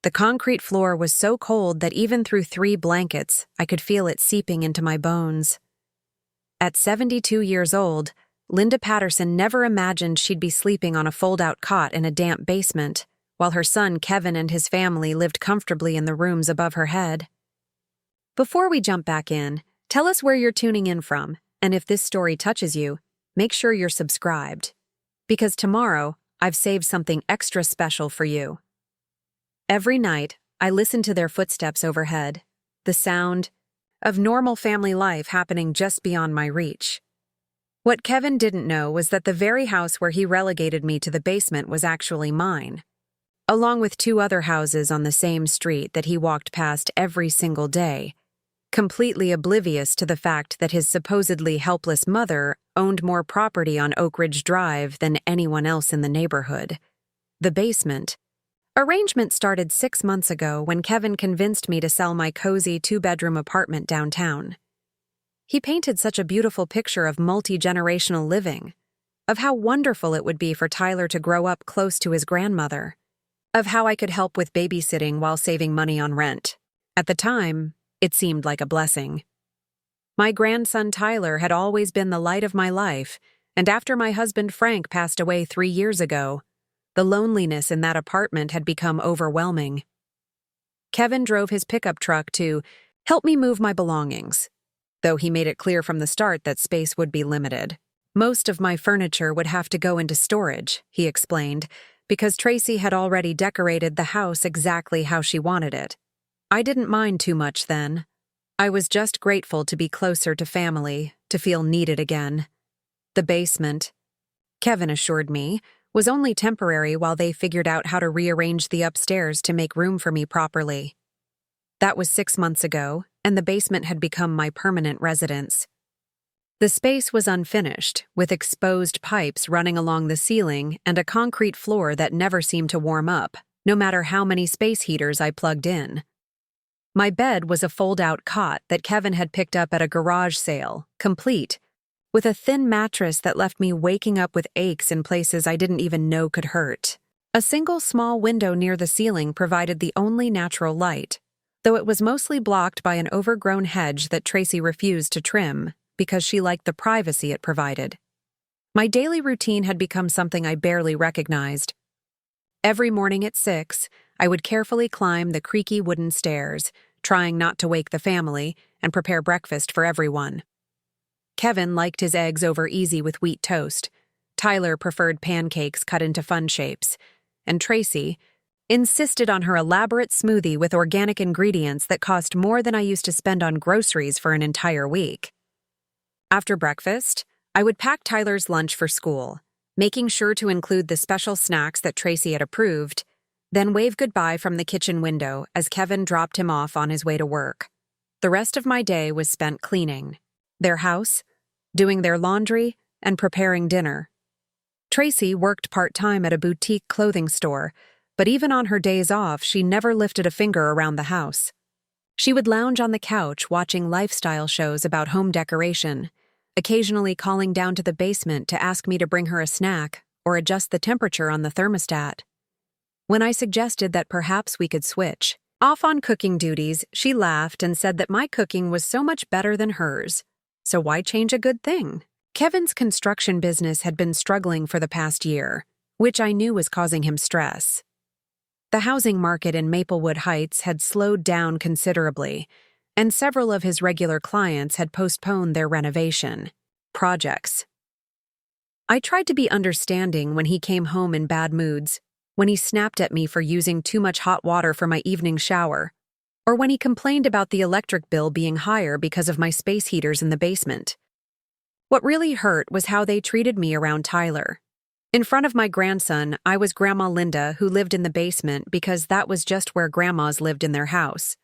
The concrete floor was so cold that even through 3 blankets, I could feel it seeping into my bones. At 72 years old, Linda Patterson never imagined she'd be sleeping on a fold-out cot in a damp basement, while her son Kevin and his family lived comfortably in the rooms above her head. Before we jump back in, tell us where you're tuning in from, and if this story touches you, make sure you're subscribed. Because tomorrow, I've saved something extra special for you. Every night, I listen to their footsteps overhead, the sound of normal family life happening just beyond my reach. What Kevin didn't know was that the very house where he relegated me to the basement was actually mine, along with 2 other houses on the same street that he walked past every single day, completely oblivious to the fact that his supposedly helpless mother owned more property on Oakridge Drive than anyone else in the neighborhood. The basement. Arrangement started 6 months ago when Kevin convinced me to sell my cozy 2-bedroom apartment downtown. He painted such a beautiful picture of multi-generational living, of how wonderful it would be for Tyler to grow up close to his grandmother, of how I could help with babysitting while saving money on rent. At the time, it seemed like a blessing. My grandson Tyler had always been the light of my life, and after my husband Frank passed away 3 years ago, the loneliness in that apartment had become overwhelming. Kevin drove his pickup truck to help me move my belongings, though he made it clear from the start that space would be limited. Most of my furniture would have to go into storage, he explained, because Tracy had already decorated the house exactly how she wanted it. I didn't mind too much then. I was just grateful to be closer to family, to feel needed again. The basement, Kevin assured me, was only temporary while they figured out how to rearrange the upstairs to make room for me properly. That was 6 months ago, and the basement had become my permanent residence. The space was unfinished, with exposed pipes running along the ceiling and a concrete floor that never seemed to warm up, no matter how many space heaters I plugged in. My bed was a fold-out cot that Kevin had picked up at a garage sale, complete, with a thin mattress that left me waking up with aches in places I didn't even know could hurt. A single small window near the ceiling provided the only natural light, though it was mostly blocked by an overgrown hedge that Tracy refused to trim because she liked the privacy it provided. My daily routine had become something I barely recognized. Every morning at 6, I would carefully climb the creaky wooden stairs, trying not to wake the family, and prepare breakfast for everyone. Kevin liked his eggs over easy with wheat toast. Tyler preferred pancakes cut into fun shapes. And Tracy insisted on her elaborate smoothie with organic ingredients that cost more than I used to spend on groceries for an entire week. After breakfast, I would pack Tyler's lunch for school, making sure to include the special snacks that Tracy had approved, then wave goodbye from the kitchen window as Kevin dropped him off on his way to work. The rest of my day was spent cleaning their house, doing their laundry, and preparing dinner. Tracy worked part-time at a boutique clothing store, but even on her days off, she never lifted a finger around the house. She would lounge on the couch watching lifestyle shows about home decoration, occasionally calling down to the basement to ask me to bring her a snack or adjust the temperature on the thermostat. When I suggested that perhaps we could switch off on cooking duties, she laughed and said that my cooking was so much better than hers. So why change a good thing? Kevin's construction business had been struggling for the past year, which I knew was causing him stress. The housing market in Maplewood Heights had slowed down considerably, and several of his regular clients had postponed their renovation projects. I tried to be understanding when he came home in bad moods, when he snapped at me for using too much hot water for my evening shower, or when he complained about the electric bill being higher because of my space heaters in the basement. What really hurt was how they treated me around Tyler. In front of my grandson, I was Grandma Linda, who lived in the basement because that was just where grandmas lived in their house.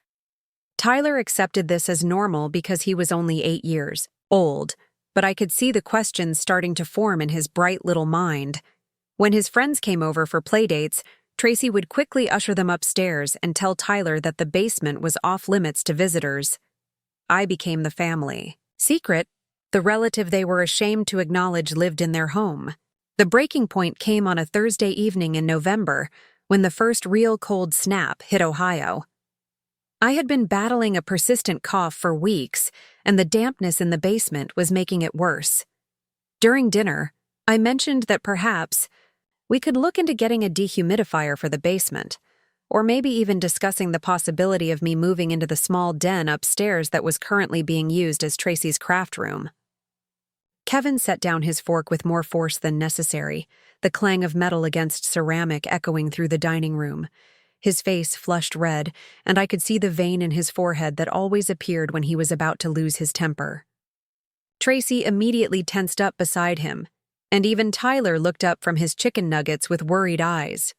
Tyler accepted this as normal because he was only 8 years old, but I could see the questions starting to form in his bright little mind. When his friends came over for playdates, Tracy would quickly usher them upstairs and tell Tyler that the basement was off-limits to visitors. I became the family secret, the relative they were ashamed to acknowledge lived in their home. The breaking point came on a Thursday evening in November, when the first real cold snap hit Ohio. I had been battling a persistent cough for weeks, and the dampness in the basement was making it worse. During dinner, I mentioned that perhaps we could look into getting a dehumidifier for the basement, or maybe even discussing the possibility of me moving into the small den upstairs that was currently being used as Tracy's craft room. Kevin set down his fork with more force than necessary, the clang of metal against ceramic echoing through the dining room. His face flushed red, and I could see the vein in his forehead that always appeared when he was about to lose his temper. Tracy immediately tensed up beside him, and even Tyler looked up from his chicken nuggets with worried eyes.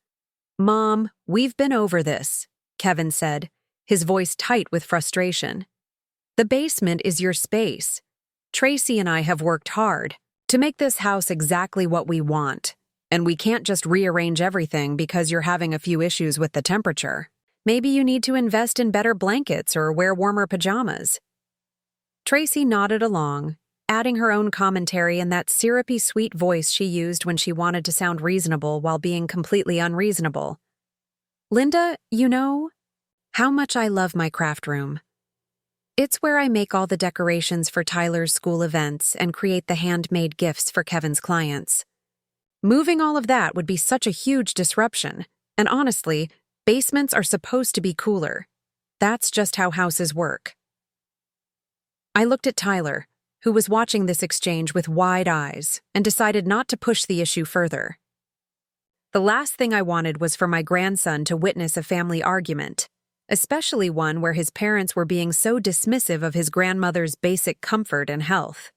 "Mom, we've been over this," Kevin said, his voice tight with frustration. "The basement is your space. Tracy and I have worked hard to make this house exactly what we want, and we can't just rearrange everything because you're having a few issues with the temperature. Maybe you need to invest in better blankets or wear warmer pajamas." Tracy nodded along, adding her own commentary in that syrupy sweet voice she used when she wanted to sound reasonable while being completely unreasonable. "Linda, you know how much I love my craft room. It's where I make all the decorations for Tyler's school events and create the handmade gifts for Kevin's clients. Moving all of that would be such a huge disruption, and honestly, basements are supposed to be cooler. That's just how houses work." I looked at Tyler, who was watching this exchange with wide eyes, and decided not to push the issue further. The last thing I wanted was for my grandson to witness a family argument, especially one where his parents were being so dismissive of his grandmother's basic comfort and health.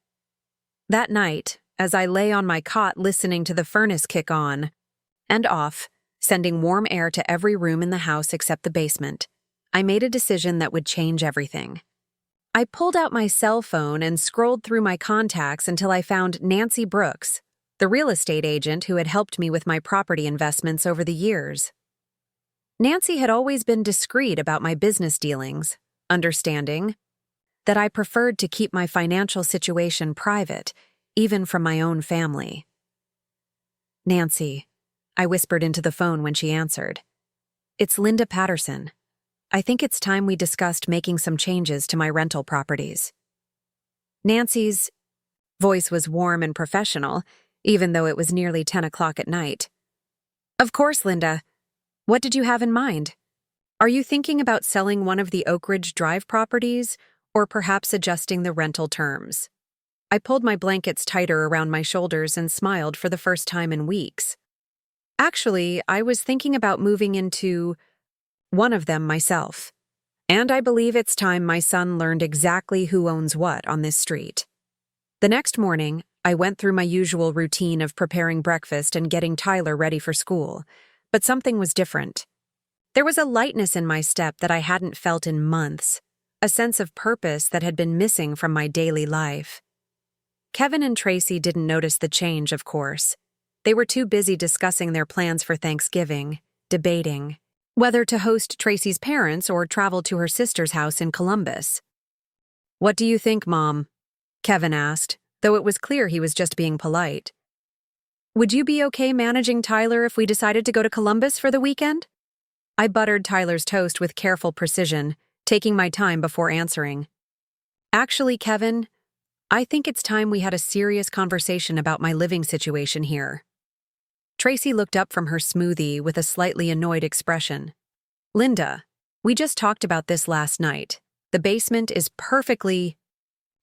That night, as I lay on my cot listening to the furnace kick on and off, sending warm air to every room in the house except the basement, I made a decision that would change everything. I pulled out my cell phone and scrolled through my contacts until I found Nancy Brooks, the real estate agent who had helped me with my property investments over the years. Nancy had always been discreet about my business dealings, understanding that I preferred to keep my financial situation private, even from my own family. "Nancy," I whispered into the phone when she answered. "It's Linda Patterson. I think it's time we discussed making some changes to my rental properties." Nancy's voice was warm and professional, even though it was nearly 10 o'clock at night. "Of course, Linda. What did you have in mind? Are you thinking about selling one of the Oakridge Drive properties, or perhaps adjusting the rental terms?" I pulled my blankets tighter around my shoulders and smiled for the first time in weeks. "Actually, I was thinking about moving into one of them myself, and I believe it's time my son learned exactly who owns what on this street." The next morning, I went through my usual routine of preparing breakfast and getting Tyler ready for school, but something was different. There was a lightness in my step that I hadn't felt in months, a sense of purpose that had been missing from my daily life. Kevin and Tracy didn't notice the change, of course. They were too busy discussing their plans for Thanksgiving, debating whether to host Tracy's parents or travel to her sister's house in Columbus. "What do you think, Mom?" Kevin asked, though it was clear he was just being polite. "Would you be okay managing Tyler if we decided to go to Columbus for the weekend?" I buttered Tyler's toast with careful precision, taking my time before answering. "Actually, Kevin, I think it's time we had a serious conversation about my living situation here." Tracy looked up from her smoothie with a slightly annoyed expression. "Linda, we just talked about this last night. The basement is perfectly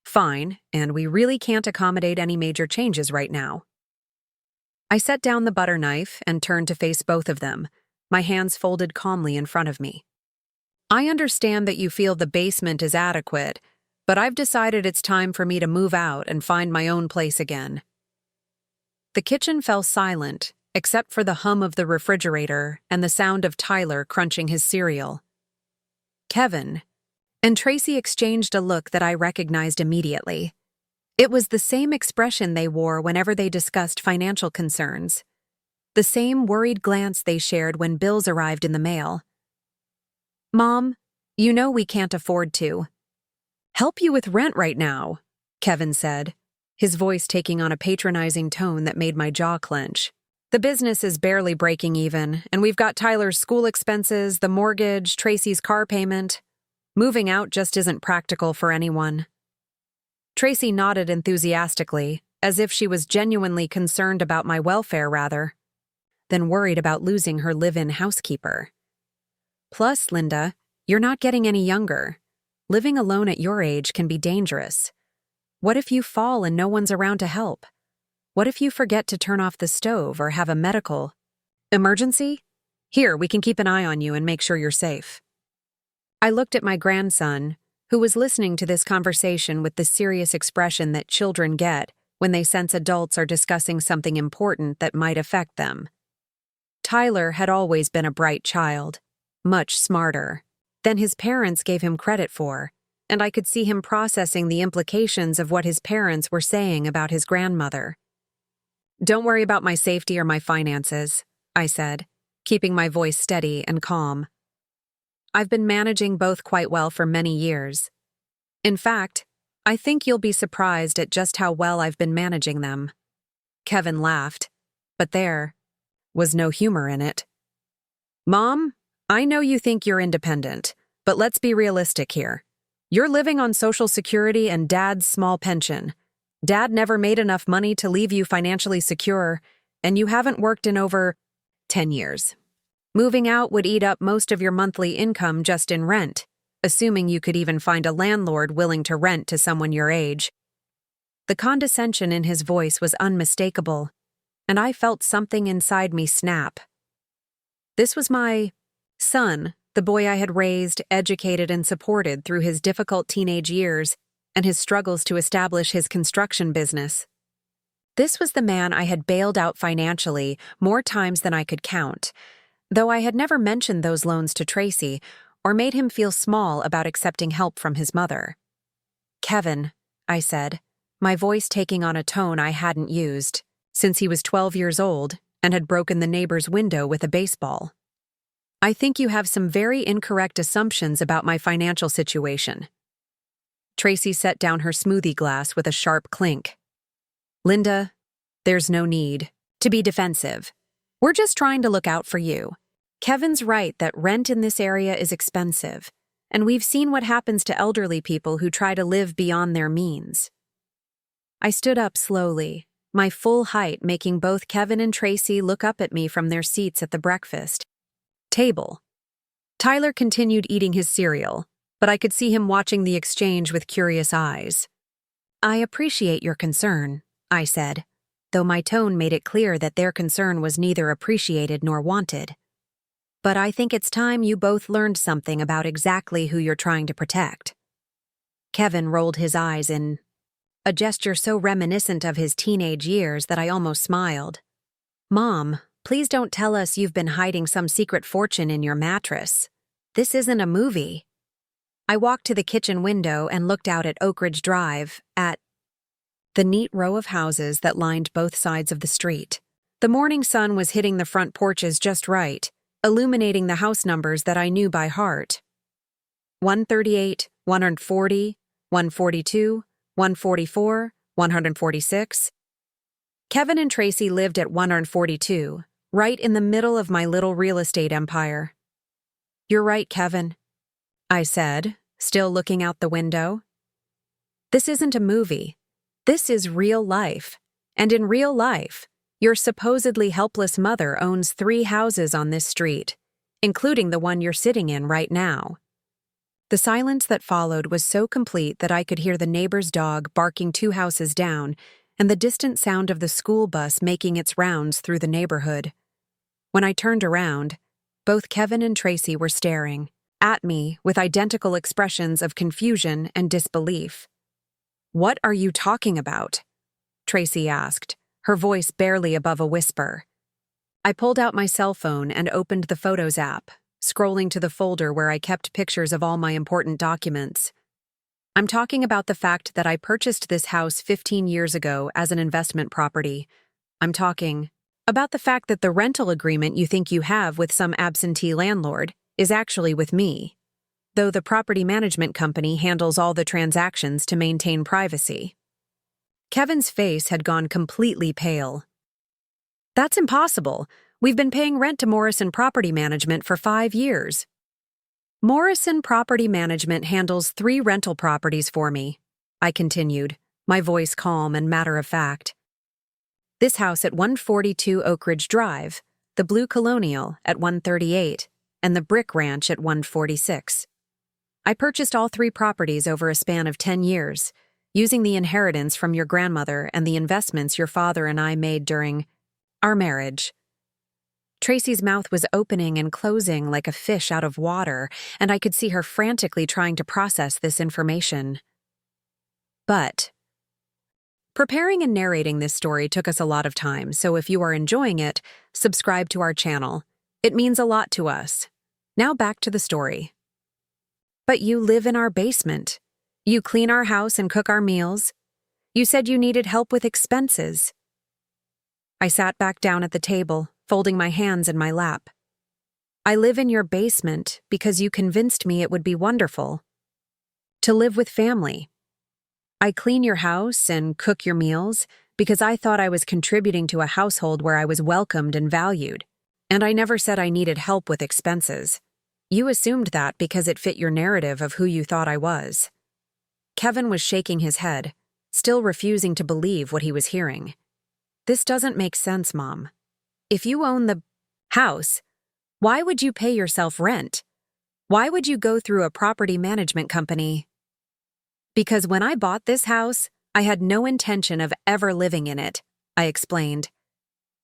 fine, and we really can't accommodate any major changes right now." I set down the butter knife and turned to face both of them, my hands folded calmly in front of me. "I understand that you feel the basement is adequate, but I've decided it's time for me to move out and find my own place again." The kitchen fell silent, except for the hum of the refrigerator and the sound of Tyler crunching his cereal. Kevin and Tracy exchanged a look that I recognized immediately. It was the same expression they wore whenever they discussed financial concerns, the same worried glance they shared when bills arrived in the mail. "Mom, you know we can't afford to help you with rent right now," Kevin said, his voice taking on a patronizing tone that made my jaw clench. The business is barely breaking even, and we've got Tyler's school expenses, the mortgage, Tracy's car payment. Moving out just isn't practical for anyone." Tracy nodded enthusiastically, as if she was genuinely concerned about my welfare rather than worried about losing her live-in housekeeper. "Plus, Linda, you're not getting any younger. Living alone at your age can be dangerous. What if you fall and no one's around to help? What if you forget to turn off the stove or have a medical emergency? Here, we can keep an eye on you and make sure you're safe." I looked at my grandson, who was listening to this conversation with the serious expression that children get when they sense adults are discussing something important that might affect them. Tyler had always been a bright child, much smarter than his parents gave him credit for, and I could see him processing the implications of what his parents were saying about his grandmother. "Don't worry about my safety or my finances," I said, keeping my voice steady and calm. "I've been managing both quite well for many years. In fact, I think you'll be surprised at just how well I've been managing them." Kevin laughed, but there was no humor in it. "Mom, I know you think you're independent, but let's be realistic here. You're living on Social Security and Dad's small pension. Dad never made enough money to leave you financially secure, and you haven't worked in over 10 years. Moving out would eat up most of your monthly income just in rent, assuming you could even find a landlord willing to rent to someone your age." The condescension in his voice was unmistakable, and I felt something inside me snap. This was my son, the boy I had raised, educated, and supported through his difficult teenage years and his struggles to establish his construction business. This was the man I had bailed out financially more times than I could count, though I had never mentioned those loans to Tracy or made him feel small about accepting help from his mother. "Kevin," I said, my voice taking on a tone I hadn't used since he was 12 years old and had broken the neighbor's window with a baseball. "I think you have some very incorrect assumptions about my financial situation." Tracy set down her smoothie glass with a sharp clink. "Linda, there's no need to be defensive. We're just trying to look out for you. Kevin's right that rent in this area is expensive, and we've seen what happens to elderly people who try to live beyond their means." I stood up slowly, my full height making both Kevin and Tracy look up at me from their seats at the breakfast table. Tyler continued eating his cereal, but I could see him watching the exchange with curious eyes. "I appreciate your concern," I said, though my tone made it clear that their concern was neither appreciated nor wanted. "But I think it's time you both learned something about exactly who you're trying to protect." Kevin rolled his eyes in a gesture so reminiscent of his teenage years that I almost smiled. "Mom, please don't tell us you've been hiding some secret fortune in your mattress. This isn't a movie." I walked to the kitchen window and looked out at Oakridge Drive, at the neat row of houses that lined both sides of the street. The morning sun was hitting the front porches just right, illuminating the house numbers that I knew by heart. 138, 140, 142, 144, 146. Kevin and Tracy lived at 142, right in the middle of my little real estate empire. "You're right, Kevin," I said, still looking out the window. "This isn't a movie. This is real life. And in real life, your supposedly helpless mother owns 3 houses on this street, including the one you're sitting in right now." The silence that followed was so complete that I could hear the neighbor's dog barking 2 houses down and the distant sound of the school bus making its rounds through the neighborhood. When I turned around, both Kevin and Tracy were staring at me with identical expressions of confusion and disbelief. "What are you talking about?" Tracy asked, her voice barely above a whisper. I pulled out my cell phone and opened the Photos app, scrolling to the folder where I kept pictures of all my important documents. "I'm talking about the fact that I purchased this house 15 years ago as an investment property. I'm talking about the fact that the rental agreement you think you have with some absentee landlord is actually with me, though the property management company handles all the transactions to maintain privacy." Kevin's face had gone completely pale. That's impossible. We've been paying rent to Morrison Property Management for 5 years. Morrison Property Management handles 3 rental properties for me, I continued, my voice calm and matter-of-fact. This house at 142 Oakridge Drive, the Blue Colonial at 138, and the Brick Ranch at 146. I purchased all 3 properties over a span of 10 years, using the inheritance from your grandmother and the investments your father and I made during our marriage. Tracy's mouth was opening and closing like a fish out of water, and I could see her frantically trying to process this information. But preparing and narrating this story took us a lot of time, so if you are enjoying it, subscribe to our channel. It means a lot to us. Now back to the story. But you live in our basement. You clean our house and cook our meals. You said you needed help with expenses. I sat back down at the table, folding my hands in my lap. I live in your basement because you convinced me it would be wonderful to live with family. I clean your house and cook your meals because I thought I was contributing to a household where I was welcomed and valued, and I never said I needed help with expenses. You assumed that because it fit your narrative of who you thought I was. Kevin was shaking his head, still refusing to believe what he was hearing. This doesn't make sense, Mom. If you own the house, why would you pay yourself rent? Why would you go through a property management company? Because when I bought this house, I had no intention of ever living in it, I explained.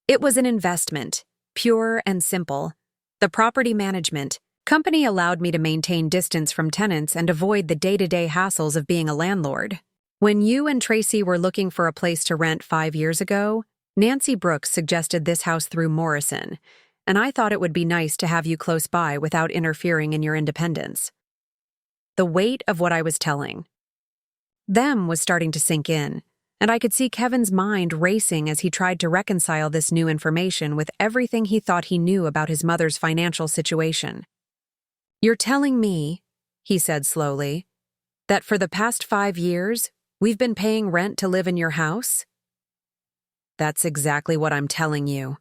It was an investment, pure and simple. The property management company allowed me to maintain distance from tenants and avoid the day-to-day hassles of being a landlord. When you and Tracy were looking for a place to rent 5 years ago, Nancy Brooks suggested this house through Morrison, and I thought it would be nice to have you close by without interfering in your independence. The weight of what I was telling them was starting to sink in, and I could see Kevin's mind racing as he tried to reconcile this new information with everything he thought he knew about his mother's financial situation. You're telling me, he said slowly, that for the past 5 years, we've been paying rent to live in your house? That's exactly what I'm telling you.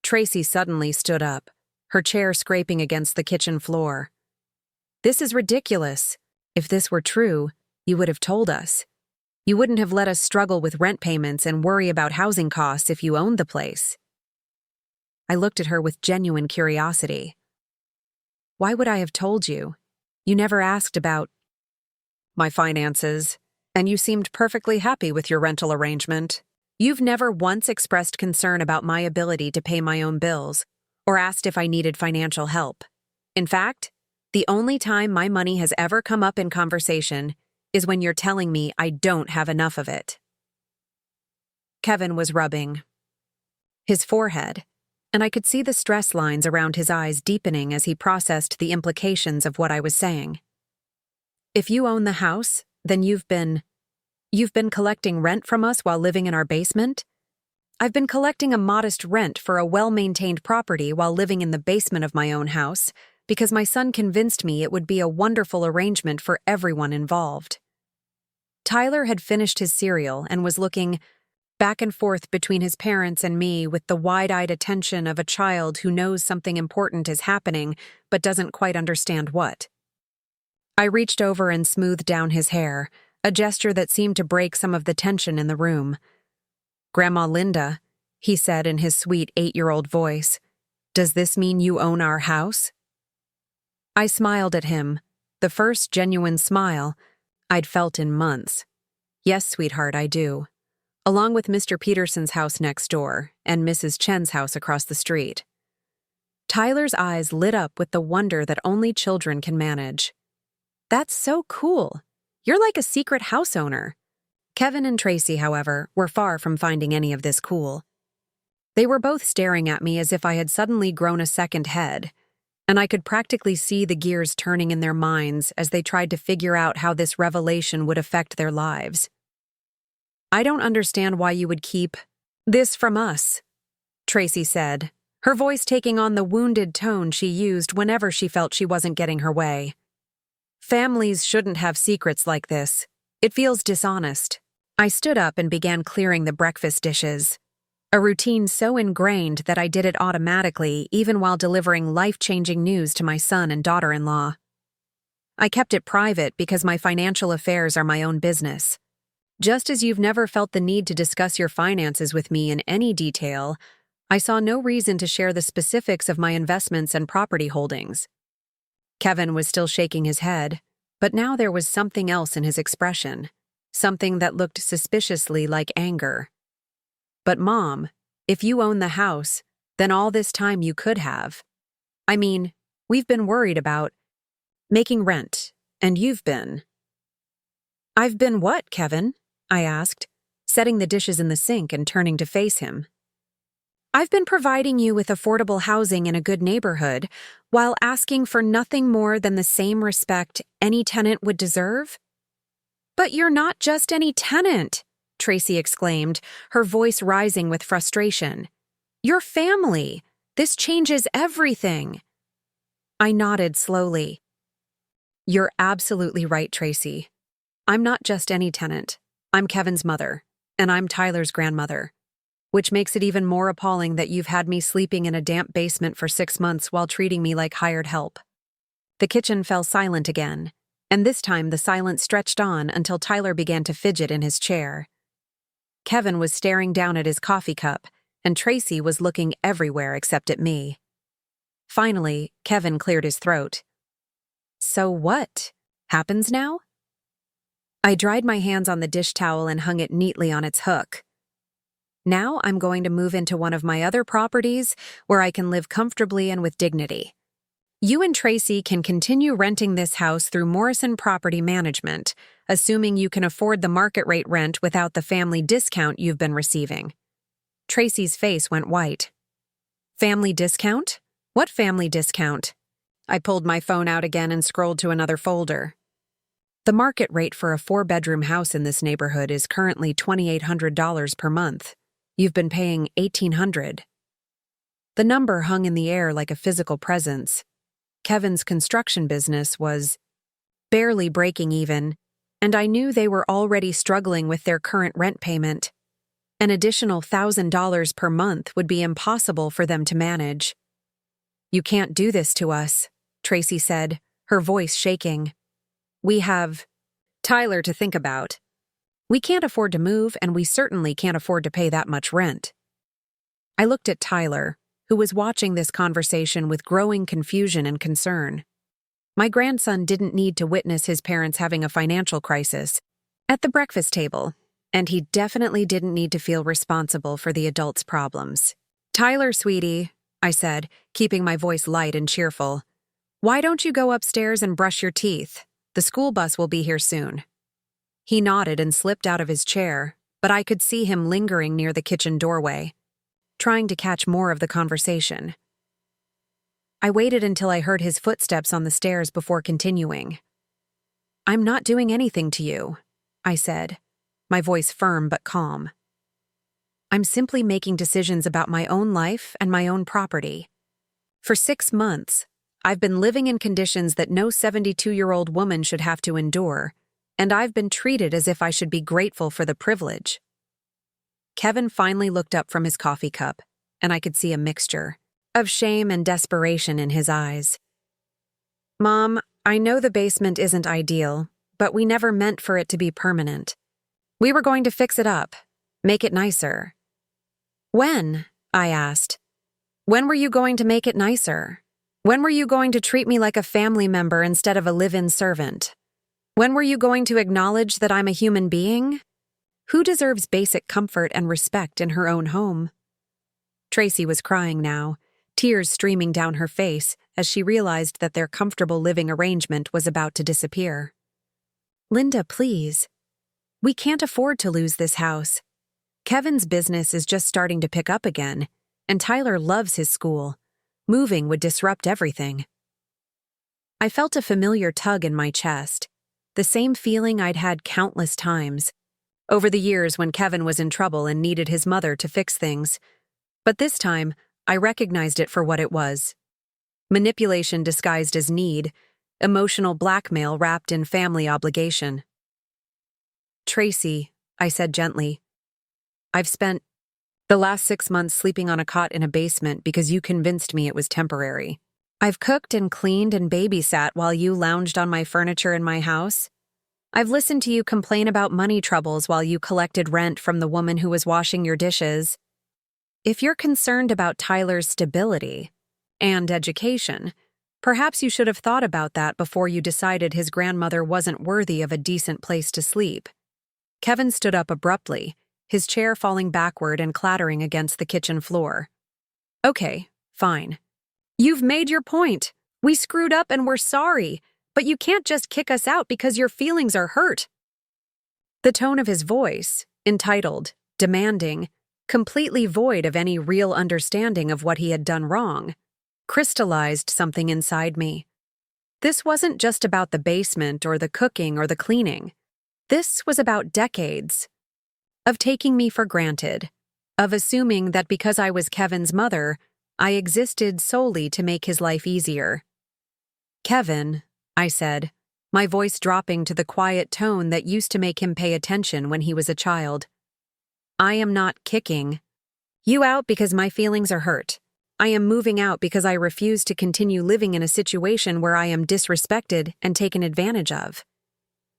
Tracy suddenly stood up, her chair scraping against the kitchen floor. This is ridiculous. If this were true, you would have told us. You wouldn't have let us struggle with rent payments and worry about housing costs if you owned the place. I looked at her with genuine curiosity. Why would I have told you? You never asked about my finances, and you seemed perfectly happy with your rental arrangement. You've never once expressed concern about my ability to pay my own bills or asked if I needed financial help. In fact, the only time my money has ever come up in conversation is when you're telling me I don't have enough of it. Kevin was rubbing his forehead, and I could see the stress lines around his eyes deepening as he processed the implications of what I was saying. If you own the house, then you've been collecting rent from us while living in our basement? I've been collecting a modest rent for a well-maintained property while living in the basement of my own house because my son convinced me it would be a wonderful arrangement for everyone involved. Tyler had finished his cereal and was looking back and forth between his parents and me with the wide-eyed attention of a child who knows something important is happening but doesn't quite understand what. I reached over and smoothed down his hair, a gesture that seemed to break some of the tension in the room. Grandma Linda, he said in his sweet 8-year-old voice, does this mean you own our house? I smiled at him, the first genuine smile I'd felt in months. Yes, sweetheart, I do. Along with Mr. Peterson's house next door and Mrs. Chen's house across the street. Tyler's eyes lit up with the wonder that only children can manage. That's so cool. You're like a secret house owner. Kevin and Tracy, however, were far from finding any of this cool. They were both staring at me as if I had suddenly grown a second head, and I could practically see the gears turning in their minds as they tried to figure out how this revelation would affect their lives. I don't understand why you would keep this from us, Tracy said, her voice taking on the wounded tone she used whenever she felt she wasn't getting her way. Families shouldn't have secrets like this. It feels dishonest. I stood up and began clearing the breakfast dishes. a routine so ingrained that I did it automatically even while delivering life-changing news to my son and daughter-in-law. I kept it private because my financial affairs are my own business. Just as you've never felt the need to discuss your finances with me in any detail, I saw no reason to share the specifics of my investments and property holdings. Kevin was still shaking his head, but now there was something else in his expression, something that looked suspiciously like anger. But Mom, if you own the house, then all this time you could have. I mean, we've been worried about making rent, and you've been. I've been what, Kevin? I asked, setting the dishes in the sink and turning to face him. I've been providing you with affordable housing in a good neighborhood, while asking for nothing more than the same respect any tenant would deserve? But you're not just any tenant, Tracy exclaimed, her voice rising with frustration. You're family. This changes everything. I nodded slowly. You're absolutely right, Tracy. I'm not just any tenant. I'm Kevin's mother, and I'm Tyler's grandmother, which makes it even more appalling that you've had me sleeping in a damp basement for 6 months while treating me like hired help. The kitchen fell silent again, and this time the silence stretched on until Tyler began to fidget in his chair. Kevin was staring down at his coffee cup, and Tracy was looking everywhere except at me. Finally, Kevin cleared his throat. So what? Happens now? I dried my hands on the dish towel and hung it neatly on its hook. Now I'm going to move into one of my other properties where I can live comfortably and with dignity. You and Tracy can continue renting this house through Morrison Property Management, assuming you can afford the market rate rent without the family discount you've been receiving. Tracy's face went white. Family discount? What family discount? I pulled my phone out again and scrolled to another folder. The market rate for a 4-bedroom house in this neighborhood is currently $2,800 per month. You've been paying $1,800. The number hung in the air like a physical presence. Kevin's construction business was barely breaking even, and I knew they were already struggling with their current rent payment. An additional $1,000 per month would be impossible for them to manage. You can't do this to us, Tracy said, her voice shaking. We have Tyler to think about. We can't afford to move, and we certainly can't afford to pay that much rent. I looked at Tyler, who was watching this conversation with growing confusion and concern. My grandson didn't need to witness his parents having a financial crisis at the breakfast table, and he definitely didn't need to feel responsible for the adults' problems. Tyler, sweetie, I said, keeping my voice light and cheerful, why don't you go upstairs and brush your teeth? The school bus will be here soon. He nodded and slipped out of his chair, but I could see him lingering near the kitchen doorway, trying to catch more of the conversation. I waited until I heard his footsteps on the stairs before continuing. I'm not doing anything to you, I said, my voice firm but calm. I'm simply making decisions about my own life and my own property. For 6 months, I've been living in conditions that no 72-year-old woman should have to endure, and I've been treated as if I should be grateful for the privilege. Kevin finally looked up from his coffee cup, and I could see a mixture of shame and desperation in his eyes. Mom, I know the basement isn't ideal, but we never meant for it to be permanent. We were going to fix it up, make it nicer. When? I asked. When were you going to make it nicer? When were you going to treat me like a family member instead of a live-in servant? When were you going to acknowledge that I'm a human being? Who deserves basic comfort and respect in her own home? Tracy was crying now, tears streaming down her face as she realized that their comfortable living arrangement was about to disappear. Linda, please. We can't afford to lose this house. Kevin's business is just starting to pick up again, and Tyler loves his school. Moving would disrupt everything. I felt a familiar tug in my chest, the same feeling I'd had countless times, over the years when Kevin was in trouble and needed his mother to fix things. But this time, I recognized it for what it was. Manipulation disguised as need, emotional blackmail wrapped in family obligation. Tracy, I said gently, I've spent The last 6 months sleeping on a cot in a basement because you convinced me it was temporary. I've cooked and cleaned and babysat while you lounged on my furniture in my house. I've listened to you complain about money troubles while you collected rent from the woman who was washing your dishes. If you're concerned about Tyler's stability and education, perhaps you should have thought about that before you decided his grandmother wasn't worthy of a decent place to sleep. Kevin stood up abruptly, his chair falling backward and clattering against the kitchen floor. Okay, fine. You've made your point. We screwed up and we're sorry, but you can't just kick us out because your feelings are hurt. The tone of his voice, entitled, demanding, completely void of any real understanding of what he had done wrong, crystallized something inside me. This wasn't just about the basement or the cooking or the cleaning. This was about decades of taking me for granted, of assuming that because I was Kevin's mother, I existed solely to make his life easier. Kevin, I said, my voice dropping to the quiet tone that used to make him pay attention when he was a child. I am not kicking you out because my feelings are hurt. I am moving out because I refuse to continue living in a situation where I am disrespected and taken advantage of.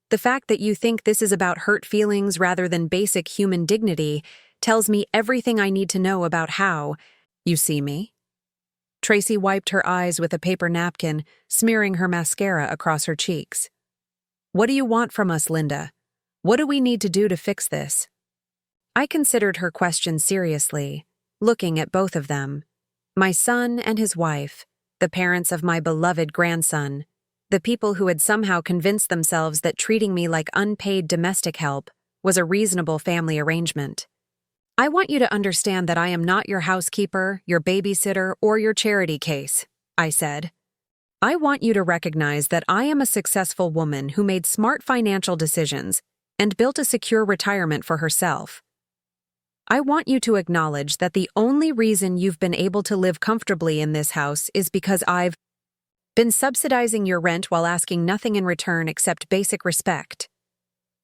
The fact that you think this is about hurt feelings rather than basic human dignity tells me everything I need to know about how you see me. Tracy wiped her eyes with a paper napkin, smearing her mascara across her cheeks. What do you want from us, Linda? What do we need to do to fix this? I considered her question seriously, looking at both of them. My son and his wife, the parents of my beloved grandson, the people who had somehow convinced themselves that treating me like unpaid domestic help was a reasonable family arrangement. I want you to understand that I am not your housekeeper, your babysitter, or your charity case, I said. I want you to recognize that I am a successful woman who made smart financial decisions and built a secure retirement for herself. I want you to acknowledge that the only reason you've been able to live comfortably in this house is because I've been subsidizing your rent while asking nothing in return except basic respect.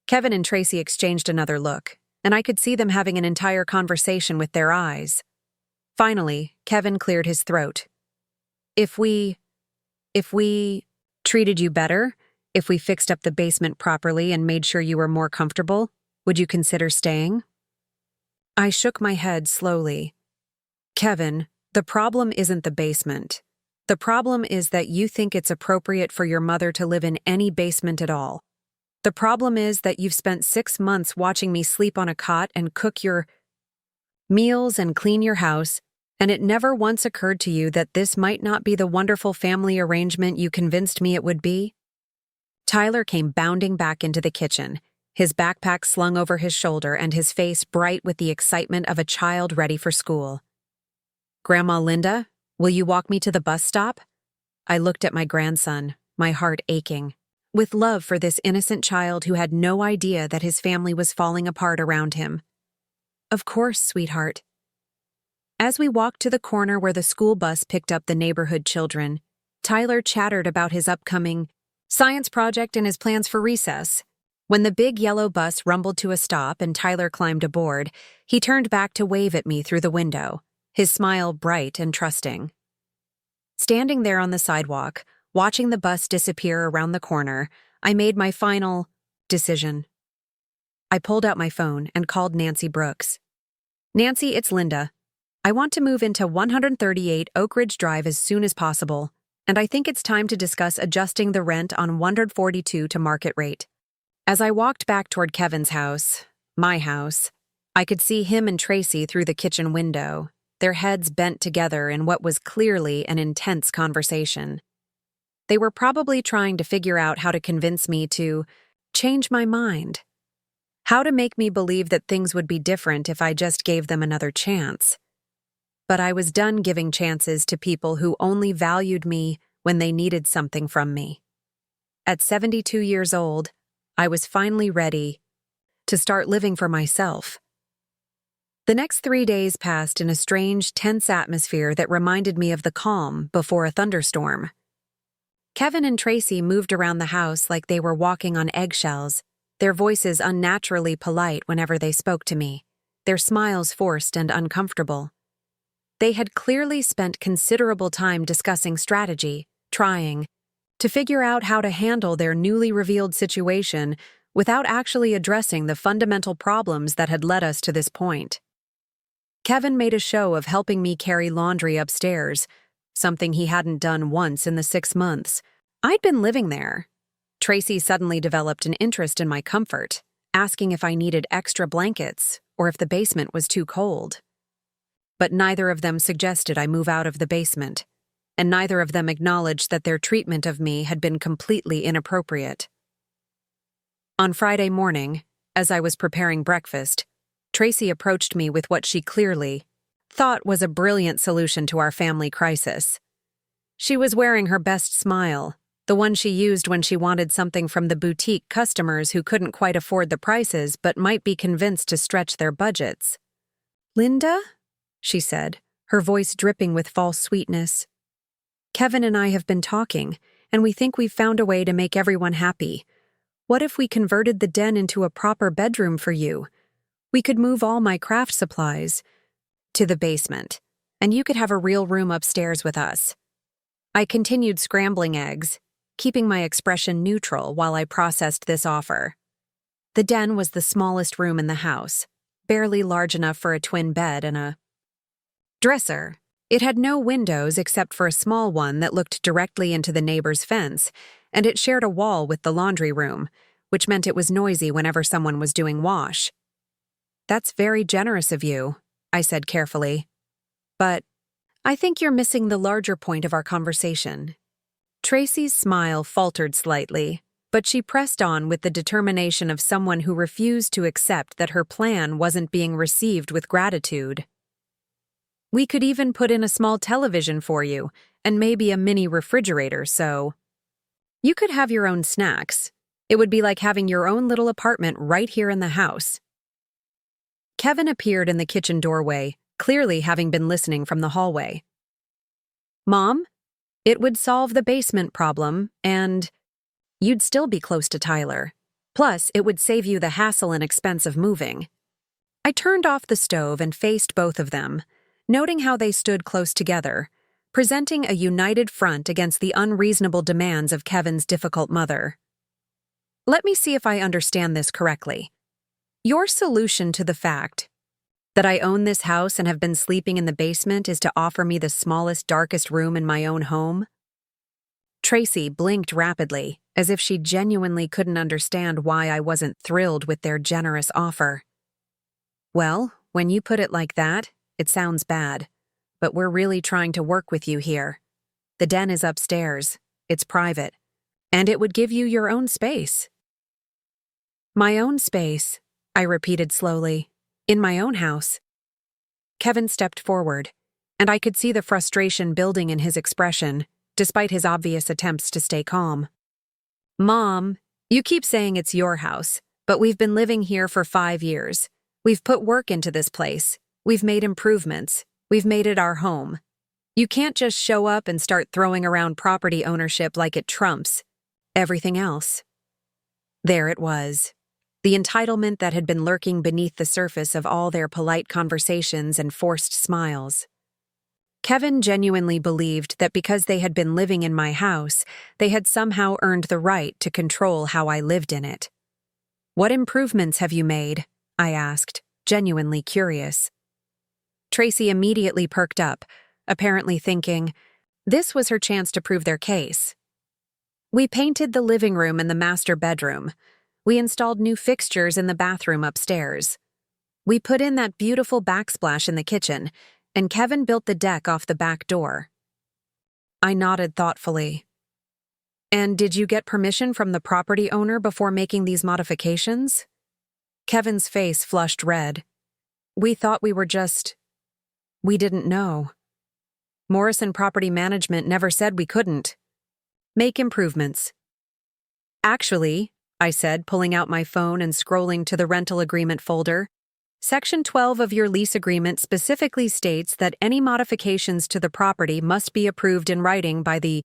Kevin and Tracy exchanged another look, and I could see them having an entire conversation with their eyes. Finally, Kevin cleared his throat. If we treated you better, if we fixed up the basement properly and made sure you were more comfortable, would you consider staying? I shook my head slowly. Kevin, the problem isn't the basement. The problem is that you think it's appropriate for your mother to live in any basement at all. The problem is that you've spent 6 months watching me sleep on a cot and cook your meals and clean your house, and it never once occurred to you that this might not be the wonderful family arrangement you convinced me it would be? Tyler came bounding back into the kitchen, his backpack slung over his shoulder and his face bright with the excitement of a child ready for school. Grandma Linda, will you walk me to the bus stop? I looked at my grandson, my heart aching, with love for this innocent child who had no idea that his family was falling apart around him. Of course, sweetheart. As we walked to the corner where the school bus picked up the neighborhood children, Tyler chattered about his upcoming science project and his plans for recess. When the big yellow bus rumbled to a stop and Tyler climbed aboard, he turned back to wave at me through the window, his smile bright and trusting. Standing there on the sidewalk, watching the bus disappear around the corner, I made my final decision. I pulled out my phone and called Nancy Brooks. Nancy, it's Linda. I want to move into 138 Oakridge Drive as soon as possible, and I think it's time to discuss adjusting the rent on 142 to market rate. As I walked back toward Kevin's house, my house, I could see him and Tracy through the kitchen window, their heads bent together in what was clearly an intense conversation. They were probably trying to figure out how to convince me to change my mind, how to make me believe that things would be different if I just gave them another chance. But I was done giving chances to people who only valued me when they needed something from me. At 72 years old, I was finally ready to start living for myself. The next 3 days passed in a strange, tense atmosphere that reminded me of the calm before a thunderstorm. Kevin and Tracy moved around the house like they were walking on eggshells, their voices unnaturally polite whenever they spoke to me, their smiles forced and uncomfortable. They had clearly spent considerable time discussing strategy, trying to figure out how to handle their newly revealed situation without actually addressing the fundamental problems that had led us to this point. Kevin made a show of helping me carry laundry upstairs, something he hadn't done once in the 6 months I'd been living there. Tracy suddenly developed an interest in my comfort, asking if I needed extra blankets or if the basement was too cold. But neither of them suggested I move out of the basement, and neither of them acknowledged that their treatment of me had been completely inappropriate. On Friday morning, as I was preparing breakfast, Tracy approached me with what she clearly thought was a brilliant solution to our family crisis. She was wearing her best smile, the one she used when she wanted something from the boutique customers who couldn't quite afford the prices but might be convinced to stretch their budgets. "Linda?" she said, her voice dripping with false sweetness. "Kevin and I have been talking, and we think we've found a way to make everyone happy. What if we converted the den into a proper bedroom for you? We could move all my craft supplies to the basement, and you could have a real room upstairs with us." I continued scrambling eggs, keeping my expression neutral while I processed this offer. The den was the smallest room in the house, barely large enough for a twin bed and a dresser. It had no windows except for a small one that looked directly into the neighbor's fence, and it shared a wall with the laundry room, which meant it was noisy whenever someone was doing wash. "That's very generous of you," I said carefully. "But I think you're missing the larger point of our conversation." Tracy's smile faltered slightly, but she pressed on with the determination of someone who refused to accept that her plan wasn't being received with gratitude. "We could even put in a small television for you, and maybe a mini refrigerator, so you could have your own snacks. It would be like having your own little apartment right here in the house." Kevin appeared in the kitchen doorway, clearly having been listening from the hallway. "Mom, it would solve the basement problem, and you'd still be close to Tyler. Plus, it would save you the hassle and expense of moving." I turned off the stove and faced both of them, noting how they stood close together, presenting a united front against the unreasonable demands of Kevin's difficult mother. "Let me see if I understand this correctly. Your solution to the fact that I own this house and have been sleeping in the basement is to offer me the smallest, darkest room in my own home?" Tracy blinked rapidly, as if she genuinely couldn't understand why I wasn't thrilled with their generous offer. "Well, when you put it like that, it sounds bad, but we're really trying to work with you here. The den is upstairs, it's private, and it would give you your own space." "My own space," I repeated slowly. "In my own house." Kevin stepped forward, and I could see the frustration building in his expression, despite his obvious attempts to stay calm. "Mom, you keep saying it's your house, but we've been living here for 5 years. We've put work into this place. We've made improvements. We've made it our home. You can't just show up and start throwing around property ownership like it trumps everything else." There it was. The entitlement that had been lurking beneath the surface of all their polite conversations and forced smiles. Kevin genuinely believed that because they had been living in my house, they had somehow earned the right to control how I lived in it. "What improvements have you made?" I asked, genuinely curious. Tracy immediately perked up, apparently thinking this was her chance to prove their case. "We painted the living room and the master bedroom. We installed new fixtures in the bathroom upstairs. We put in that beautiful backsplash in the kitchen, and Kevin built the deck off the back door." I nodded thoughtfully. "And did you get permission from the property owner before making these modifications?" Kevin's face flushed red. "We thought we didn't know. Morrison Property Management never said we couldn't make improvements." "Actually," I said, pulling out my phone and scrolling to the rental agreement folder, "Section 12 of your lease agreement specifically states that any modifications to the property must be approved in writing by the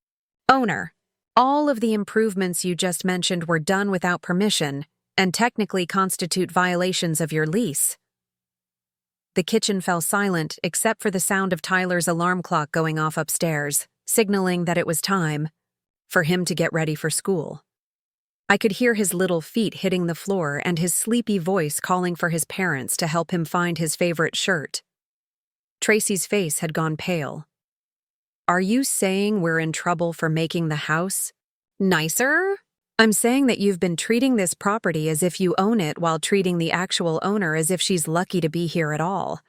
owner. All of the improvements you just mentioned were done without permission and technically constitute violations of your lease." The kitchen fell silent except for the sound of Tyler's alarm clock going off upstairs, signaling that it was time for him to get ready for school. I could hear his little feet hitting the floor and his sleepy voice calling for his parents to help him find his favorite shirt. Tracy's face had gone pale. "Are you saying we're in trouble for making the house nicer?" "I'm saying that you've been treating this property as if you own it while treating the actual owner as if she's lucky to be here at all."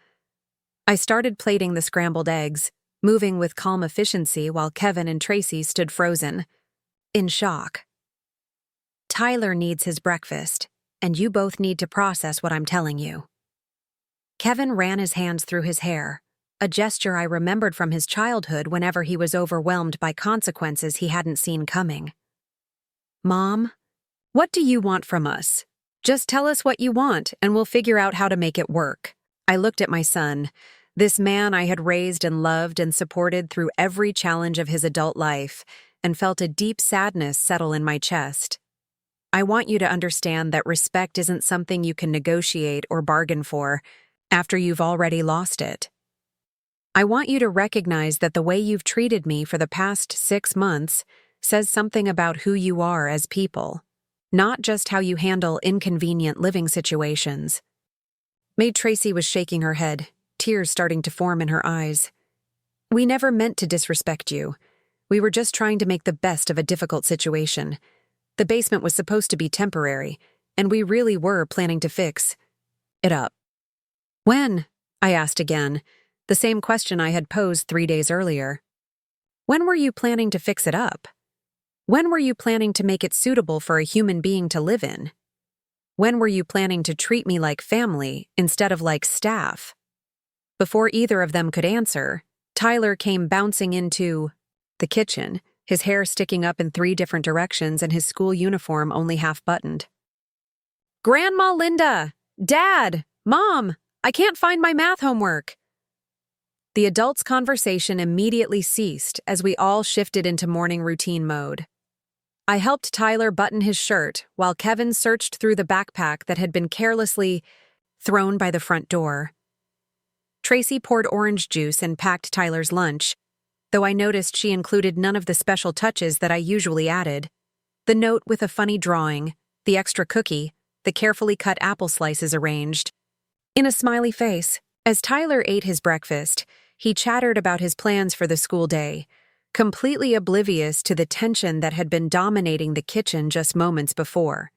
I started plating the scrambled eggs, moving with calm efficiency while Kevin and Tracy stood frozen, in shock. "Tyler needs his breakfast, and you both need to process what I'm telling you." Kevin ran his hands through his hair, a gesture I remembered from his childhood whenever he was overwhelmed by consequences he hadn't seen coming. "Mom, what do you want from us? Just tell us what you want, and we'll figure out how to make it work." I looked at my son, this man I had raised and loved and supported through every challenge of his adult life, and felt a deep sadness settle in my chest. "I want you to understand that respect isn't something you can negotiate or bargain for after you've already lost it. I want you to recognize that the way you've treated me for the past 6 months says something about who you are as people, not just how you handle inconvenient living situations." Maid Tracy was shaking her head, tears starting to form in her eyes. "We never meant to disrespect you. We were just trying to make the best of a difficult situation. The basement was supposed to be temporary, and we really were planning to fix it up." "When?" I asked again, the same question I had posed 3 days earlier. "When were you planning to fix it up? When were you planning to make it suitable for a human being to live in? When were you planning to treat me like family instead of like staff?" Before either of them could answer, Tyler came bouncing into the kitchen, his hair sticking up in 3 different directions and his school uniform only half buttoned. "Grandma Linda! Dad! Mom! I can't find my math homework!" The adults' conversation immediately ceased as we all shifted into morning routine mode. I helped Tyler button his shirt while Kevin searched through the backpack that had been carelessly thrown by the front door. Tracy poured orange juice and packed Tyler's lunch, though I noticed she included none of the special touches that I usually added. The note with a funny drawing, the extra cookie, the carefully cut apple slices arranged. In a smiley face, as Tyler ate his breakfast, he chattered about his plans for the school day, completely oblivious to the tension that had been dominating the kitchen just moments before.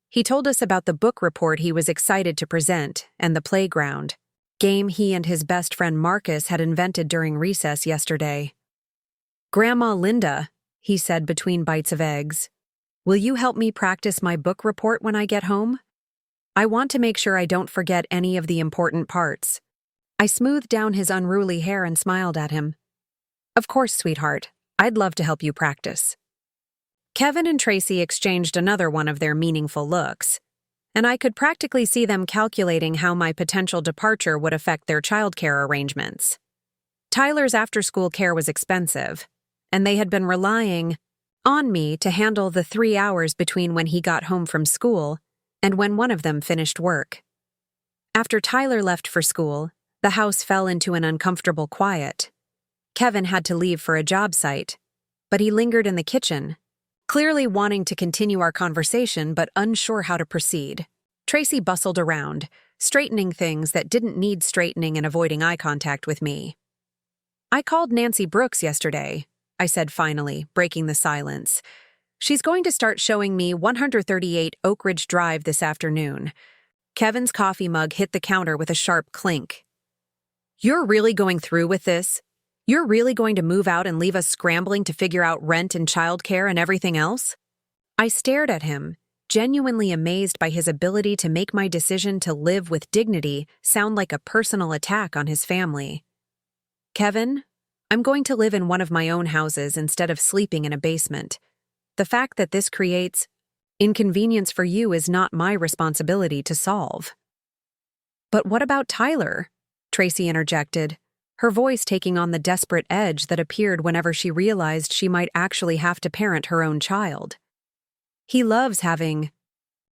He told us about the book report he was excited to present and the playground game he and his best friend Marcus had invented during recess yesterday. "Grandma Linda," he said between bites of eggs, "will you help me practice my book report when I get home? I want to make sure I don't forget any of the important parts." I smoothed down his unruly hair and smiled at him. "Of course, sweetheart. I'd love to help you practice." Kevin and Tracy exchanged another one of their meaningful looks, and I could practically see them calculating how my potential departure would affect their childcare arrangements. Tyler's after-school care was expensive, and they had been relying on me to handle the 3 hours between when he got home from school and when one of them finished work. After Tyler left for school, the house fell into an uncomfortable quiet. Kevin had to leave for a job site, but he lingered in the kitchen, clearly wanting to continue our conversation but unsure how to proceed. Tracy bustled around, straightening things that didn't need straightening and avoiding eye contact with me. "I called Nancy Brooks yesterday," I said finally, breaking the silence. "She's going to start showing me 138 Oakridge Drive this afternoon." Kevin's coffee mug hit the counter with a sharp clink. "You're really going through with this? You're really going to move out and leave us scrambling to figure out rent and childcare and everything else?" I stared at him, genuinely amazed by his ability to make my decision to live with dignity sound like a personal attack on his family. "Kevin, I'm going to live in one of my own houses instead of sleeping in a basement. The fact that this creates inconvenience for you is not my responsibility to solve." "But what about Tyler?" Tracy interjected, her voice taking on the desperate edge that appeared whenever she realized she might actually have to parent her own child. "He loves having—"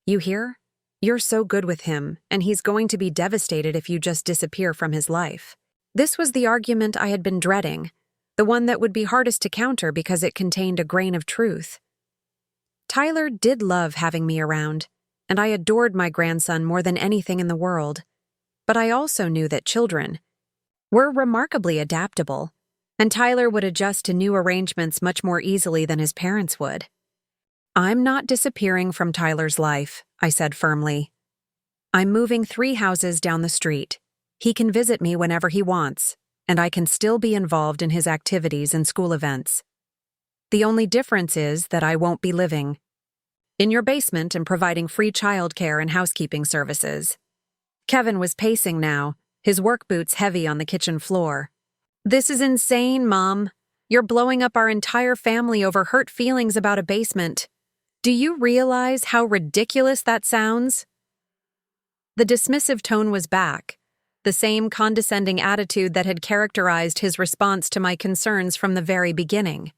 "You hear? You're so good with him, and he's going to be devastated if you just disappear from his life. This was the argument I had been dreading, the one that would be hardest to counter because it contained a grain of truth. Tyler did love having me around, and I adored my grandson more than anything in the world. But I also knew that children were remarkably adaptable, and Tyler would adjust to new arrangements much more easily than his parents would. I'm not disappearing from Tyler's life, I said firmly. I'm moving 3 houses down the street. He can visit me whenever he wants, and I can still be involved in his activities and school events. The only difference is that I won't be living in your basement and providing free childcare and housekeeping services. Kevin was pacing now, his work boots heavy on the kitchen floor. This is insane, Mom. You're blowing up our entire family over hurt feelings about a basement. Do you realize how ridiculous that sounds? The dismissive tone was back, the same condescending attitude that had characterized his response to my concerns from the very beginning.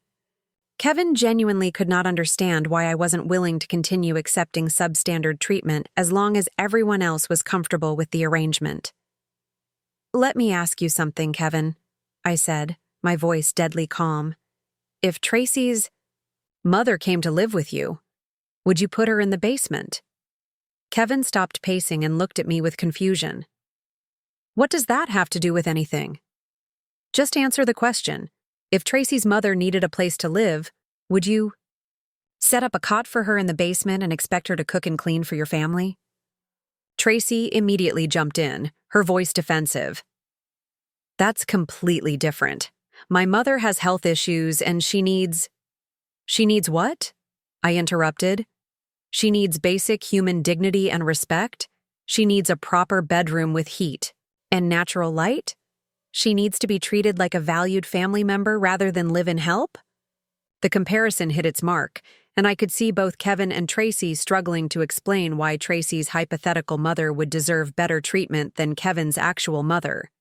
Kevin genuinely could not understand why I wasn't willing to continue accepting substandard treatment as long as everyone else was comfortable with the arrangement. Let me ask you something, Kevin, I said, my voice deadly calm. If Tracy's mother came to live with you, would you put her in the basement? Kevin stopped pacing and looked at me with confusion. What does that have to do with anything? Just answer the question. If Tracy's mother needed a place to live, would you set up a cot for her in the basement and expect her to cook and clean for your family? Tracy immediately jumped in, her voice defensive. That's completely different. My mother has health issues and she needs what? I interrupted. She needs basic human dignity and respect. She needs a proper bedroom with heat and natural light. She needs to be treated like a valued family member rather than live in help. The comparison hit its mark, and I could see both Kevin and Tracy struggling to explain why Tracy's hypothetical mother would deserve better treatment than Kevin's actual mother.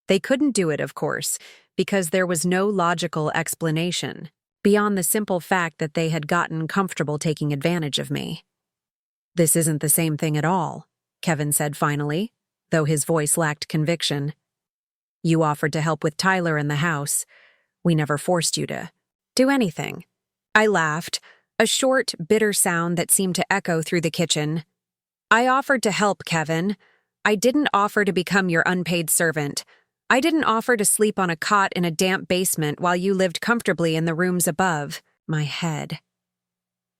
They couldn't do it, of course, because there was no logical explanation, beyond the simple fact that they had gotten comfortable taking advantage of me. This isn't the same thing at all, Kevin said finally, though his voice lacked conviction. You offered to help with Tyler in the house. We never forced you to do anything. I laughed, a short, bitter sound that seemed to echo through the kitchen. I offered to help, Kevin. I didn't offer to become your unpaid servant. I didn't offer to sleep on a cot in a damp basement while you lived comfortably in the rooms above. My head.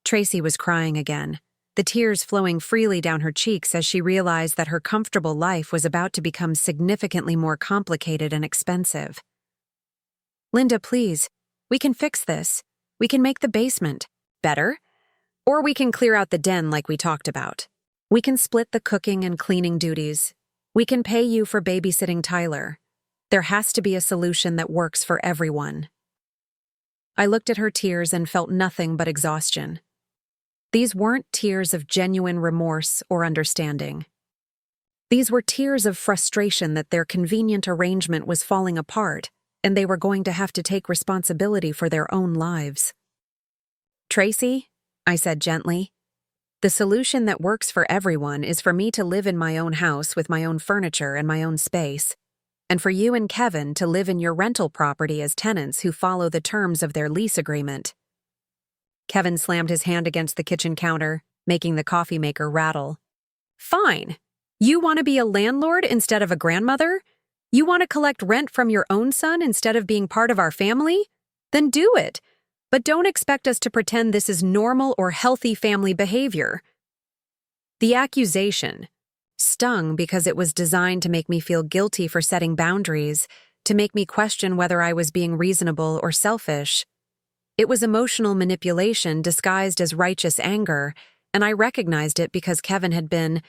Tracy was crying again, the tears flowing freely down her cheeks as she realized that her comfortable life was about to become significantly more complicated and expensive. Linda, please, we can fix this. We can make the basement better, or we can clear out the den like we talked about. We can split the cooking and cleaning duties. We can pay you for babysitting Tyler. There has to be a solution that works for everyone. I looked at her tears and felt nothing but exhaustion. These weren't tears of genuine remorse or understanding. These were tears of frustration that their convenient arrangement was falling apart, and they were going to have to take responsibility for their own lives. Tracy, I said gently, the solution that works for everyone is for me to live in my own house with my own furniture and my own space, and for you and Kevin to live in your rental property as tenants who follow the terms of their lease agreement. Kevin slammed his hand against the kitchen counter, making the coffee maker rattle. Fine. You want to be a landlord instead of a grandmother? You want to collect rent from your own son instead of being part of our family? Then do it. But don't expect us to pretend this is normal or healthy family behavior. The accusation stung because it was designed to make me feel guilty for setting boundaries, to make me question whether I was being reasonable or selfish. It was emotional manipulation disguised as righteous anger, and I recognized it because Kevin had been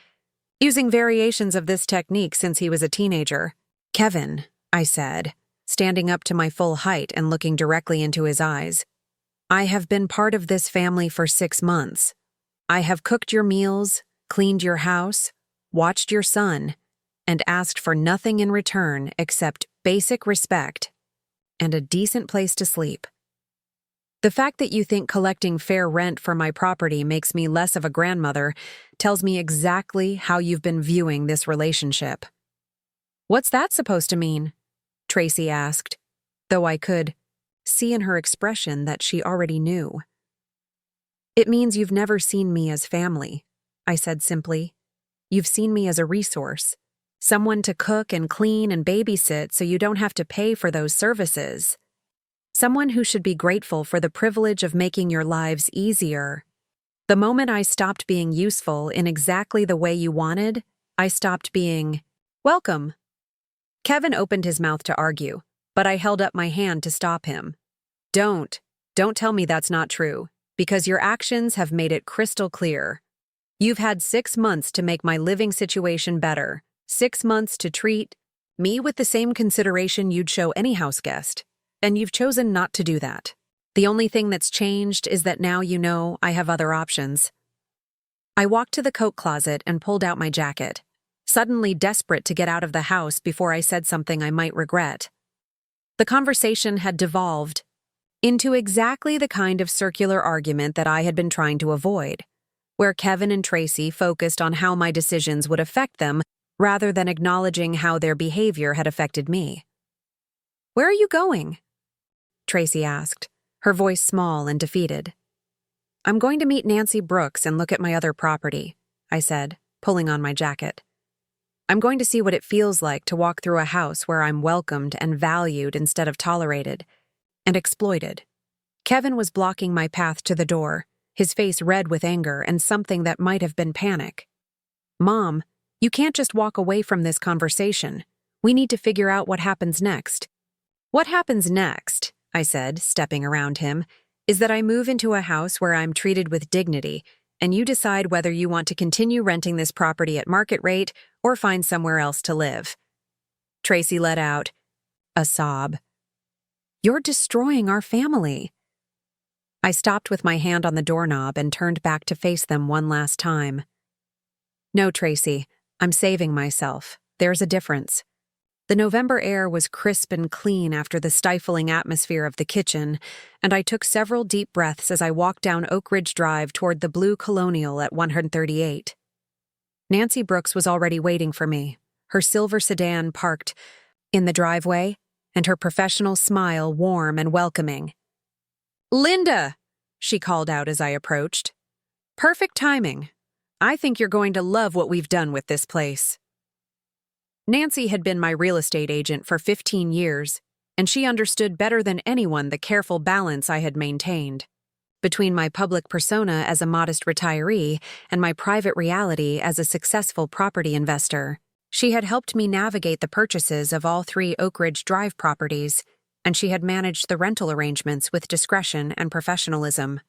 using variations of this technique since he was a teenager. Kevin, I said, standing up to my full height and looking directly into his eyes, I have been part of this family for 6 months. I have cooked your meals, cleaned your house, watched your son, and asked for nothing in return except basic respect and a decent place to sleep. The fact that you think collecting fair rent for my property makes me less of a grandmother tells me exactly how you've been viewing this relationship. What's that supposed to mean? Tracy asked, though I could see in her expression that she already knew. It means you've never seen me as family, I said simply. You've seen me as a resource, someone to cook and clean and babysit so you don't have to pay for those services. Someone who should be grateful for the privilege of making your lives easier. The moment I stopped being useful in exactly the way you wanted, I stopped being welcome. Kevin opened his mouth to argue, but I held up my hand to stop him. Don't tell me that's not true, because your actions have made it crystal clear. You've had 6 months to make my living situation better, 6 months to treat me with the same consideration you'd show any house guest, and you've chosen not to do that. The only thing that's changed is that now you know I have other options. I walked to the coat closet and pulled out my jacket, suddenly desperate to get out of the house before I said something I might regret. The conversation had devolved into exactly the kind of circular argument that I had been trying to avoid, where Kevin and Tracy focused on how my decisions would affect them rather than acknowledging how their behavior had affected me. "Where are you going?" Tracy asked, her voice small and defeated. "I'm going to meet Nancy Brooks and look at my other property," I said, pulling on my jacket. "I'm going to see what it feels like to walk through a house where I'm welcomed and valued instead of tolerated and exploited." Kevin was blocking my path to the door, his face red with anger and something that might have been panic. "Mom, you can't just walk away from this conversation. We need to figure out what happens next." "What happens next," I said, stepping around him, "is that I move into a house where I'm treated with dignity, and you decide whether you want to continue renting this property at market rate or find somewhere else to live." Tracy let out a sob. "You're destroying our family." I stopped with my hand on the doorknob and turned back to face them one last time. "No, Tracy, I'm saving myself. There's a difference." The November air was crisp and clean after the stifling atmosphere of the kitchen, and I took several deep breaths as I walked down Oakridge Drive toward the blue Colonial at 138. Nancy Brooks was already waiting for me, her silver sedan parked in the driveway, and her professional smile warm and welcoming. "Linda!" she called out as I approached. "Perfect timing. I think you're going to love what we've done with this place." Nancy had been my real estate agent for 15 years, and she understood better than anyone the careful balance I had maintained between my public persona as a modest retiree and my private reality as a successful property investor. She had helped me navigate the purchases of all 3 Oakridge Drive properties, and she had managed the rental arrangements with discretion and professionalism.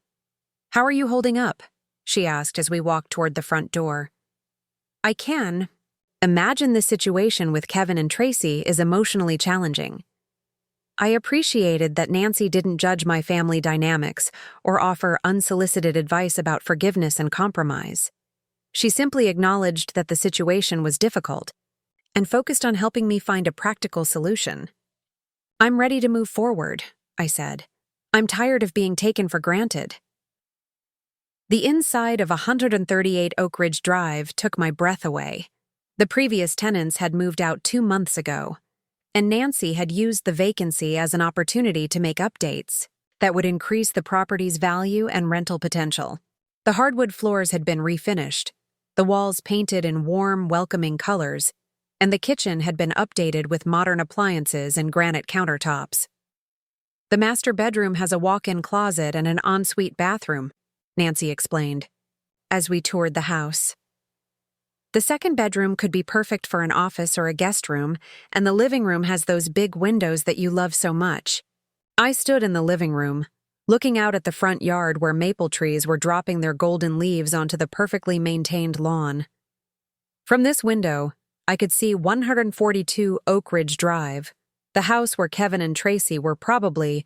"How are you holding up?" she asked as we walked toward the front door. I can imagine the situation with Kevin and Tracy is emotionally challenging. I appreciated that Nancy didn't judge my family dynamics or offer unsolicited advice about forgiveness and compromise. She simply acknowledged that the situation was difficult and focused on helping me find a practical solution. "I'm ready to move forward," I said. "I'm tired of being taken for granted." The inside of 138 Oakridge Drive took my breath away. The previous tenants had moved out 2 months ago, and Nancy had used the vacancy as an opportunity to make updates that would increase the property's value and rental potential. The hardwood floors had been refinished, the walls painted in warm, welcoming colors, and the kitchen had been updated with modern appliances and granite countertops. "The master bedroom has a walk-in closet and an ensuite bathroom," Nancy explained, as we toured the house. "The second bedroom could be perfect for an office or a guest room, and the living room has those big windows that you love so much." I stood in the living room, looking out at the front yard where maple trees were dropping their golden leaves onto the perfectly maintained lawn. From this window, I could see 142 Oakridge Drive, the house where Kevin and Tracy were probably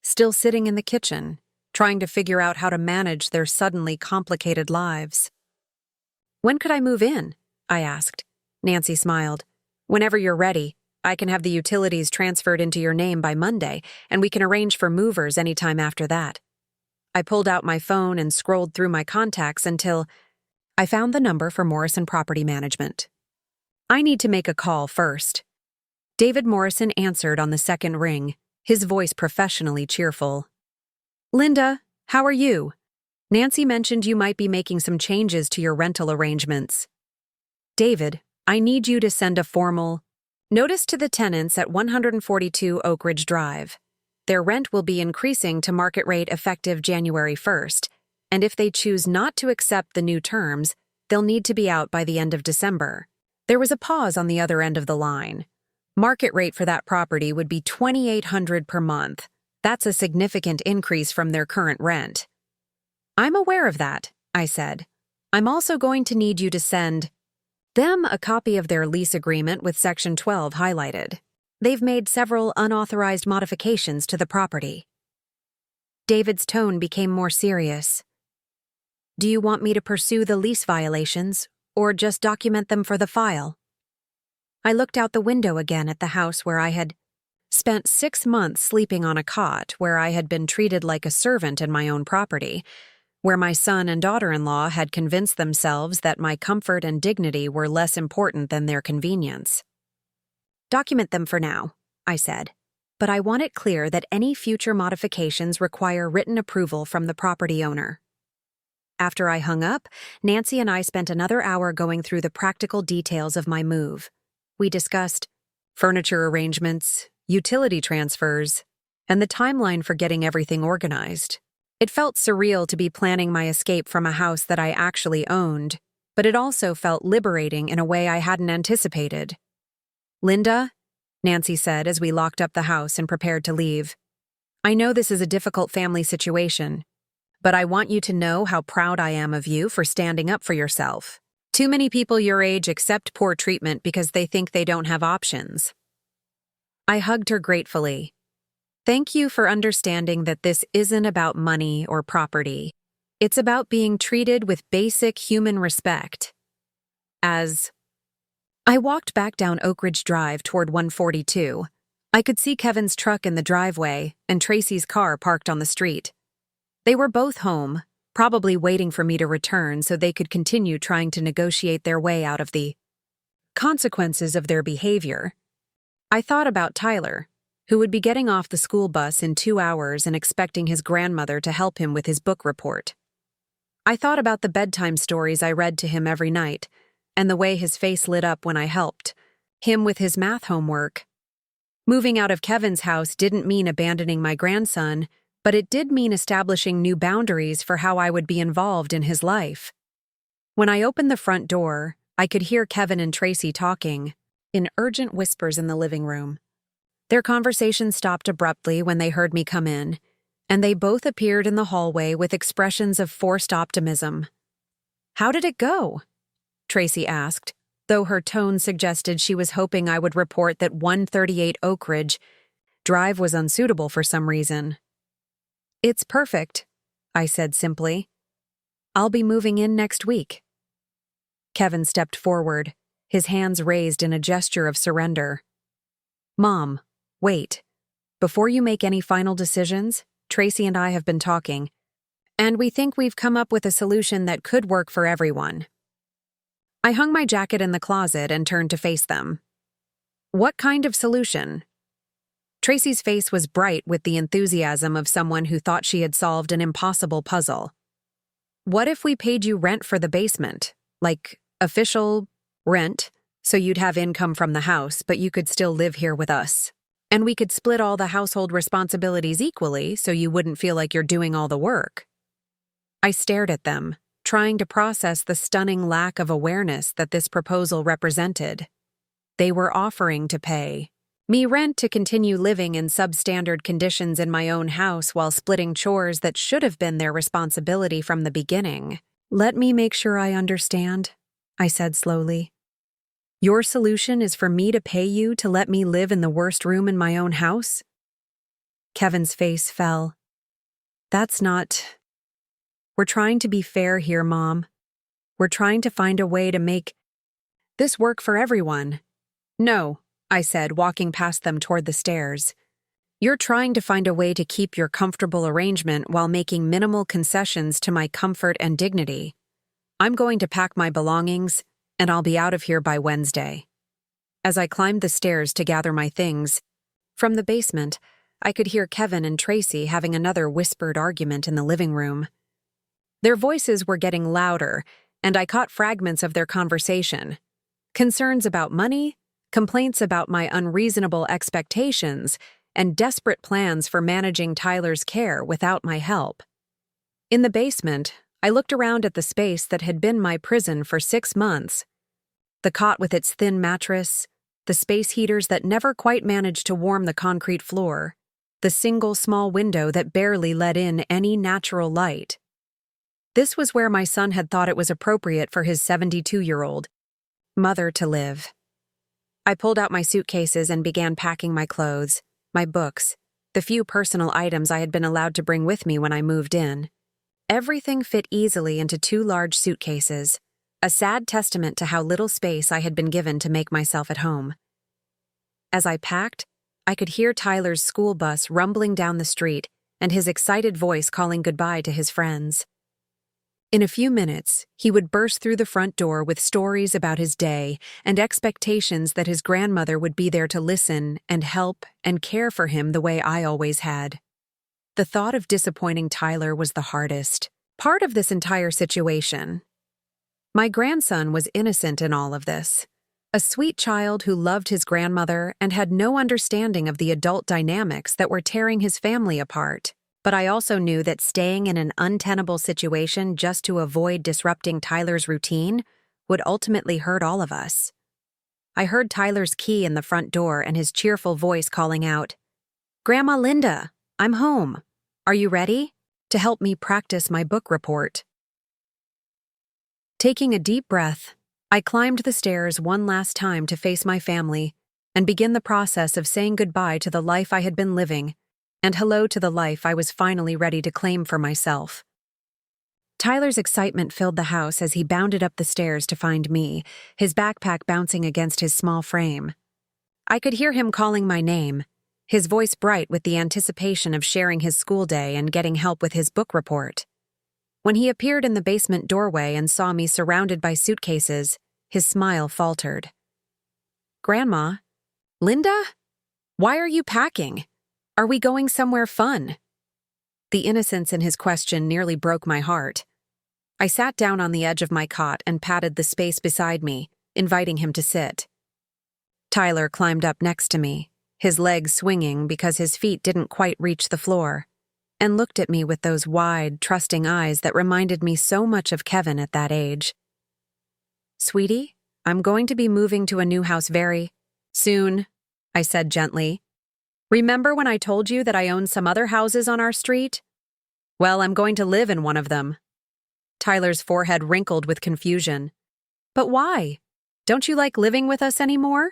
still sitting in the kitchen, trying to figure out how to manage their suddenly complicated lives. "When could I move in?" I asked. Nancy smiled. "Whenever you're ready. I can have the utilities transferred into your name by Monday, and we can arrange for movers anytime after that." I pulled out my phone and scrolled through my contacts until I found the number for Morrison Property Management. I need to make a call first. David Morrison answered on the second ring, his voice professionally cheerful. Linda, how are you? Nancy mentioned you might be making some changes to your rental arrangements. David, I need you to send a formal notice to the tenants at 142 Oakridge Drive. Their rent will be increasing to market rate effective January 1st, and if they choose not to accept the new terms, they'll need to be out by the end of December. There was a pause on the other end of the line. Market rate for that property would be $2,800 per month. That's a significant increase from their current rent. I'm aware of that, I said. I'm also going to need you to send them a copy of their lease agreement with Section 12 highlighted. They've made several unauthorized modifications to the property. David's tone became more serious. Do you want me to pursue the lease violations, or just document them for the file? I looked out the window again at the house where I had spent 6 months sleeping on a cot, where I had been treated like a servant in my own property, where my son and daughter-in-law had convinced themselves that my comfort and dignity were less important than their convenience. Document them for now, I said, but I want it clear that any future modifications require written approval from the property owner. After I hung up, Nancy and I spent another hour going through the practical details of my move. We discussed furniture arrangements, utility transfers, and the timeline for getting everything organized. It felt surreal to be planning my escape from a house that I actually owned, but it also felt liberating in a way I hadn't anticipated. Linda, Nancy said as we locked up the house and prepared to leave, I know this is a difficult family situation, but I want you to know how proud I am of you for standing up for yourself. Too many people your age accept poor treatment because they think they don't have options. I hugged her gratefully. Thank you for understanding that this isn't about money or property. It's about being treated with basic human respect. I walked back down Oakridge Drive toward 142. I could see Kevin's truck in the driveway and Tracy's car parked on the street. They were both home, probably waiting for me to return so they could continue trying to negotiate their way out of the consequences of their behavior. I thought about Tyler, who would be getting off the school bus in 2 hours and expecting his grandmother to help him with his book report. I thought about the bedtime stories I read to him every night, and the way his face lit up when I helped him with his math homework. Moving out of Kevin's house didn't mean abandoning my grandson, but it did mean establishing new boundaries for how I would be involved in his life. When I opened the front door, I could hear Kevin and Tracy talking in urgent whispers in the living room. Their conversation stopped abruptly when they heard me come in, and they both appeared in the hallway with expressions of forced optimism. How did it go? Tracy asked, though her tone suggested she was hoping I would report that 138 Oakridge Drive was unsuitable for some reason. It's perfect, I said simply. I'll be moving in next week. Kevin stepped forward, his hands raised in a gesture of surrender. Mom, wait. Before you make any final decisions, Tracy and I have been talking, and we think we've come up with a solution that could work for everyone. I hung my jacket in the closet and turned to face them. What kind of solution? Tracy's face was bright with the enthusiasm of someone who thought she had solved an impossible puzzle. What if we paid you rent for the basement? Like, official rent, so you'd have income from the house, but you could still live here with us. And we could split all the household responsibilities equally, so you wouldn't feel like you're doing all the work. I stared at them, trying to process the stunning lack of awareness that this proposal represented. They were offering to pay me rent to continue living in substandard conditions in my own house while splitting chores that should have been their responsibility from the beginning. Let me make sure I understand, I said slowly. Your solution is for me to pay you to let me live in the worst room in my own house? Kevin's face fell. That's not... We're trying to be fair here, Mom. We're trying to find a way to make this work for everyone. No, I said, walking past them toward the stairs. You're trying to find a way to keep your comfortable arrangement while making minimal concessions to my comfort and dignity. I'm going to pack my belongings, and I'll be out of here by Wednesday. As I climbed the stairs to gather my things, from the basement, I could hear Kevin and Tracy having another whispered argument in the living room. Their voices were getting louder, and I caught fragments of their conversation. Concerns about money, complaints about my unreasonable expectations, and desperate plans for managing Tyler's care without my help. In the basement, I looked around at the space that had been my prison for 6 months. The cot with its thin mattress, the space heaters that never quite managed to warm the concrete floor, the single small window that barely let in any natural light. This was where my son had thought it was appropriate for his 72-year-old mother to live. I pulled out my suitcases and began packing my clothes, my books, the few personal items I had been allowed to bring with me when I moved in. Everything fit easily into 2 large suitcases, a sad testament to how little space I had been given to make myself at home. As I packed, I could hear Tyler's school bus rumbling down the street and his excited voice calling goodbye to his friends. In a few minutes, he would burst through the front door with stories about his day and expectations that his grandmother would be there to listen and help and care for him the way I always had. The thought of disappointing Tyler was the hardest part of this entire situation. My grandson was innocent in all of this, a sweet child who loved his grandmother and had no understanding of the adult dynamics that were tearing his family apart. But I also knew that staying in an untenable situation just to avoid disrupting Tyler's routine would ultimately hurt all of us. I heard Tyler's key in the front door and his cheerful voice calling out, "Grandma Linda, I'm home. Are you ready?" to help me practice my book report. Taking a deep breath, I climbed the stairs one last time to face my family and begin the process of saying goodbye to the life I had been living and hello to the life I was finally ready to claim for myself. Tyler's excitement filled the house as he bounded up the stairs to find me, his backpack bouncing against his small frame. I could hear him calling my name, his voice bright with the anticipation of sharing his school day and getting help with his book report. When he appeared in the basement doorway and saw me surrounded by suitcases, his smile faltered. "Grandma? Linda? Why are you packing? Are we going somewhere fun?" The innocence in his question nearly broke my heart. I sat down on the edge of my cot and patted the space beside me, inviting him to sit. Tyler climbed up next to me, his legs swinging because his feet didn't quite reach the floor, and looked at me with those wide, trusting eyes that reminded me so much of Kevin at that age. "Sweetie, I'm going to be moving to a new house very soon," I said gently. "Remember when I told you that I own some other houses on our street? Well, I'm going to live in one of them." Tyler's forehead wrinkled with confusion. "But why? Don't you like living with us anymore?"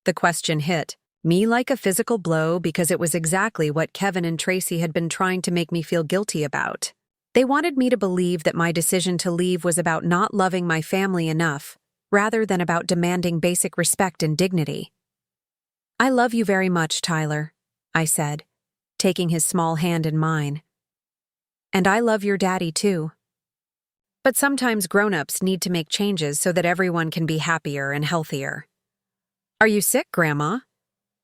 The question hit me like a physical blow because it was exactly what Kevin and Tracy had been trying to make me feel guilty about. They wanted me to believe that my decision to leave was about not loving my family enough, rather than about demanding basic respect and dignity. "I love you very much, Tyler," I said, taking his small hand in mine. "And I love your daddy, too. But sometimes grown-ups need to make changes so that everyone can be happier and healthier." "Are you sick, Grandma?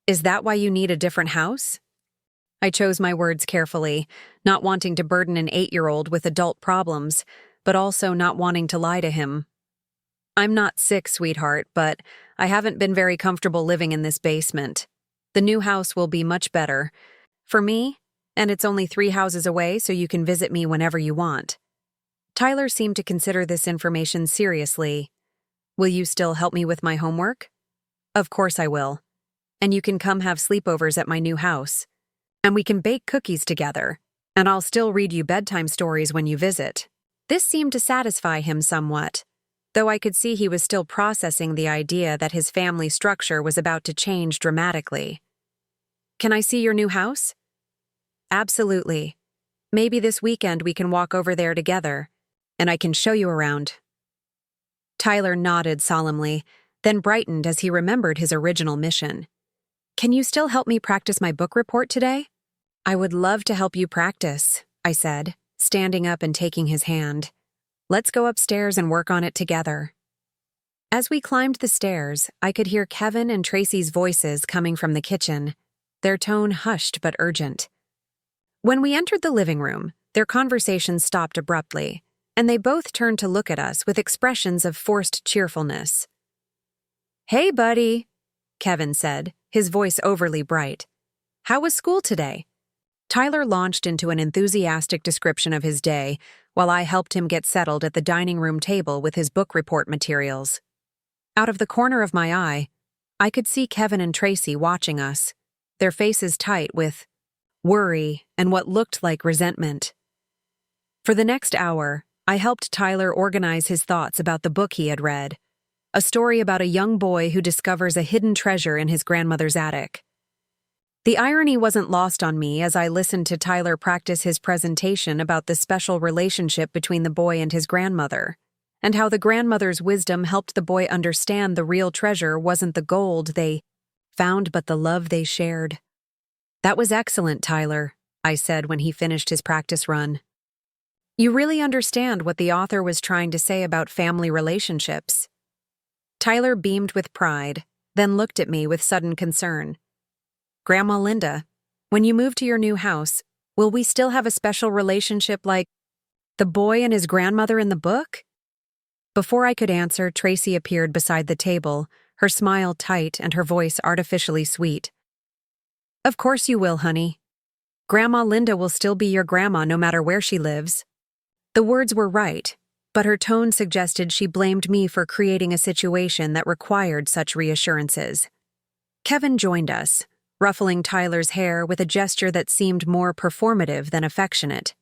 Is that why you need a different house?" I chose my words carefully, not wanting to burden an 8-year-old with adult problems, but also not wanting to lie to him. "I'm not sick, sweetheart, but I haven't been very comfortable living in this basement. The new house will be much better for me, and it's only 3 houses away, so you can visit me whenever you want." Tyler seemed to consider this information seriously. "Will you still help me with my homework?" "Of course I will. And you can come have sleepovers at my new house. And we can bake cookies together, and I'll still read you bedtime stories when you visit." This seemed to satisfy him somewhat, though I could see he was still processing the idea that his family structure was about to change dramatically. "Can I see your new house?" "Absolutely. Maybe this weekend we can walk over there together, and I can show you around." Tyler nodded solemnly, then brightened as he remembered his original mission. Can you still help me practice my book report today? I would love to help you practice, I said, standing up and taking his hand. Let's go upstairs and work on it together. As we climbed the stairs, I could hear Kevin and Tracy's voices coming from the kitchen, their tone hushed but urgent. When we entered the living room, their conversation stopped abruptly, and they both turned to look at us with expressions of forced cheerfulness. "Hey, buddy," Kevin said, his voice overly bright. "How was school today?" Tyler launched into an enthusiastic description of his day, while I helped him get settled at the dining room table with his book report materials. Out of the corner of my eye, I could see Kevin and Tracy watching us, their faces tight with worry and what looked like resentment. For the next hour, I helped Tyler organize his thoughts about the book he had read, a story about a young boy who discovers a hidden treasure in his grandmother's attic. The irony wasn't lost on me as I listened to Tyler practice his presentation about the special relationship between the boy and his grandmother, and how the grandmother's wisdom helped the boy understand the real treasure wasn't the gold they found but the love they shared. "That was excellent, Tyler," I said when he finished his practice run. "You really understand what the author was trying to say about family relationships." Tyler beamed with pride, then looked at me with sudden concern. "Grandma Linda, when you move to your new house, will we still have a special relationship like the boy and his grandmother in the book?" Before I could answer, Tracy appeared beside the table, her smile tight and her voice artificially sweet. "Of course you will, honey. Grandma Linda will still be your grandma no matter where she lives." The words were right, but her tone suggested she blamed me for creating a situation that required such reassurances. Kevin joined us, ruffling Tyler's hair with a gesture that seemed more performative than affectionate.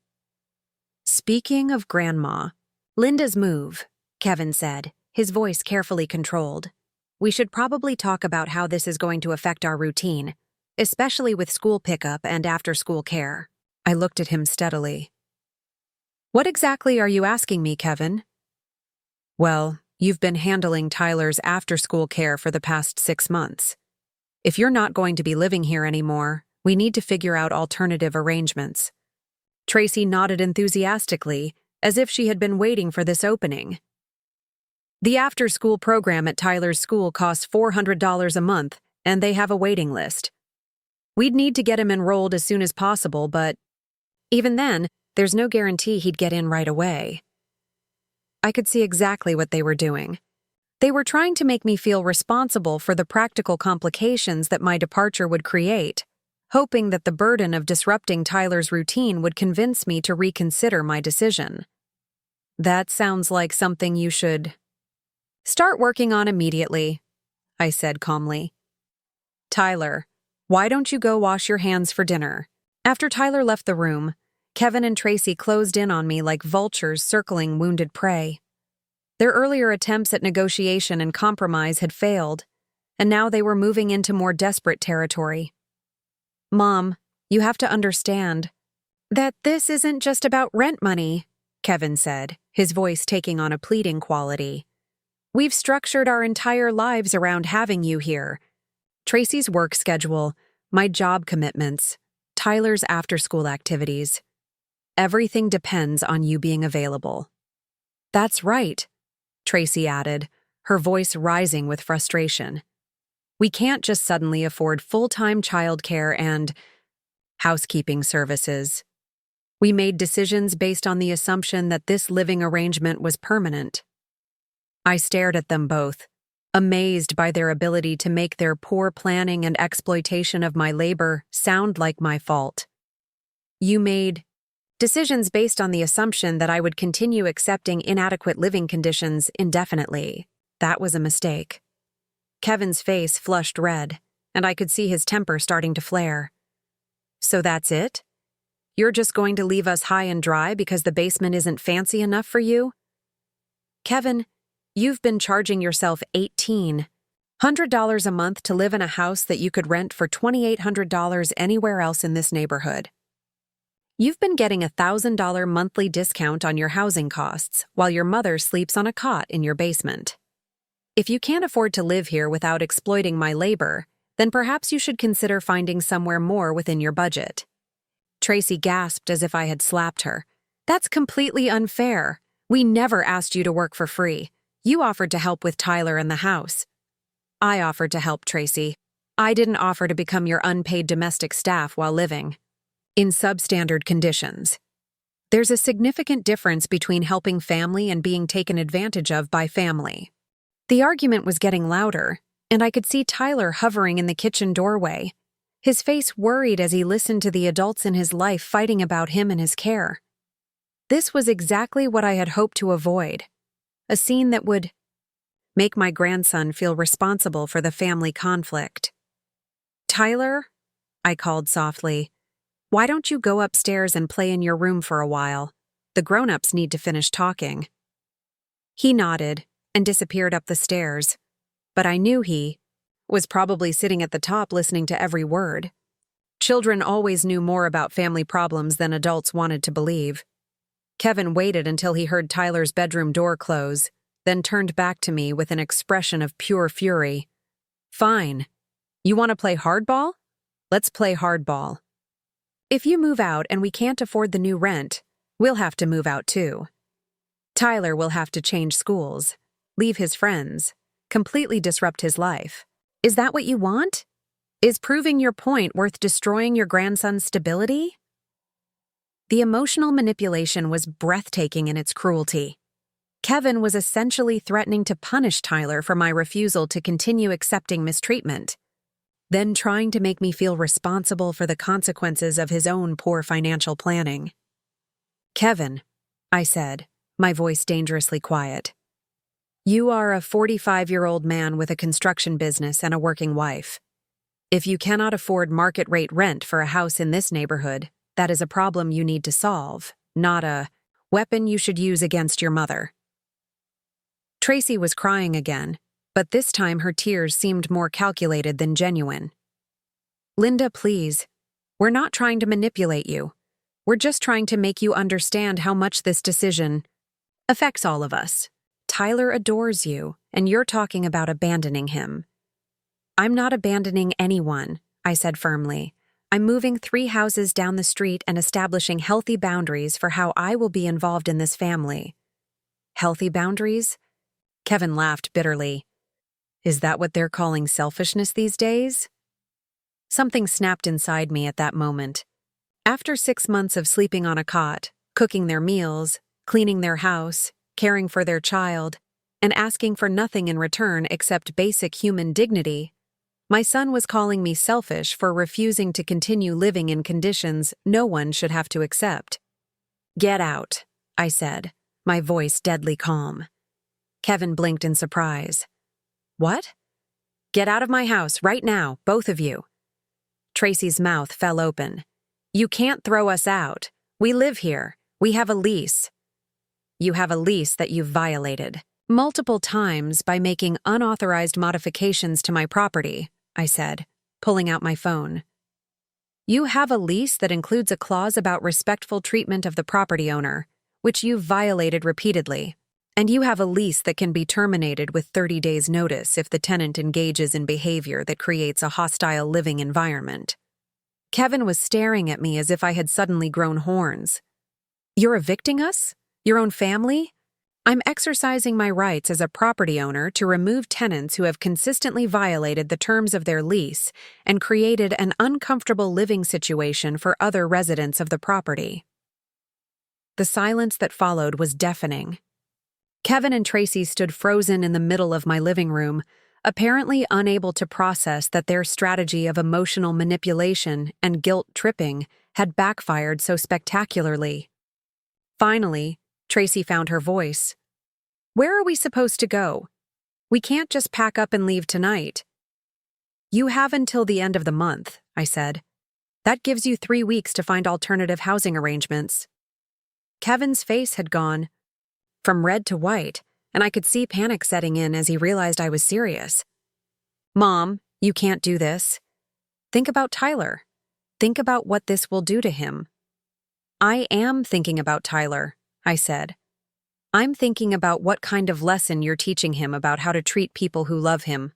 "Speaking of Grandma, Linda's move," Kevin said, his voice carefully controlled. "We should probably talk about how this is going to affect our routine, especially with school pickup and after-school care." I looked at him steadily. "What exactly are you asking me, Kevin?" "Well, you've been handling Tyler's after-school care for the past 6 months. If you're not going to be living here anymore, we need to figure out alternative arrangements." Tracy nodded enthusiastically, as if she had been waiting for this opening. "The after-school program at Tyler's school costs $400 a month, and they have a waiting list. We'd need to get him enrolled as soon as possible, but even then, there's no guarantee he'd get in right away." I could see exactly what they were doing. They were trying to make me feel responsible for the practical complications that my departure would create, hoping that the burden of disrupting Tyler's routine would convince me to reconsider my decision. "That sounds like something you should start working on immediately," I said calmly. "Tyler, why don't you go wash your hands for dinner?" After Tyler left the room, Kevin and Tracy closed in on me like vultures circling wounded prey. Their earlier attempts at negotiation and compromise had failed, and now they were moving into more desperate territory. "Mom, you have to understand that this isn't just about rent money," Kevin said, his voice taking on a pleading quality. "We've structured our entire lives around having you here. Tracy's work schedule, my job commitments, Tyler's after-school activities. Everything depends on you being available." "That's right," Tracy added, her voice rising with frustration. "We can't just suddenly afford full-time childcare and housekeeping services. We made decisions based on the assumption that this living arrangement was permanent." I stared at them both, amazed by their ability to make their poor planning and exploitation of my labor sound like my fault. "You made decisions based on the assumption that I would continue accepting inadequate living conditions indefinitely. That was a mistake." Kevin's face flushed red, and I could see his temper starting to flare. "So that's it? You're just going to leave us high and dry because the basement isn't fancy enough for you?" "Kevin, you've been charging yourself $1,800 a month to live in a house that you could rent for $2,800 anywhere else in this neighborhood. You've been getting a $1,000 monthly discount on your housing costs while your mother sleeps on a cot in your basement. If you can't afford to live here without exploiting my labor, then perhaps you should consider finding somewhere more within your budget. Tracy gasped as if I had slapped her. That's completely unfair. We never asked you to work for free. You offered to help with Tyler and the house. I offered to help, Tracy. I didn't offer to become your unpaid domestic staff while living in substandard conditions. There's a significant difference between helping family and being taken advantage of by family. The argument was getting louder, and I could see Tyler hovering in the kitchen doorway, his face worried as he listened to the adults in his life fighting about him and his care. This was exactly what I had hoped to avoid, a scene that would make my grandson feel responsible for the family conflict. "Tyler," I called softly, "why don't you go upstairs and play in your room for a while? The grown-ups need to finish talking." He nodded and disappeared up the stairs, but I knew he was probably sitting at the top listening to every word. Children always knew more about family problems than adults wanted to believe. Kevin waited until he heard Tyler's bedroom door close, then turned back to me with an expression of pure fury. "Fine. You want to play hardball? Let's play hardball. If you move out and we can't afford the new rent, we'll have to move out too. Tyler will have to change schools, leave his friends, completely disrupt his life. Is that what you want? Is proving your point worth destroying your grandson's stability?" The emotional manipulation was breathtaking in its cruelty. Kevin was essentially threatening to punish Tyler for my refusal to continue accepting mistreatment, then trying to make me feel responsible for the consequences of his own poor financial planning. "Kevin," I said, my voice dangerously quiet, "you are a 45-year-old man with a construction business and a working wife. If you cannot afford market-rate rent for a house in this neighborhood, that is a problem you need to solve, not a weapon you should use against your mother." Tracy was crying again, but this time her tears seemed more calculated than genuine. "Linda, please. We're not trying to manipulate you. We're just trying to make you understand how much this decision affects all of us. Tyler adores you, and you're talking about abandoning him." "I'm not abandoning anyone," I said firmly. "I'm moving 3 houses down the street and establishing healthy boundaries for how I will be involved in this family." "Healthy boundaries?" Kevin laughed bitterly. "Is that what they're calling selfishness these days?" Something snapped inside me at that moment. After 6 months of sleeping on a cot, cooking their meals, cleaning their house, caring for their child, and asking for nothing in return except basic human dignity, my son was calling me selfish for refusing to continue living in conditions no one should have to accept. "Get out," I said, my voice deadly calm. Kevin blinked in surprise. "What?" "Get out of my house right now, both of you." Tracy's mouth fell open. "You can't throw us out. We live here. We have a lease." "You have a lease that you've violated multiple times by making unauthorized modifications to my property," I said, pulling out my phone. "You have a lease that includes a clause about respectful treatment of the property owner, which you've violated repeatedly. And you have a lease that can be terminated with 30 days' notice if the tenant engages in behavior that creates a hostile living environment." Kevin was staring at me as if I had suddenly grown horns. "You're evicting us? Your own family? I'm exercising my rights as a property owner to remove tenants who have consistently violated the terms of their lease and created an uncomfortable living situation for other residents of the property." The silence that followed was deafening. Kevin and Tracy stood frozen in the middle of my living room, apparently unable to process that their strategy of emotional manipulation and guilt-tripping had backfired so spectacularly. Finally, Tracy found her voice. "Where are we supposed to go? We can't just pack up and leave tonight." "You have until the end of the month," I said. "That gives you 3 weeks to find alternative housing arrangements." Kevin's face had gone from red to white, and I could see panic setting in as he realized I was serious. "Mom, you can't do this. Think about Tyler. Think about what this will do to him." "I am thinking about Tyler," I said. "I'm thinking about what kind of lesson you're teaching him about how to treat people who love him.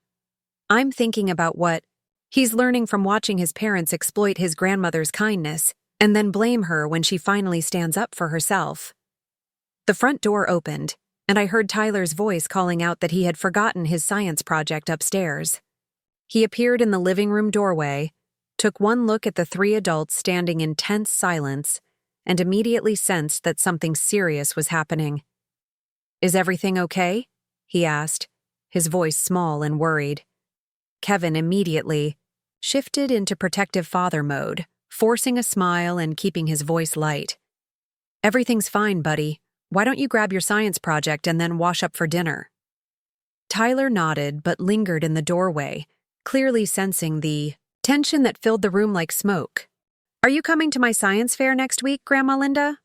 I'm thinking about what He's learning from watching his parents exploit his grandmother's kindness and then blame her when she finally stands up for herself. The front door opened, and I heard Tyler's voice calling out that he had forgotten his science project upstairs. He appeared in the living room doorway, took one look at the three adults standing in tense silence, and immediately sensed that something serious was happening. "Is everything okay?" he asked, his voice small and worried. Kevin immediately shifted into protective father mode, forcing a smile and keeping his voice light. "Everything's fine, buddy. Why don't you grab your science project and then wash up for dinner?" Tyler nodded but lingered in the doorway, clearly sensing the tension that filled the room like smoke. "Are you coming to my science fair next week, Grandma Linda?"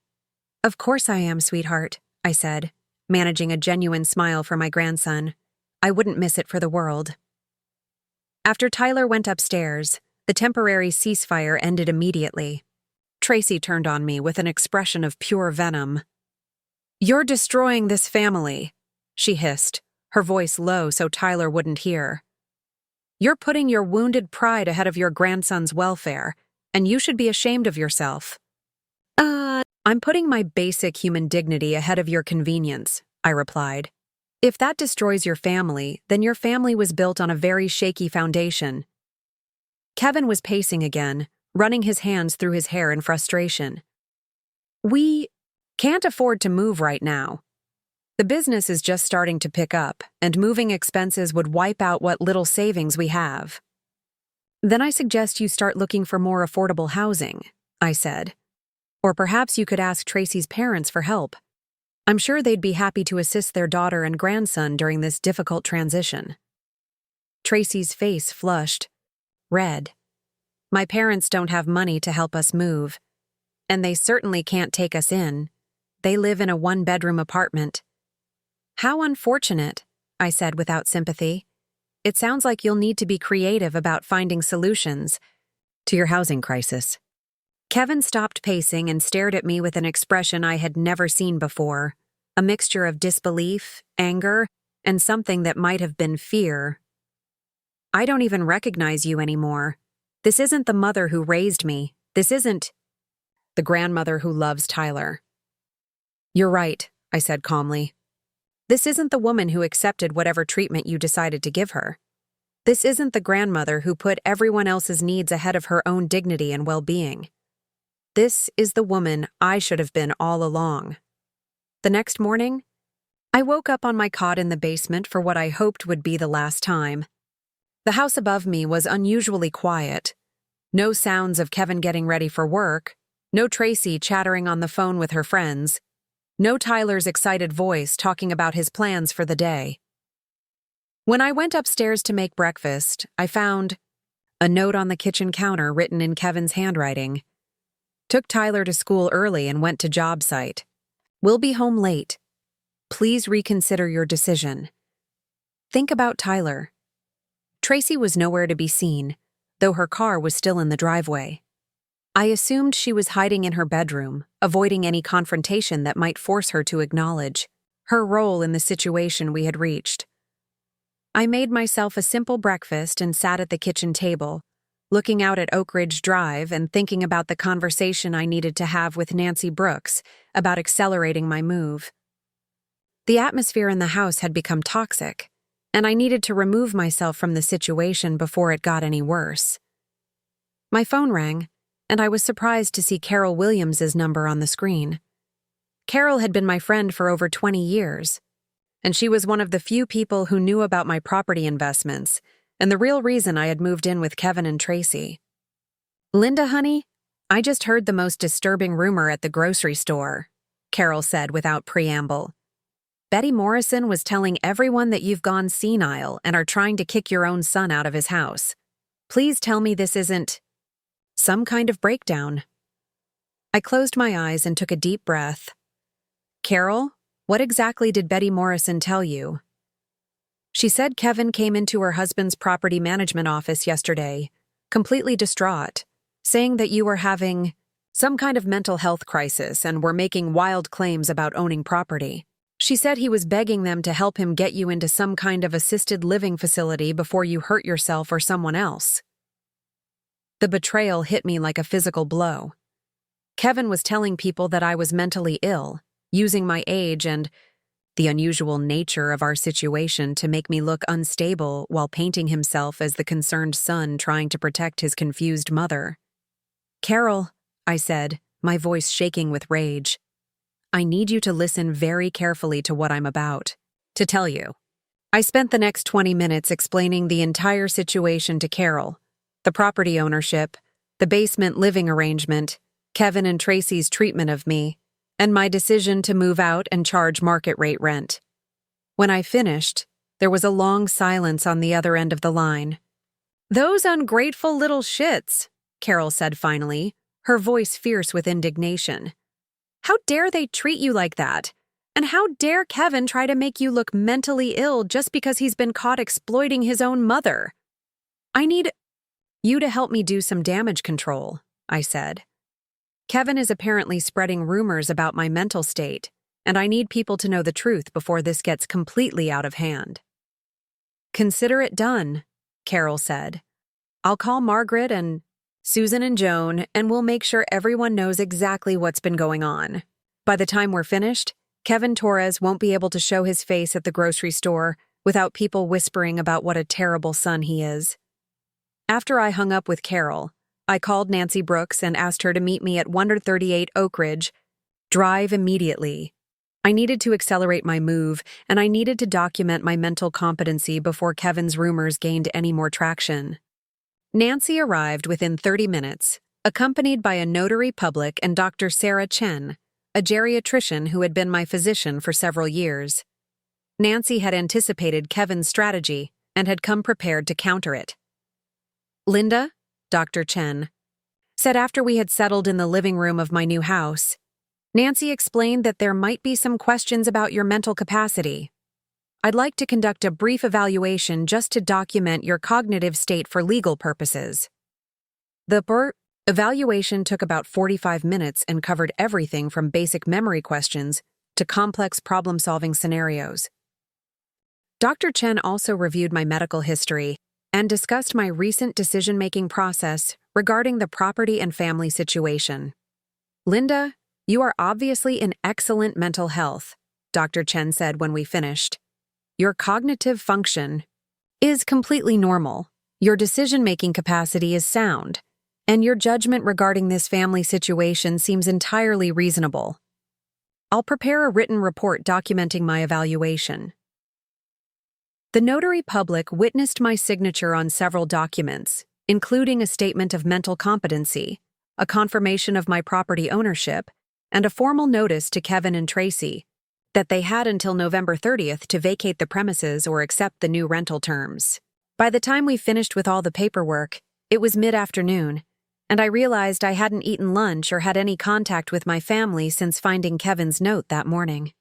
"Of course I am, sweetheart," I said, managing a genuine smile for my grandson. I wouldn't miss it for the world. After Tyler went upstairs, the temporary ceasefire ended immediately. Tracy turned on me with an expression of pure venom. "You're destroying this family," she hissed, her voice low so Tyler wouldn't hear. "You're putting your wounded pride ahead of your grandson's welfare, and you should be ashamed of yourself." I'm putting my basic human dignity ahead of your convenience," I replied. "If that destroys your family, then your family was built on a very shaky foundation." Kevin was pacing again, running his hands through his hair in frustration. "We can't afford to move right now. The business is just starting to pick up, and moving expenses would wipe out what little savings we have." "Then I suggest you start looking for more affordable housing," I said. "Or perhaps you could ask Tracy's parents for help. I'm sure they'd be happy to assist their daughter and grandson during this difficult transition." Tracy's face flushed red. "My parents don't have money to help us move, and they certainly can't take us in. They live in a one-bedroom apartment." "How unfortunate," I said without sympathy. "It sounds like you'll need to be creative about finding solutions to your housing crisis." Kevin stopped pacing and stared at me with an expression I had never seen before, a mixture of disbelief, anger, and something that might have been fear. "I don't even recognize you anymore. This isn't the mother who raised me. This isn't the grandmother who loves Tyler." "You're right," I said calmly. "This isn't the woman who accepted whatever treatment you decided to give her. This isn't the grandmother who put everyone else's needs ahead of her own dignity and well-being. This is the woman I should have been all along." The next morning, I woke up on my cot in the basement for what I hoped would be the last time. The house above me was unusually quiet. No sounds of Kevin getting ready for work, no Tracy chattering on the phone with her friends, no Tyler's excited voice talking about his plans for the day. When I went upstairs to make breakfast, I found a note on the kitchen counter written in Kevin's handwriting. "Took Tyler to school early and went to job site. Will be home late. Please reconsider your decision. Think about Tyler." Tracy was nowhere to be seen, though her car was still in the driveway. I assumed she was hiding in her bedroom, avoiding any confrontation that might force her to acknowledge her role in the situation we had reached. I made myself a simple breakfast and sat at the kitchen table, looking out at Oakridge Drive and thinking about the conversation I needed to have with Nancy Brooks about accelerating my move. The atmosphere in the house had become toxic, and I needed to remove myself from the situation before it got any worse. My phone rang, and I was surprised to see Carol Williams's number on the screen. Carol had been my friend for over 20 years, and she was one of the few people who knew about my property investments and the real reason I had moved in with Kevin and Tracy. "Linda, honey, I just heard the most disturbing rumor at the grocery store," Carol said without preamble. "Betty Morrison was telling everyone that you've gone senile and are trying to kick your own son out of his house. Please tell me this isn't some kind of breakdown." I closed my eyes and took a deep breath. "Carol, what exactly did Betty Morrison tell you?" "She said Kevin came into her husband's property management office yesterday, completely distraught, saying that you were having some kind of mental health crisis and were making wild claims about owning property. She said he was begging them to help him get you into some kind of assisted living facility before you hurt yourself or someone else." The betrayal hit me like a physical blow. Kevin was telling people that I was mentally ill, using my age and the unusual nature of our situation to make me look unstable while painting himself as the concerned son trying to protect his confused mother. "Carol," I said, my voice shaking with rage, "I need you to listen very carefully to what I'm about to tell you." I spent the next 20 minutes explaining the entire situation to Carol: the property ownership, the basement living arrangement, Kevin and Tracy's treatment of me, and my decision to move out and charge market rate rent. When I finished, there was a long silence on the other end of the line. "Those ungrateful little shits," Carol said finally, her voice fierce with indignation. "How dare they treat you like that? And how dare Kevin try to make you look mentally ill just because he's been caught exploiting his own mother? I need you to help me do some damage control," I said. "Kevin is apparently spreading rumors about my mental state, and I need people to know the truth before this gets completely out of hand." "Consider it done," Carol said. "I'll call Margaret and Susan and Joan, and we'll make sure everyone knows exactly what's been going on. By the time we're finished, Kevin Torres won't be able to show his face at the grocery store without people whispering about what a terrible son he is." After I hung up with Carol, I called Nancy Brooks and asked her to meet me at 138 Oakridge Drive immediately. I needed to accelerate my move, and I needed to document my mental competency before Kevin's rumors gained any more traction. Nancy arrived within 30 minutes, accompanied by a notary public and Dr. Sarah Chen, a geriatrician who had been my physician for several years. Nancy had anticipated Kevin's strategy and had come prepared to counter it. "Linda," Dr. Chen said after we had settled in the living room of my new house, "Nancy explained that there might be some questions about your mental capacity. I'd like to conduct a brief evaluation just to document your cognitive state for legal purposes." The evaluation took about 45 minutes and covered everything from basic memory questions to complex problem-solving scenarios. Dr. Chen also reviewed my medical history and discussed my recent decision-making process regarding the property and family situation. "Linda, you are obviously in excellent mental health," Dr. Chen said when we finished. "Your cognitive function is completely normal, your decision-making capacity is sound, and your judgment regarding this family situation seems entirely reasonable. I'll prepare a written report documenting my evaluation." The notary public witnessed my signature on several documents, including a statement of mental competency, a confirmation of my property ownership, and a formal notice to Kevin and Tracy that they had until November 30th to vacate the premises or accept the new rental terms. By the time we finished with all the paperwork, it was mid-afternoon, and I realized I hadn't eaten lunch or had any contact with my family since finding Kevin's note that morning.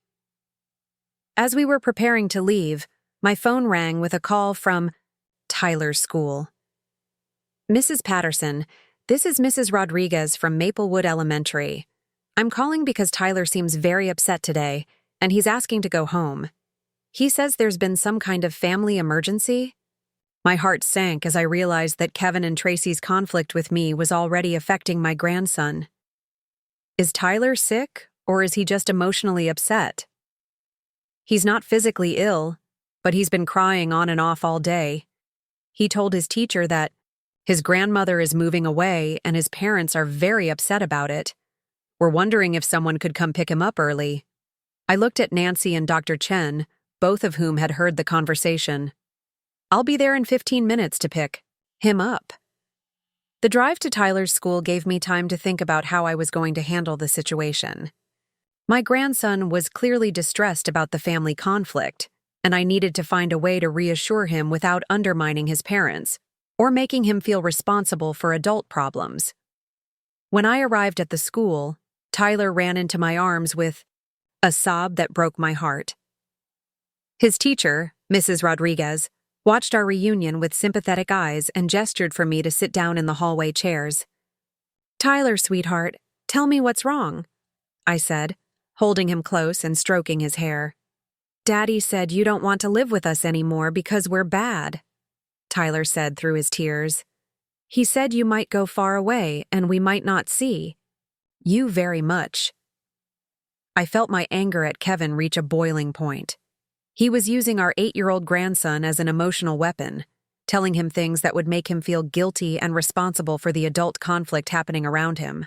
As we were preparing to leave, my phone rang with a call from Tyler's school. "Mrs. Patterson, this is Mrs. Rodriguez from Maplewood Elementary. I'm calling because Tyler seems very upset today, and he's asking to go home. He says there's been some kind of family emergency." My heart sank as I realized that Kevin and Tracy's conflict with me was already affecting my grandson. Is Tyler sick, or is he just emotionally upset? "He's not physically ill, but he's been crying on and off all day. He told his teacher that his grandmother is moving away and his parents are very upset about it. We're wondering if someone could come pick him up early." I looked at Nancy and Dr. Chen, both of whom had heard the conversation. "I'll be there in 15 minutes to pick him up." The drive to Tyler's school gave me time to think about how I was going to handle the situation. My grandson was clearly distressed about the family conflict, and I needed to find a way to reassure him without undermining his parents or making him feel responsible for adult problems. When I arrived at the school, Tyler ran into my arms with a sob that broke my heart. His teacher, Mrs. Rodriguez, watched our reunion with sympathetic eyes and gestured for me to sit down in the hallway chairs. "Tyler, sweetheart, tell me what's wrong," I said, holding him close and stroking his hair. "Daddy said you don't want to live with us anymore because we're bad," Tyler said through his tears. He said you might go far away and we might not see you very much. I felt my anger at Kevin reach a boiling point. He was using our 8-year-old grandson as an emotional weapon, telling him things that would make him feel guilty and responsible for the adult conflict happening around him.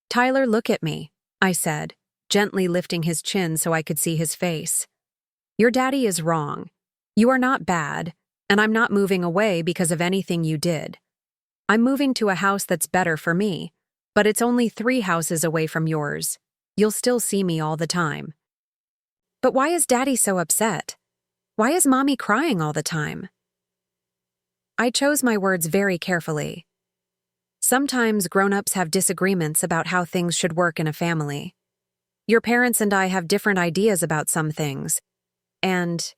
"Tyler, look at me," I said, gently lifting his chin so I could see his face. "Your daddy is wrong. You are not bad, and I'm not moving away because of anything you did. I'm moving to a house that's better for me, but it's only 3 houses away from yours. You'll still see me all the time." "But why is Daddy so upset? Why is Mommy crying all the time?" I chose my words very carefully. Sometimes grown-ups have disagreements about how things should work in a family. Your parents and I have different ideas about some things, and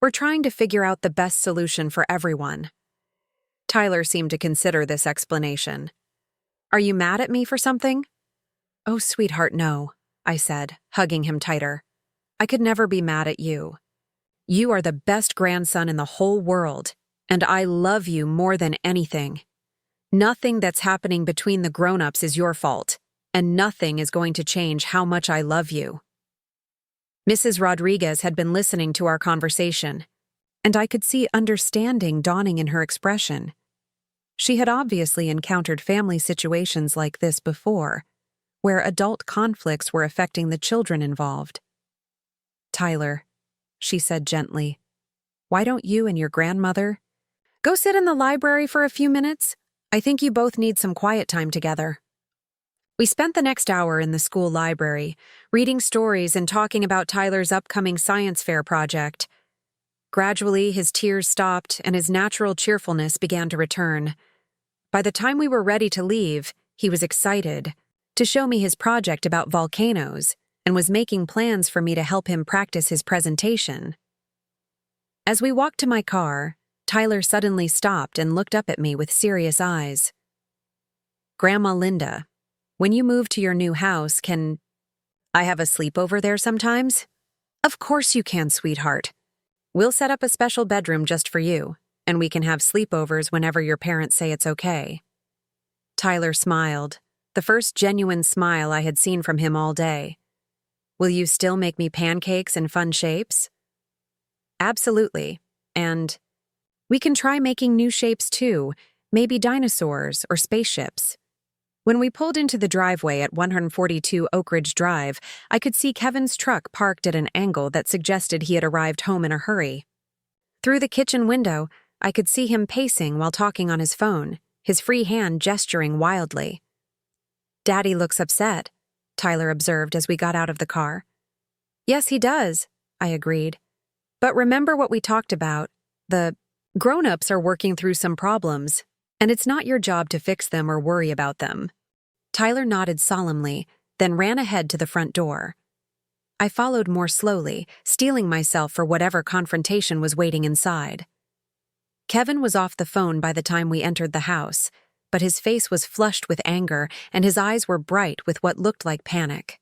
we're trying to figure out the best solution for everyone. Tyler seemed to consider this explanation. "Are you mad at me for something?" "Oh, sweetheart, no," I said, hugging him tighter. "I could never be mad at you. You are the best grandson in the whole world, and I love you more than anything. Nothing that's happening between the grown-ups is your fault, and nothing is going to change how much I love you." Mrs. Rodriguez had been listening to our conversation, and I could see understanding dawning in her expression. She had obviously encountered family situations like this before, where adult conflicts were affecting the children involved. "Tyler," she said gently, "why don't you and your grandmother go sit in the library for a few minutes? I think you both need some quiet time together." We spent the next hour in the school library, reading stories and talking about Tyler's upcoming science fair project. Gradually, his tears stopped and his natural cheerfulness began to return. By the time we were ready to leave, he was excited to show me his project about volcanoes and was making plans for me to help him practice his presentation. As we walked to my car, Tyler suddenly stopped and looked up at me with serious eyes. "Grandma Linda, when you move to your new house, can I have a sleepover there sometimes?" "Of course you can, sweetheart. We'll set up a special bedroom just for you, and we can have sleepovers whenever your parents say it's okay." Tyler smiled, the first genuine smile I had seen from him all day. "Will you still make me pancakes in fun shapes?" "Absolutely, and we can try making new shapes too, maybe dinosaurs or spaceships." When we pulled into the driveway at 142 Oakridge Drive, I could see Kevin's truck parked at an angle that suggested he had arrived home in a hurry. Through the kitchen window, I could see him pacing while talking on his phone, his free hand gesturing wildly. "Daddy looks upset," Tyler observed as we got out of the car. "Yes, he does," I agreed. "But remember what we talked about. The grown-ups are working through some problems, and it's not your job to fix them or worry about them." Tyler nodded solemnly, then ran ahead to the front door. I followed more slowly, steeling myself for whatever confrontation was waiting inside. Kevin was off the phone by the time we entered the house, but his face was flushed with anger and his eyes were bright with what looked like panic.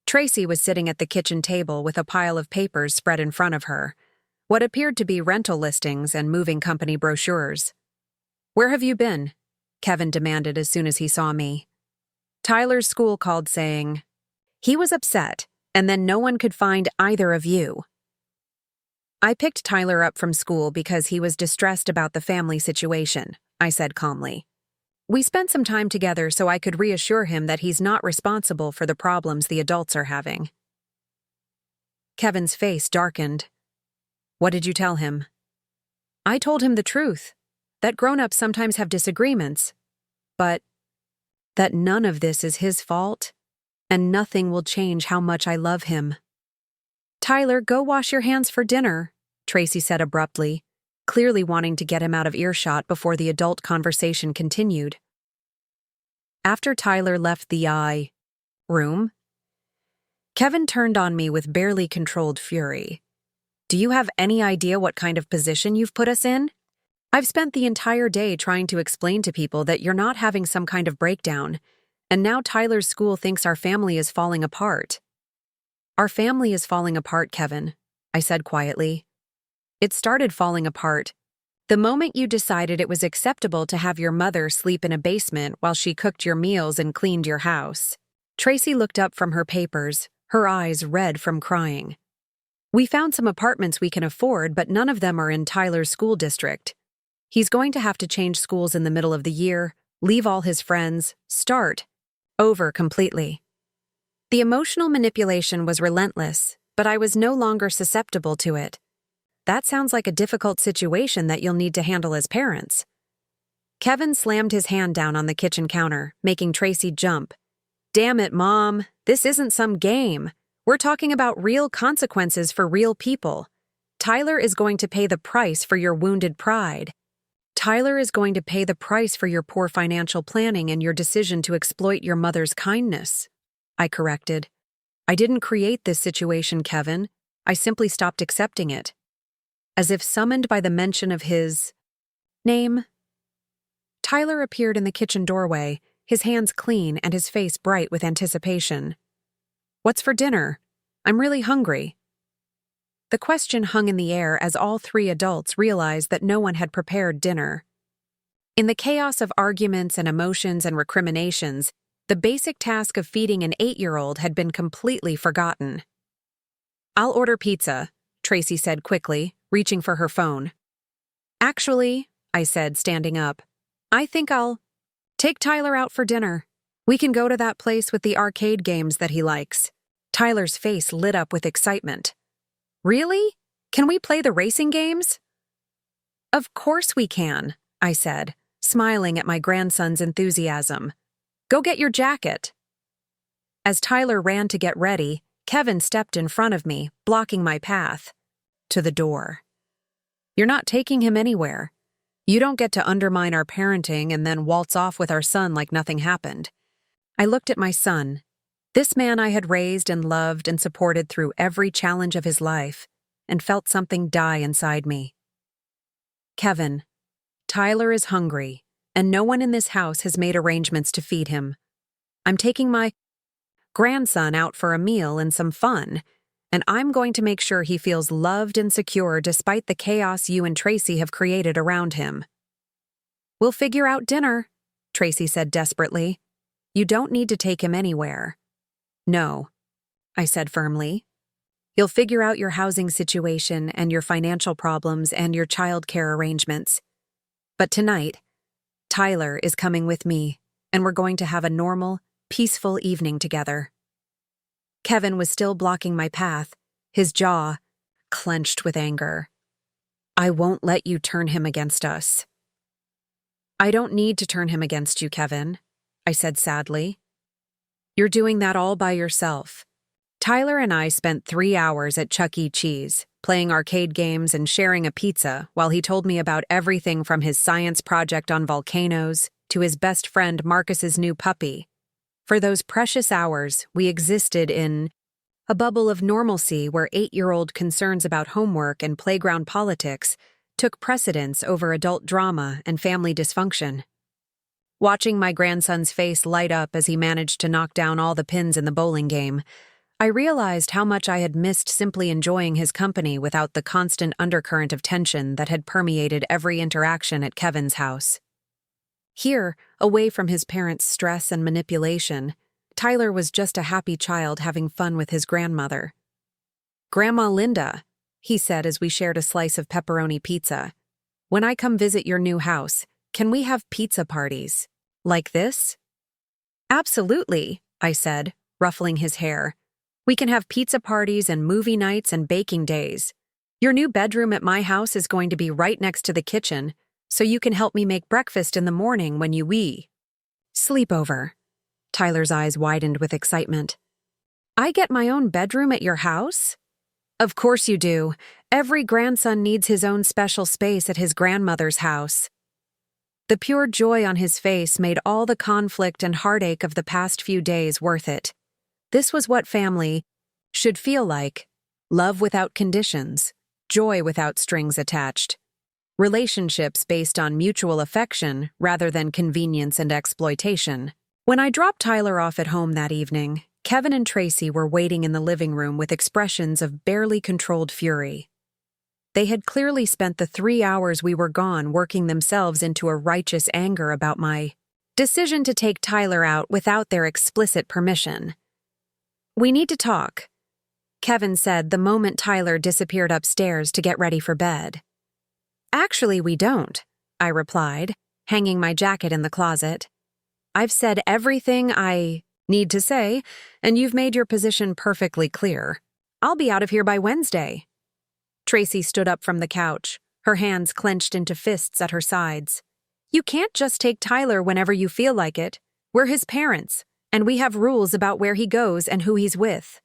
Tracy was sitting at the kitchen table with a pile of papers spread in front of her, what appeared to be rental listings and moving company brochures. "Where have you been?" Kevin demanded as soon as he saw me. "Tyler's school called saying he was upset, and then no one could find either of you." "I picked Tyler up from school because he was distressed about the family situation," I said calmly. "We spent some time together so I could reassure him that he's not responsible for the problems the adults are having." Kevin's face darkened. "What did you tell him?" "I told him the truth, that grown-ups sometimes have disagreements, but that none of this is his fault, and nothing will change how much I love him." "Tyler, go wash your hands for dinner," Tracy said abruptly, clearly wanting to get him out of earshot before the adult conversation continued. After Tyler left the room, Kevin turned on me with barely controlled fury. "Do you have any idea what kind of position you've put us in? I've spent the entire day trying to explain to people that you're not having some kind of breakdown, and now Tyler's school thinks our family is falling apart." "Our family is falling apart, Kevin," I said quietly. "It started falling apart The moment you decided it was acceptable to have your mother sleep in a basement while she cooked your meals and cleaned your house. Tracy looked up from her papers, her eyes red from crying. We found some apartments we can afford, but none of them are in Tyler's school district. He's going to have to change schools in the middle of the year, leave all his friends, start over completely. The emotional manipulation was relentless, but I was no longer susceptible to it. That sounds like a difficult situation that you'll need to handle as parents. Kevin slammed his hand down on the kitchen counter, making Tracy jump. Damn it, Mom. This isn't some game. We're talking about real consequences for real people. Tyler is going to pay the price for your wounded pride. Tyler is going to pay the price for your poor financial planning and your decision to exploit your mother's kindness, I corrected. I didn't create this situation, Kevin. I simply stopped accepting it. As if summoned by the mention of his name, Tyler appeared in the kitchen doorway, his hands clean and his face bright with anticipation. What's for dinner? I'm really hungry. The question hung in the air as all three adults realized that no one had prepared dinner. In the chaos of arguments and emotions and recriminations, the basic task of feeding an 8-year-old had been completely forgotten. I'll order pizza, Tracy said quickly, reaching for her phone. Actually, I said, standing up, I think I'll take Tyler out for dinner. We can go to that place with the arcade games that he likes. Tyler's face lit up with excitement. Really? Can we play the racing games? Of course we can, I said, smiling at my grandson's enthusiasm. Go get your jacket. As Tyler ran to get ready, Kevin stepped in front of me, blocking my path to the door. You're not taking him anywhere. You don't get to undermine our parenting and then waltz off with our son like nothing happened. I looked at my son, this man I had raised and loved and supported through every challenge of his life, and felt something die inside me. Kevin, Tyler is hungry, and no one in this house has made arrangements to feed him. I'm taking my grandson out for a meal and some fun, and I'm going to make sure he feels loved and secure despite the chaos you and Tracy have created around him. We'll figure out dinner, Tracy said desperately. You don't need to take him anywhere. No, I said firmly. You'll figure out your housing situation and your financial problems and your childcare arrangements. But tonight, Tyler is coming with me, and we're going to have a normal, peaceful evening together. Kevin was still blocking my path, his jaw clenched with anger. I won't let you turn him against us. I don't need to turn him against you, Kevin, I said sadly. You're doing that all by yourself. Tyler and I spent 3 hours at Chuck E. Cheese, playing arcade games and sharing a pizza while he told me about everything from his science project on volcanoes to his best friend Marcus's new puppy. For those precious hours, we existed in a bubble of normalcy where 8-year-old concerns about homework and playground politics took precedence over adult drama and family dysfunction. Watching my grandson's face light up as he managed to knock down all the pins in the bowling game, I realized how much I had missed simply enjoying his company without the constant undercurrent of tension that had permeated every interaction at Kevin's house. Here, away from his parents' stress and manipulation, Tyler was just a happy child having fun with his grandmother. Grandma Linda, he said as we shared a slice of pepperoni pizza, when I come visit your new house, can we have pizza parties? Like this? Absolutely, I said, ruffling his hair. We can have pizza parties and movie nights and baking days. Your new bedroom at my house is going to be right next to the kitchen, so you can help me make breakfast in the morning when you sleepover. Tyler's eyes widened with excitement. I get my own bedroom at your house? Of course you do. Every grandson needs his own special space at his grandmother's house. The pure joy on his face made all the conflict and heartache of the past few days worth it. This was what family should feel like. Love without conditions, joy without strings attached. Relationships based on mutual affection rather than convenience and exploitation. When I dropped Tyler off at home that evening, Kevin and Tracy were waiting in the living room with expressions of barely controlled fury. They had clearly spent the 3 hours we were gone working themselves into a righteous anger about my decision to take Tyler out without their explicit permission. "We need to talk," Kevin said the moment Tyler disappeared upstairs to get ready for bed. "Actually, we don't," I replied, hanging my jacket in the closet. "I've said everything I need to say, and you've made your position perfectly clear. I'll be out of here by Wednesday." Tracy stood up from the couch, her hands clenched into fists at her sides. "You can't just take Tyler whenever you feel like it. We're his parents, and we have rules about where he goes and who he's with."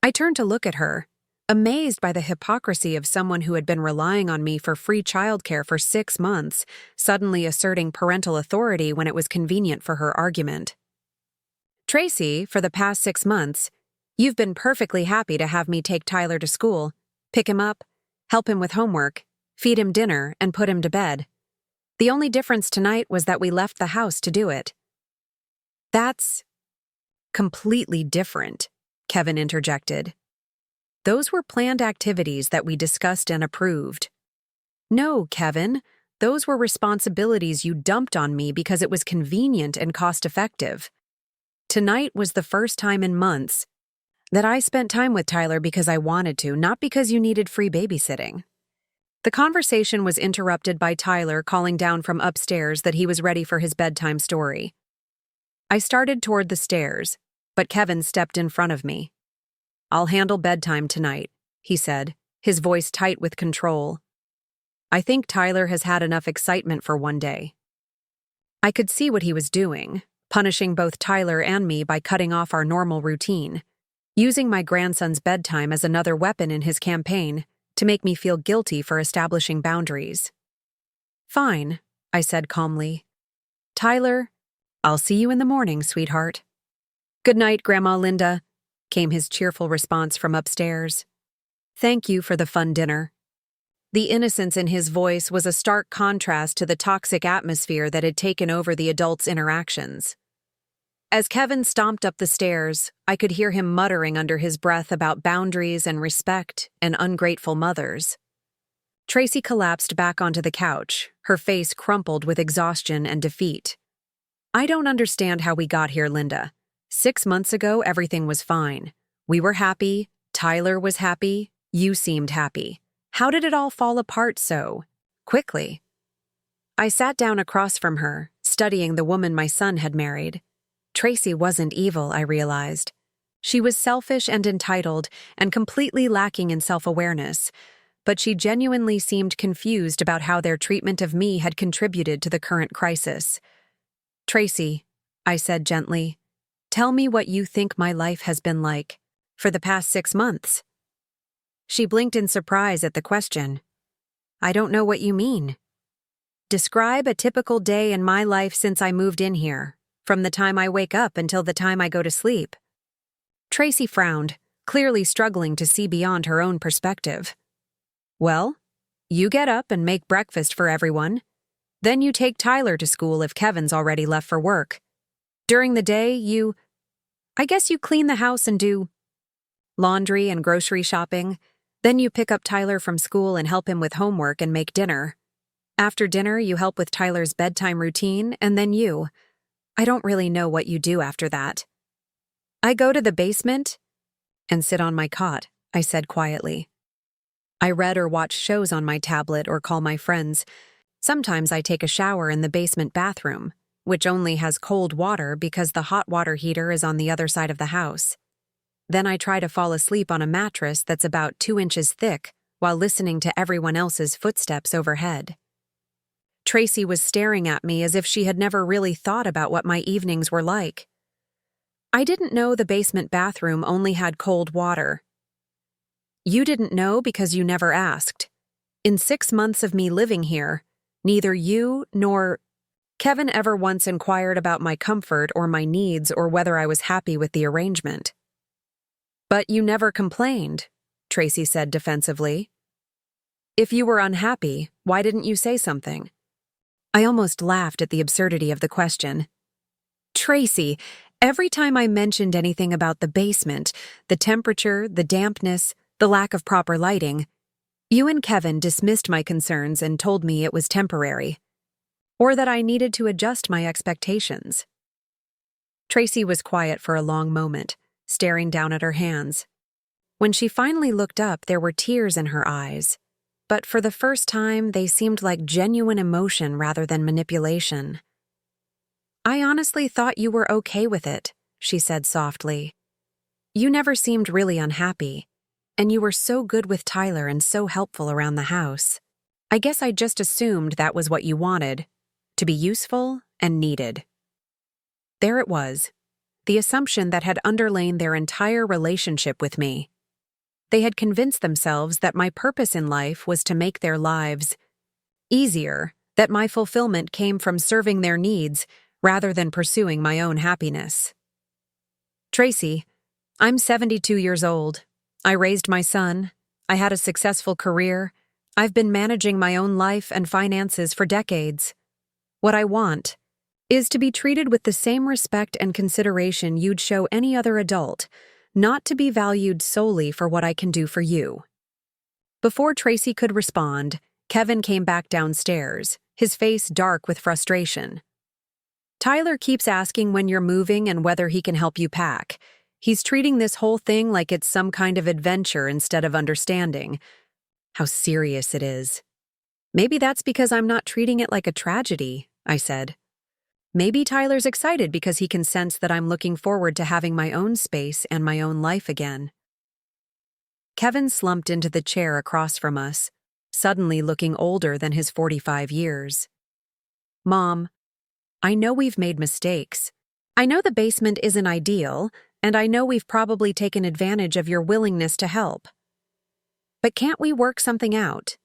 I turned to look at her, amazed by the hypocrisy of someone who had been relying on me for free childcare for 6 months, suddenly asserting parental authority when it was convenient for her argument. "Tracy, for the past 6 months, you've been perfectly happy to have me take Tyler to school, pick him up, help him with homework, feed him dinner, and put him to bed. The only difference tonight was that we left the house to do it." "That's completely different," Kevin interjected. "Those were planned activities that we discussed and approved." "No, Kevin, those were responsibilities you dumped on me because it was convenient and cost-effective. Tonight was the first time in months that I spent time with Tyler because I wanted to, not because you needed free babysitting." The conversation was interrupted by Tyler calling down from upstairs that he was ready for his bedtime story. I started toward the stairs, but Kevin stepped in front of me. "I'll handle bedtime tonight," he said, his voice tight with control. "I think Tyler has had enough excitement for one day." I could see what he was doing, punishing both Tyler and me by cutting off our normal routine, using my grandson's bedtime as another weapon in his campaign to make me feel guilty for establishing boundaries. "Fine," I said calmly. "Tyler, I'll see you in the morning, sweetheart." "Good night, Grandma Linda," came his cheerful response from upstairs. "Thank you for the fun dinner." The innocence in his voice was a stark contrast to the toxic atmosphere that had taken over the adults' interactions. As Kevin stomped up the stairs, I could hear him muttering under his breath about boundaries and respect and ungrateful mothers. Tracy collapsed back onto the couch, her face crumpled with exhaustion and defeat. "I don't understand how we got here, Linda. 6 months ago, everything was fine. We were happy, Tyler was happy, you seemed happy. How did it all fall apart so quickly?" I sat down across from her, studying the woman my son had married. Tracy wasn't evil, I realized. She was selfish and entitled and completely lacking in self-awareness, but she genuinely seemed confused about how their treatment of me had contributed to the current crisis. "Tracy," I said gently, "tell me what you think my life has been like for the past 6 months." She blinked in surprise at the question. "I don't know what you mean." "Describe a typical day in my life since I moved in here, from the time I wake up until the time I go to sleep." Tracy frowned, clearly struggling to see beyond her own perspective. "Well, you get up and make breakfast for everyone. Then you take Tyler to school if Kevin's already left for work. During the day, I guess you clean the house and do laundry and grocery shopping. Then you pick up Tyler from school and help him with homework and make dinner. After dinner, you help with Tyler's bedtime routine, and then I don't really know what you do after that." "I go to the basement and sit on my cot," I said quietly. "I read or watch shows on my tablet or call my friends. Sometimes I take a shower in the basement bathroom, which only has cold water because the hot water heater is on the other side of the house. Then I try to fall asleep on a mattress that's about 2 inches thick while listening to everyone else's footsteps overhead." Tracy was staring at me as if she had never really thought about what my evenings were like. "I didn't know the basement bathroom only had cold water." "You didn't know because you never asked. In 6 months of me living here, neither you nor Kevin ever once inquired about my comfort or my needs or whether I was happy with the arrangement." "But you never complained," Tracy said defensively. "If you were unhappy, why didn't you say something?" I almost laughed at the absurdity of the question. "Tracy, every time I mentioned anything about the basement, the temperature, the dampness, the lack of proper lighting, You and Kevin dismissed my concerns and told me it was temporary, or that I needed to adjust my expectations. Tracy was quiet for a long moment, staring down at her hands. When she finally looked up, there were tears in her eyes, but for the first time, they seemed like genuine emotion rather than manipulation. "I honestly thought you were okay with it," she said softly. "You never seemed really unhappy, and you were so good with Tyler and so helpful around the house. I guess I just assumed that was what you wanted, to be useful and needed." There it was, the assumption that had underlain their entire relationship with me. They had convinced themselves that my purpose in life was to make their lives easier, that my fulfillment came from serving their needs rather than pursuing my own happiness. "Tracy, I'm 72 years old. I raised my son. I had a successful career. I've been managing my own life and finances for decades. What I want is to be treated with the same respect and consideration you'd show any other adult, not to be valued solely for what I can do for you." Before Tracy could respond, Kevin came back downstairs, his face dark with frustration. "Tyler keeps asking when you're moving and whether he can help you pack. He's treating this whole thing like it's some kind of adventure instead of understanding how serious it is." "Maybe that's because I'm not treating it like a tragedy," I said. "Maybe Tyler's excited because he can sense that I'm looking forward to having my own space and my own life again." Kevin slumped into the chair across from us, suddenly looking older than his 45 years. "Mom, I know we've made mistakes. I know the basement isn't ideal, and I know we've probably taken advantage of your willingness to help. But can't we work something out?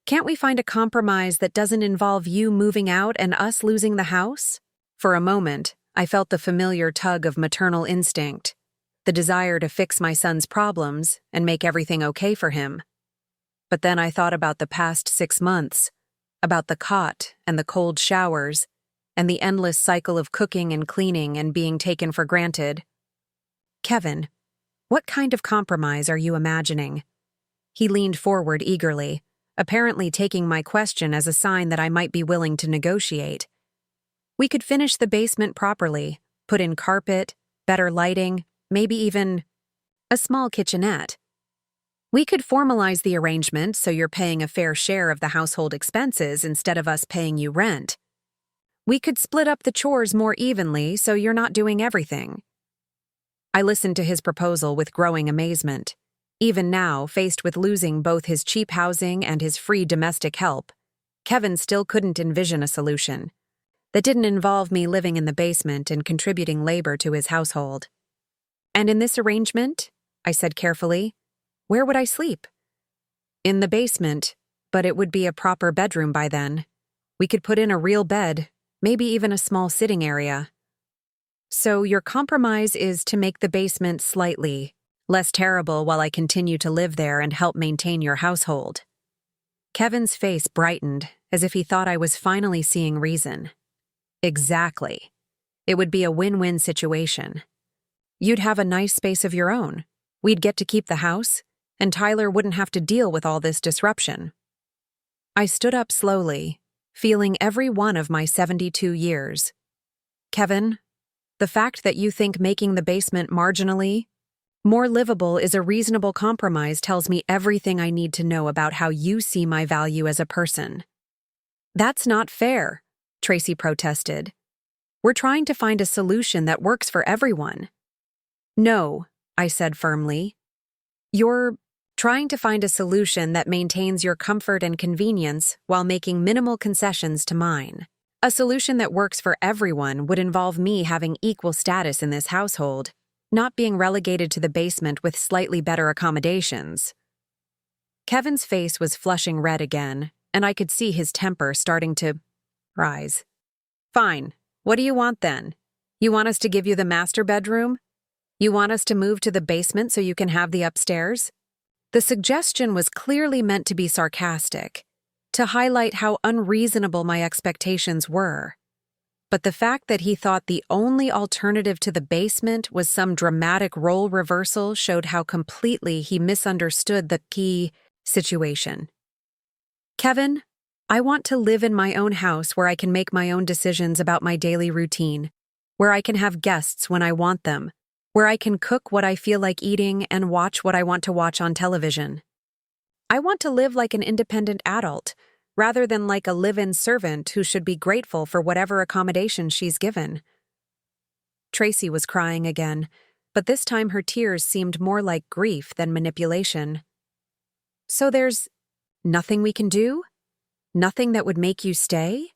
Can't we find a compromise that doesn't involve you moving out and us losing the house?" For a moment, I felt the familiar tug of maternal instinct, the desire to fix my son's problems and make everything okay for him. But then I thought about the past 6 months, about the cot and the cold showers, and the endless cycle of cooking and cleaning and being taken for granted. "Kevin, what kind of compromise are you imagining?" He leaned forward eagerly, apparently taking my question as a sign that I might be willing to negotiate. "We could finish the basement properly, put in carpet, better lighting, maybe even a small kitchenette. We could formalize the arrangement so you're paying a fair share of the household expenses instead of us paying you rent. We could split up the chores more evenly so you're not doing everything." I listened to his proposal with growing amazement. Even now, faced with losing both his cheap housing and his free domestic help, Kevin still couldn't envision a solution that didn't involve me living in the basement and contributing labor to his household. "And in this arrangement," I said carefully, "where would I sleep?" "In the basement, but it would be a proper bedroom by then. We could put in a real bed, maybe even a small sitting area." "So your compromise is to make the basement slightly less terrible while I continue to live there and help maintain your household." Kevin's face brightened, as if he thought I was finally seeing reason. "Exactly. It would be a win-win situation. You'd have a nice space of your own. We'd get to keep the house, and Tyler wouldn't have to deal with all this disruption." I stood up slowly, feeling every one of my 72 years. "Kevin, the fact that you think making the basement marginally more livable is a reasonable compromise tells me everything I need to know about how you see my value as a person." "That's not fair," Tracy protested. "We're trying to find a solution that works for everyone." "No," I said firmly. "You're trying to find a solution that maintains your comfort and convenience while making minimal concessions to mine. A solution that works for everyone would involve me having equal status in this household, not being relegated to the basement with slightly better accommodations." Kevin's face was flushing red again, and I could see his temper starting to rise. "Fine. What do you want then? You want us to give you the master bedroom? You want us to move to the basement so you can have the upstairs?" The suggestion was clearly meant to be sarcastic, to highlight how unreasonable my expectations were. But the fact that he thought the only alternative to the basement was some dramatic role reversal showed how completely he misunderstood the key situation. Kevin, I want to live in my own house where I can make my own decisions about my daily routine, where I can have guests when I want them, where I can cook what I feel like eating and watch what I want to watch on television. I want to live like an independent adult, rather than like a live-in servant who should be grateful for whatever accommodation she's given. Tracy was crying again, but this time her tears seemed more like grief than manipulation. So there's nothing we can do? Nothing that would make you stay?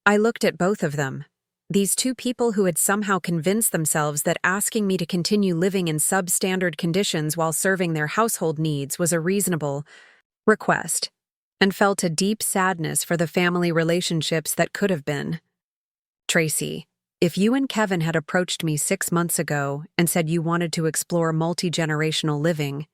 I looked at both of them. These two people who had somehow convinced themselves that asking me to continue living in substandard conditions while serving their household needs was a reasonable request, and felt a deep sadness for the family relationships that could have been. Tracy, if you and Kevin had approached me 6 months ago and said you wanted to explore multi-generational living,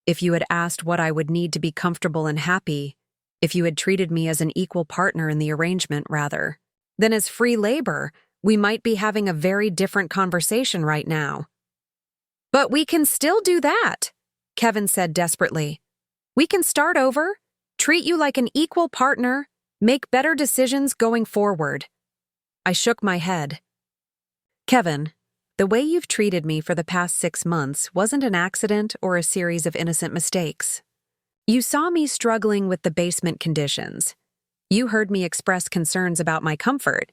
if you had asked what I would need to be comfortable and happy, if you had treated me as an equal partner in the arrangement rather than as free labor, we might be having a very different conversation right now. But we can still do that, Kevin said desperately. We can start over, treat you like an equal partner, make better decisions going forward. I shook my head. Kevin, the way you've treated me for the past 6 months wasn't an accident or a series of innocent mistakes. You saw me struggling with the basement conditions. You heard me express concerns about my comfort,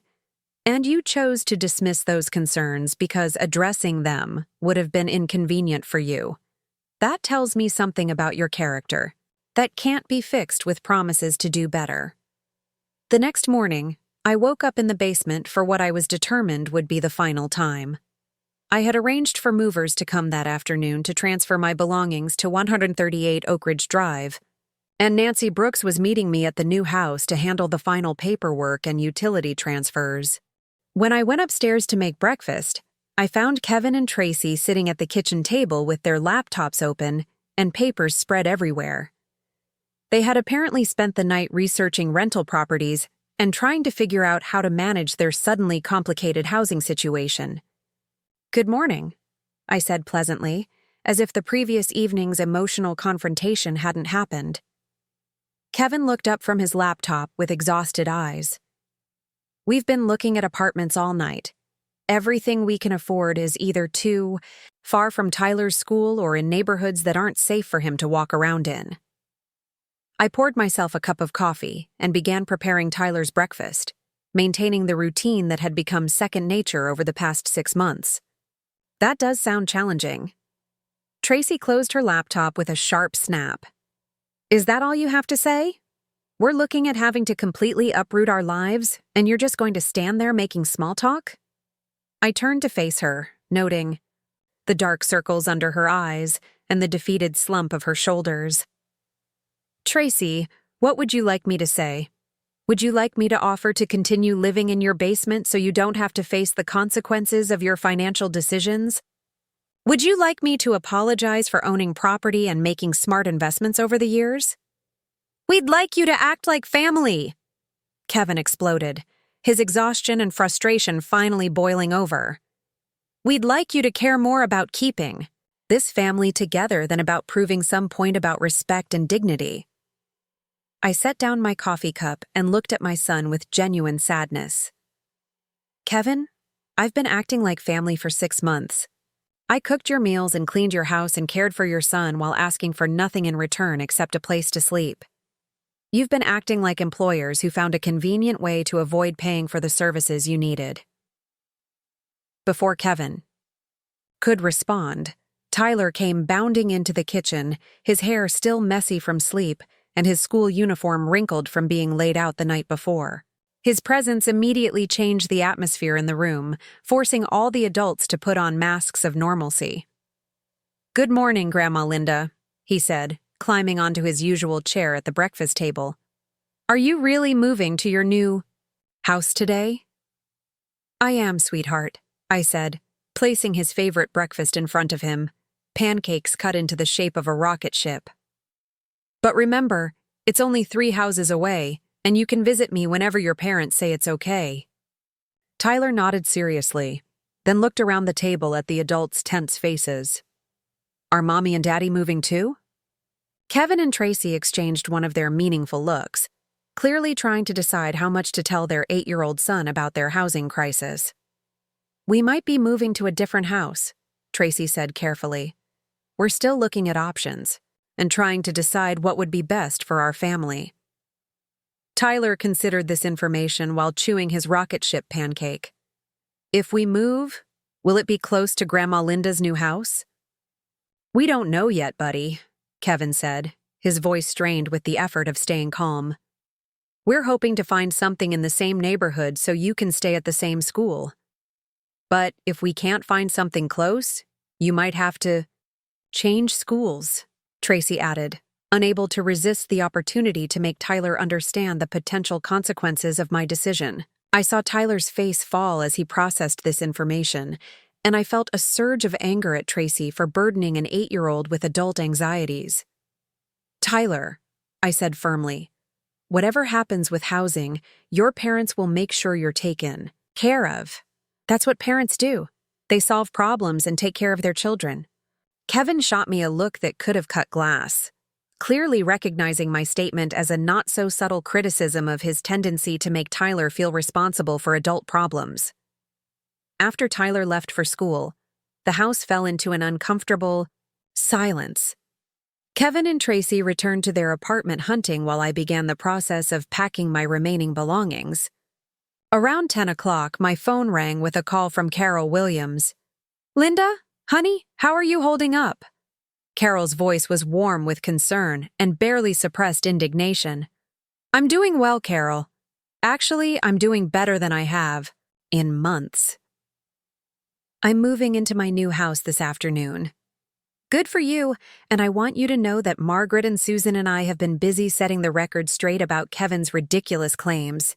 and you chose to dismiss those concerns because addressing them would have been inconvenient for you. That tells me something about your character that can't be fixed with promises to do better. The next morning, I woke up in the basement for what I was determined would be the final time. I had arranged for movers to come that afternoon to transfer my belongings to 138 Oakridge Drive, and Nancy Brooks was meeting me at the new house to handle the final paperwork and utility transfers. When I went upstairs to make breakfast, I found Kevin and Tracy sitting at the kitchen table with their laptops open and papers spread everywhere. They had apparently spent the night researching rental properties and trying to figure out how to manage their suddenly complicated housing situation. "Good morning," I said pleasantly, as if the previous evening's emotional confrontation hadn't happened. Kevin looked up from his laptop with exhausted eyes. "We've been looking at apartments all night. Everything we can afford is either too far from Tyler's school or in neighborhoods that aren't safe for him to walk around in." I poured myself a cup of coffee and began preparing Tyler's breakfast, maintaining the routine that had become second nature over the past 6 months. That does sound challenging. Tracy closed her laptop with a sharp snap. "Is that all you have to say? We're looking at having to completely uproot our lives, and you're just going to stand there making small talk?" I turned to face her, noting the dark circles under her eyes and the defeated slump of her shoulders. "Tracy, what would you like me to say? Would you like me to offer to continue living in your basement so you don't have to face the consequences of your financial decisions? Would you like me to apologize for owning property and making smart investments over the years?" "We'd like you to act like family," Kevin exploded, his exhaustion and frustration finally boiling over. "We'd like you to care more about keeping this family together than about proving some point about respect and dignity." I set down my coffee cup and looked at my son with genuine sadness. "Kevin, I've been acting like family for 6 months. I cooked your meals and cleaned your house and cared for your son while asking for nothing in return except a place to sleep. You've been acting like employers who found a convenient way to avoid paying for the services you needed." Before Kevin could respond, Tyler came bounding into the kitchen, his hair still messy from sleep and his school uniform wrinkled from being laid out the night before. His presence immediately changed the atmosphere in the room, forcing all the adults to put on masks of normalcy. "Good morning, Grandma Linda," he said, climbing onto his usual chair at the breakfast table. "Are you really moving to your new house today?" "I am, sweetheart," I said, placing his favorite breakfast in front of him, pancakes cut into the shape of a rocket ship. "But remember, it's only 3 houses away, and you can visit me whenever your parents say it's okay." Tyler nodded seriously, then looked around the table at the adults' tense faces. "Are Mommy and Daddy moving too?" Kevin and Tracy exchanged one of their meaningful looks, clearly trying to decide how much to tell their 8-year-old son about their housing crisis. "We might be moving to a different house," Tracy said carefully. "We're still looking at options and trying to decide what would be best for our family." Tyler considered this information while chewing his rocket ship pancake. "If we move, will it be close to Grandma Linda's new house?" "We don't know yet, buddy," Kevin said, his voice strained with the effort of staying calm. "We're hoping to find something in the same neighborhood so you can stay at the same school. But if we can't find something close, you might have to change schools," Tracy added, unable to resist the opportunity to make Tyler understand the potential consequences of my decision. I saw Tyler's face fall as he processed this information, and I felt a surge of anger at Tracy for burdening an 8-year-old with adult anxieties. "Tyler," I said firmly, "whatever happens with housing, your parents will make sure you're taken care of. That's what parents do. They solve problems and take care of their children." Kevin shot me a look that could have cut glass, clearly recognizing my statement as a not-so-subtle criticism of his tendency to make Tyler feel responsible for adult problems. After Tyler left for school, the house fell into an uncomfortable silence. Kevin and Tracy returned to their apartment hunting while I began the process of packing my remaining belongings. Around 10 o'clock, my phone rang with a call from Carol Williams. "Linda, honey, how are you holding up?" Carol's voice was warm with concern and barely suppressed indignation. "I'm doing well, Carol. Actually, I'm doing better than I have in months. I'm moving into my new house this afternoon." "Good for you, and I want you to know that Margaret and Susan and I have been busy setting the record straight about Kevin's ridiculous claims.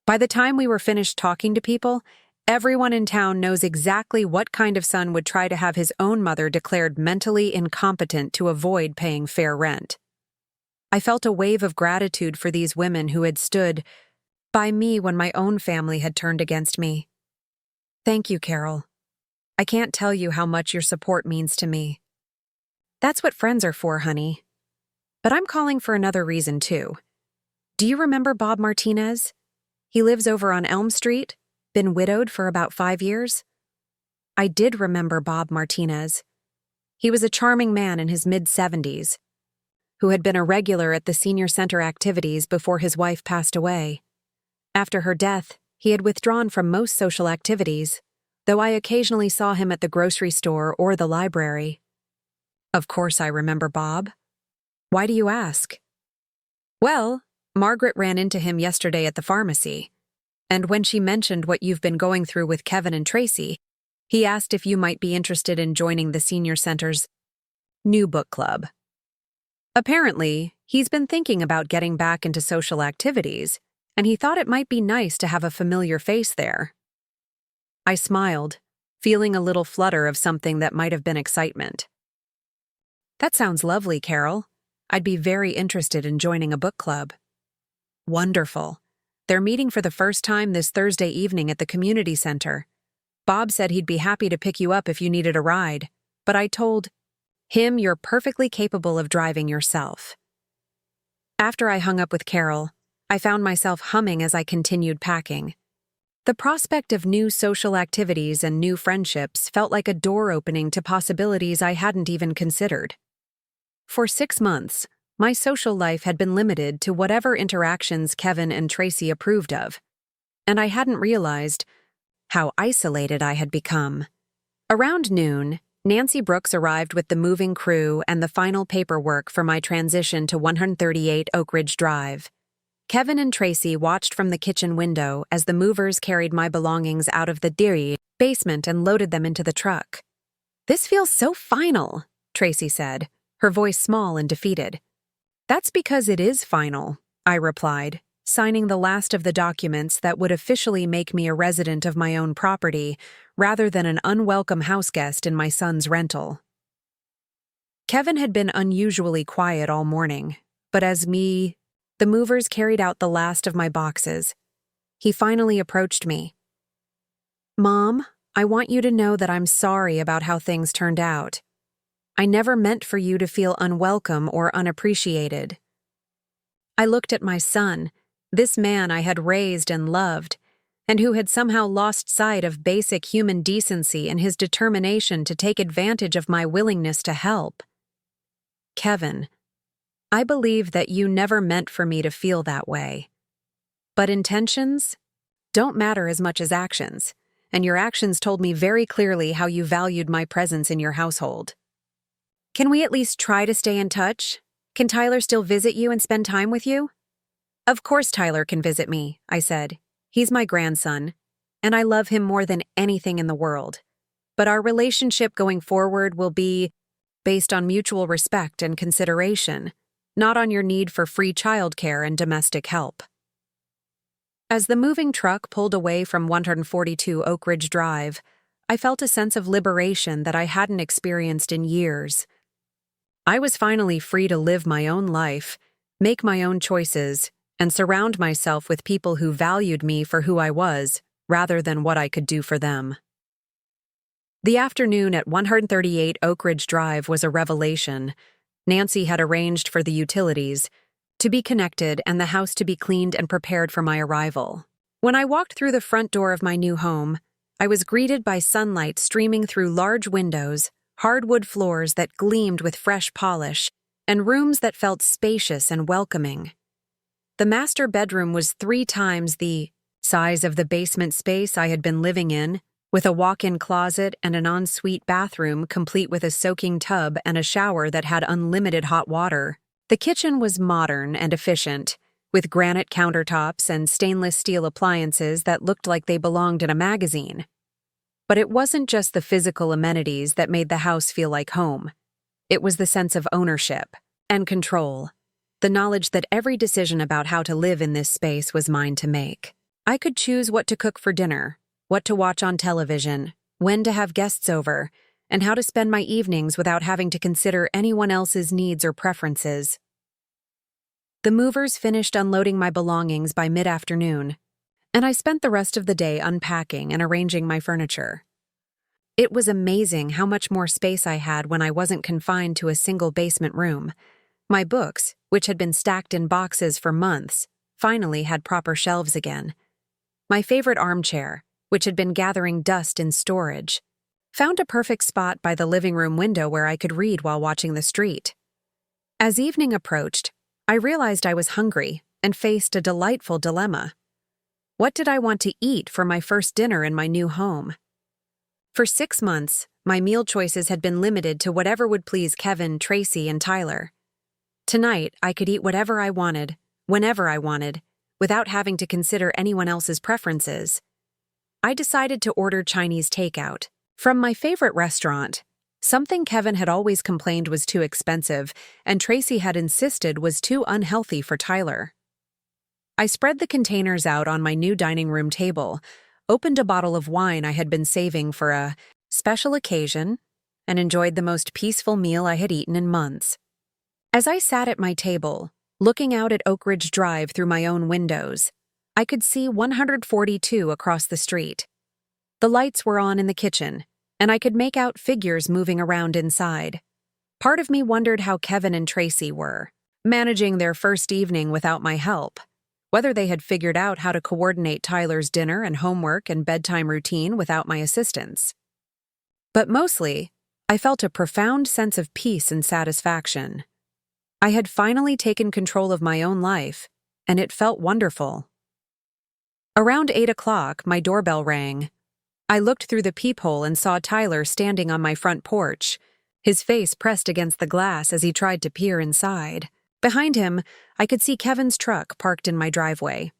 By the time we were finished talking to people, everyone in town knows exactly what kind of son would try to have his own mother declared mentally incompetent to avoid paying fair rent." I felt a wave of gratitude for these women who had stood by me when my own family had turned against me. "Thank you, Carol. I can't tell you how much your support means to me." "That's what friends are for, honey. But I'm calling for another reason, too. Do you remember Bob Martinez? He lives over on Elm Street, been widowed for about 5 years." I did remember Bob Martinez. He was a charming man in his mid-70s, who had been a regular at the senior center activities before his wife passed away. After her death, he had withdrawn from most social activities, though I occasionally saw him at the grocery store or the library. Of course I remember Bob. Why do you ask? Well, Margaret ran into him yesterday at the pharmacy, and when she mentioned what you've been going through with Kevin and Tracy, he asked if you might be interested in joining the senior center's new book club. Apparently, he's been thinking about getting back into social activities, and he thought it might be nice to have a familiar face there. I smiled, feeling a little flutter of something that might have been excitement. "That sounds lovely, Carol. I'd be very interested in joining a book club." "Wonderful. They're meeting for the first time this Thursday evening at the community center. Bob said he'd be happy to pick you up if you needed a ride, but I told him you're perfectly capable of driving yourself." After I hung up with Carol, I found myself humming as I continued packing. The prospect of new social activities and new friendships felt like a door opening to possibilities I hadn't even considered. For 6 months, my social life had been limited to whatever interactions Kevin and Tracy approved of, and I hadn't realized how isolated I had become. Around noon, Nancy Brooks arrived with the moving crew and the final paperwork for my transition to 138 Oakridge Drive. Kevin and Tracy watched from the kitchen window as the movers carried my belongings out of the basement and loaded them into the truck. "This feels so final," Tracy said, her voice small and defeated. "That's because it is final," I replied, signing the last of the documents that would officially make me a resident of my own property rather than an unwelcome houseguest in my son's rental. Kevin had been unusually quiet all morning, but as the movers carried out the last of my boxes, he finally approached me. "Mom, I want you to know that I'm sorry about how things turned out." I never meant for you to feel unwelcome or unappreciated." I looked at my son, this man I had raised and loved, and who had somehow lost sight of basic human decency in his determination to take advantage of my willingness to help. "Kevin, I believe that you never meant for me to feel that way. But intentions don't matter as much as actions, and your actions told me very clearly how you valued my presence in your household. Can we at least try to stay in touch? Can Tyler still visit you and spend time with you?" "Of course Tyler can visit me," I said. "He's my grandson, and I love him more than anything in the world. But our relationship going forward will be based on mutual respect and consideration, not on your need for free childcare and domestic help." As the moving truck pulled away from 142 Oakridge Drive, I felt a sense of liberation that I hadn't experienced in years. I was finally free to live my own life, make my own choices, and surround myself with people who valued me for who I was, rather than what I could do for them. The afternoon at 138 Oakridge Drive was a revelation. Nancy had arranged for the utilities to be connected and the house to be cleaned and prepared for my arrival. When I walked through the front door of my new home, I was greeted by sunlight streaming through large windows, hardwood floors that gleamed with fresh polish, and rooms that felt spacious and welcoming. The master bedroom was 3 times the size of the basement space I had been living in, with a walk-in closet and an ensuite bathroom complete with a soaking tub and a shower that had unlimited hot water. The kitchen was modern and efficient, with granite countertops and stainless steel appliances that looked like they belonged in a magazine. But it wasn't just the physical amenities that made the house feel like home. It was the sense of ownership and control, the knowledge that every decision about how to live in this space was mine to make. I could choose what to cook for dinner, what to watch on television, when to have guests over, and how to spend my evenings without having to consider anyone else's needs or preferences. The movers finished unloading my belongings by mid-afternoon, and I spent the rest of the day unpacking and arranging my furniture. It was amazing how much more space I had when I wasn't confined to a single basement room. My books, which had been stacked in boxes for months, finally had proper shelves again. My favorite armchair, which had been gathering dust in storage, found a perfect spot by the living room window where I could read while watching the street. As evening approached, I realized I was hungry and faced a delightful dilemma. What did I want to eat for my first dinner in my new home? For 6 months, my meal choices had been limited to whatever would please Kevin, Tracy, and Tyler. Tonight, I could eat whatever I wanted, whenever I wanted, without having to consider anyone else's preferences. I decided to order Chinese takeout from my favorite restaurant, something Kevin had always complained was too expensive and Tracy had insisted was too unhealthy for Tyler. I spread the containers out on my new dining room table, opened a bottle of wine I had been saving for a special occasion, and enjoyed the most peaceful meal I had eaten in months. As I sat at my table, looking out at Oakridge Drive through my own windows, I could see 142 across the street. The lights were on in the kitchen, and I could make out figures moving around inside. Part of me wondered how Kevin and Tracy were, managing their first evening without my help, whether they had figured out how to coordinate Tyler's dinner and homework and bedtime routine without my assistance. But mostly, I felt a profound sense of peace and satisfaction. I had finally taken control of my own life, and it felt wonderful. Around 8 o'clock, my doorbell rang. I looked through the peephole and saw Tyler standing on my front porch, his face pressed against the glass as he tried to peer inside. Behind him, I could see Kevin's truck parked in my driveway.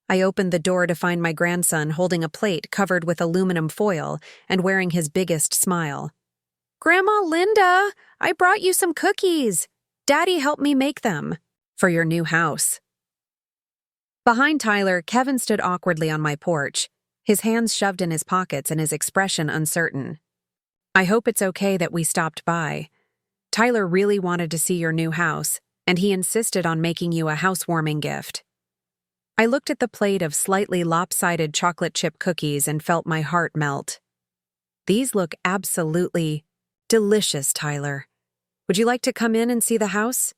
I opened the door to find my grandson holding a plate covered with aluminum foil and wearing his biggest smile. "Grandma Linda, I brought you some cookies. Daddy helped me make them for your new house." Behind Tyler, Kevin stood awkwardly on my porch, his hands shoved in his pockets and his expression uncertain. "I hope it's okay that we stopped by. Tyler really wanted to see your new house, and he insisted on making you a housewarming gift." I looked at the plate of slightly lopsided chocolate chip cookies and felt my heart melt. These look absolutely Delicious, Tyler. Would you like to come in and see the house?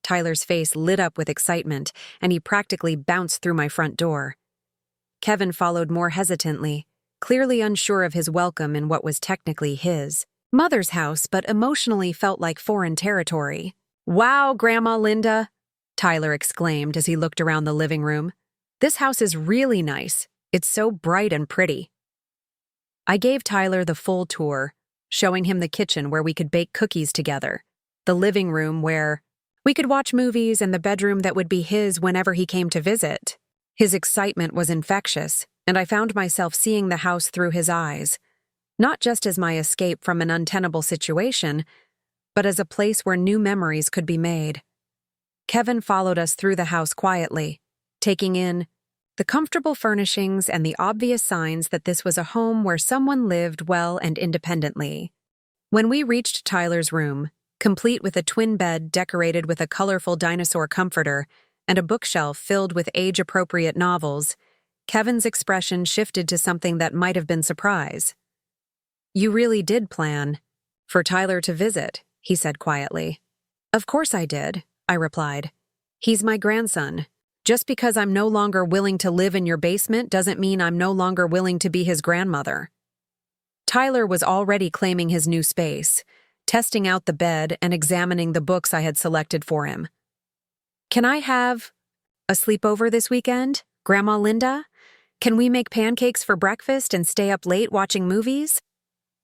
Tyler's face lit up with excitement, and he practically bounced through my front door. Kevin followed more hesitantly, clearly unsure of his welcome in what was technically his mother's house, but emotionally felt like foreign territory. "Wow, Grandma Linda," Tyler exclaimed as he looked around the living room. "This house is really nice. It's so bright and pretty." I gave Tyler the full tour, showing him the kitchen where we could bake cookies together, the living room where we could watch movies, and the bedroom that would be his whenever he came to visit. His excitement was infectious, and I found myself seeing the house through his eyes, not just as my escape from an untenable situation, but as a place where new memories could be made. Kevin followed us through the house quietly, taking in the comfortable furnishings and the obvious signs that this was a home where someone lived well and independently. When we reached Tyler's room, complete with a twin bed decorated with a colorful dinosaur comforter and a bookshelf filled with age-appropriate novels, Kevin's expression shifted to something that might have been surprise. "You really did plan for Tyler to visit," he said quietly. "Of course I did," I replied. "He's my grandson. Just because I'm no longer willing to live in your basement doesn't mean I'm no longer willing to be his grandmother." Tyler was already claiming his new space, testing out the bed and examining the books I had selected for him. "Can I have a sleepover this weekend, Grandma Linda? Can we make pancakes for breakfast and stay up late watching movies?"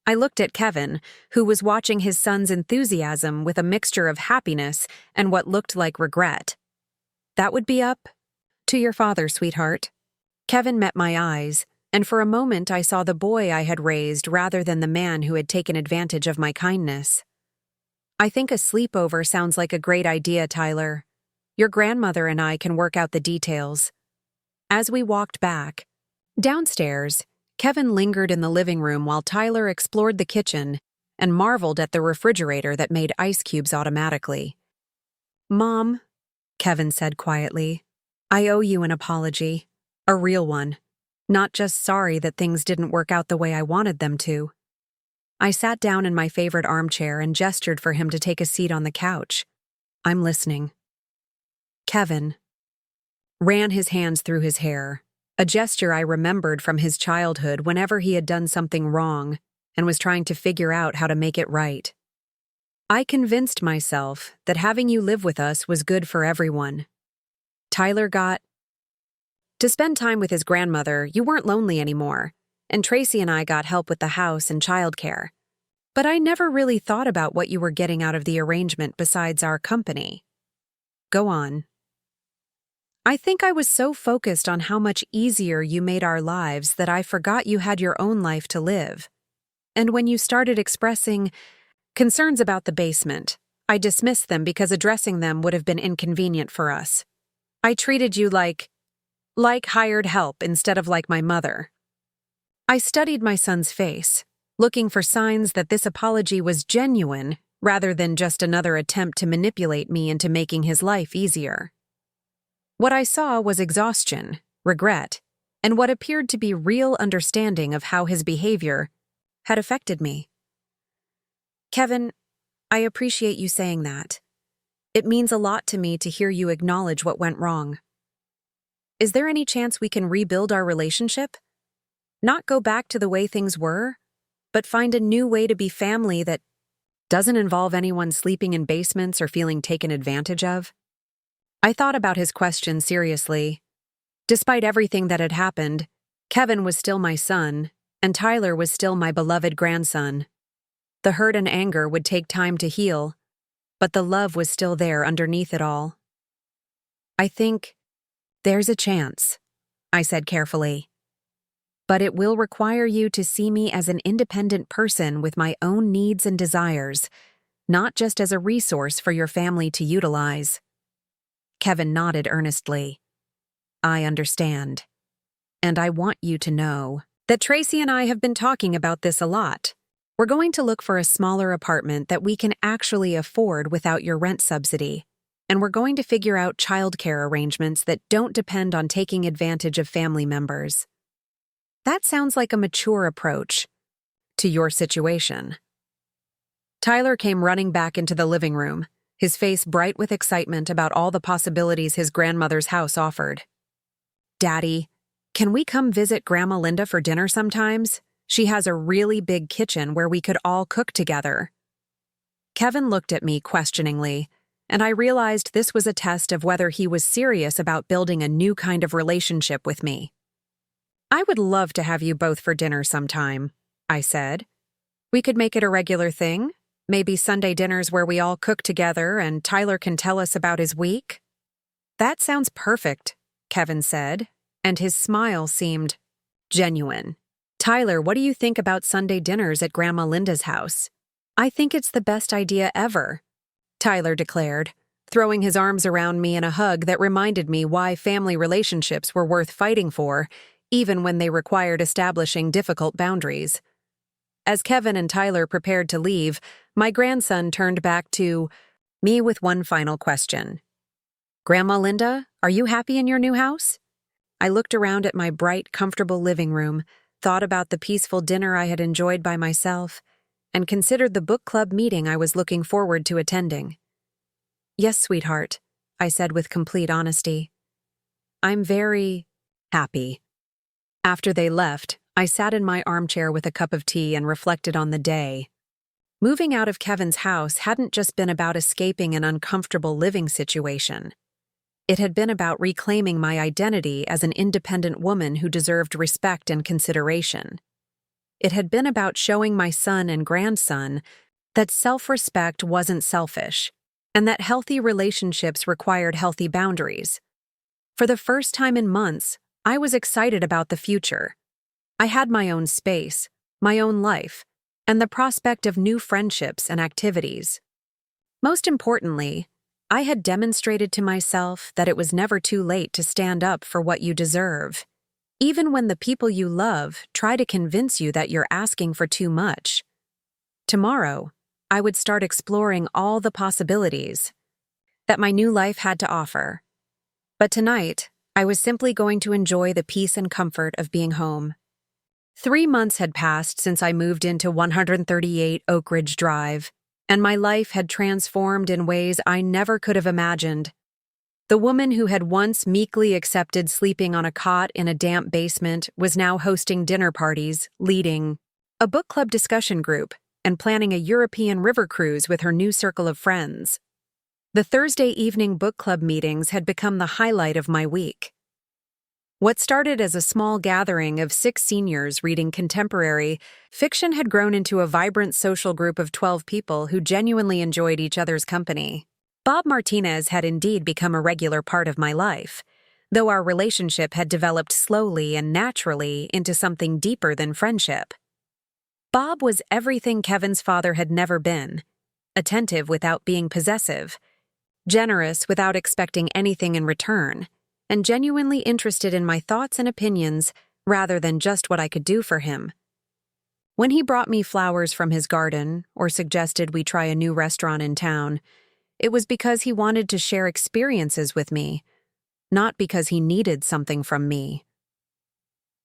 I looked at Kevin, who was watching his son's enthusiasm with a mixture of happiness and what looked like regret. "That would be up to your father, sweetheart." Kevin met my eyes, and for a moment I saw the boy I had raised rather than the man who had taken advantage of my kindness. "I think a sleepover sounds like a great idea, Tyler. Your grandmother and I can work out the details." As we walked back downstairs, Kevin lingered in the living room while Tyler explored the kitchen and marveled at the refrigerator that made ice cubes automatically. "Mom," Kevin said quietly, "I owe you an apology. A real one. Not just sorry that things didn't work out the way I wanted them to." I sat down in my favorite armchair and gestured for him to take a seat on the couch. "I'm listening." Kevin ran his hands through his hair, a gesture I remembered from his childhood whenever he had done something wrong and was trying to figure out how to make it right. "I convinced myself that having you live with us was good for everyone. Tyler got to spend time with his grandmother. You weren't lonely anymore, and Tracy and I got help with the house and childcare. But I never really thought about what you were getting out of the arrangement besides our company." "Go on." "I think I was so focused on how much easier you made our lives that I forgot you had your own life to live. And when you started expressing concerns about the basement, I dismissed them because addressing them would have been inconvenient for us. I treated you like hired help instead of like my mother." I studied my son's face, looking for signs that this apology was genuine rather than just another attempt to manipulate me into making his life easier. What I saw was exhaustion, regret, and what appeared to be real understanding of how his behavior had affected me. "Kevin, I appreciate you saying that. It means a lot to me to hear you acknowledge what went wrong. Is there any chance we can rebuild our relationship? Not go back to the way things were, but find a new way to be family that doesn't involve anyone sleeping in basements or feeling taken advantage of?" I thought about his question seriously. Despite everything that had happened, Kevin was still my son, and Tyler was still my beloved grandson. The hurt and anger would take time to heal, but the love was still there underneath it all. "I think there's a chance," I said carefully. "But it will require you to see me as an independent person with my own needs and desires, not just as a resource for your family to utilize." Kevin nodded earnestly. "I understand. And I want you to know that Tracy and I have been talking about this a lot. We're going to look for a smaller apartment that we can actually afford without your rent subsidy. And we're going to figure out childcare arrangements that don't depend on taking advantage of family members." That sounds like a mature approach to your situation. Tyler came running back into the living room, his face bright with excitement about all the possibilities his grandmother's house offered. "Daddy, can we come visit Grandma Linda for dinner sometimes? She has a really big kitchen where we could all cook together." Kevin looked at me questioningly, and I realized this was a test of whether he was serious about building a new kind of relationship with me. "I would love to have you both for dinner sometime," I said. "We could make it a regular thing. Maybe Sunday dinners where we all cook together and Tyler can tell us about his week." "That sounds perfect," Kevin said, and his smile seemed genuine. "Tyler, what do you think about Sunday dinners at Grandma Linda's house?" "I think it's the best idea ever," Tyler declared, throwing his arms around me in a hug that reminded me why family relationships were worth fighting for, even when they required establishing difficult boundaries. As Kevin and Tyler prepared to leave, my grandson turned back to me with one final question. "Grandma Linda, are you happy in your new house?" I looked around at my bright, comfortable living room, thought about the peaceful dinner I had enjoyed by myself, and considered the book club meeting I was looking forward to attending. "Yes, sweetheart," I said with complete honesty. "I'm very happy." After they left, I sat in my armchair with a cup of tea and reflected on the day. Moving out of Kevin's house hadn't just been about escaping an uncomfortable living situation. It had been about reclaiming my identity as an independent woman who deserved respect and consideration. It had been about showing my son and grandson that self-respect wasn't selfish, and that healthy relationships required healthy boundaries. For the first time in months, I was excited about the future. I had my own space, my own life, and the prospect of new friendships and activities. Most importantly, I had demonstrated to myself that it was never too late to stand up for what you deserve, even when the people you love try to convince you that you're asking for too much. Tomorrow, I would start exploring all the possibilities that my new life had to offer. But tonight, I was simply going to enjoy the peace and comfort of being home. 3 months had passed since I moved into 138 Oakridge Drive, and my life had transformed in ways I never could have imagined. The woman who had once meekly accepted sleeping on a cot in a damp basement was now hosting dinner parties, leading a book club discussion group, and planning a European river cruise with her new circle of friends. The Thursday evening book club meetings had become the highlight of my week. What started as a small gathering of 6 seniors reading contemporary fiction had grown into a vibrant social group of 12 people who genuinely enjoyed each other's company. Bob Martinez had indeed become a regular part of my life, though our relationship had developed slowly and naturally into something deeper than friendship. Bob was everything Kevin's father had never been: attentive without being possessive, generous without expecting anything in return, and genuinely interested in my thoughts and opinions rather than just what I could do for him. When he brought me flowers from his garden or suggested we try a new restaurant in town, it was because he wanted to share experiences with me, not because he needed something from me.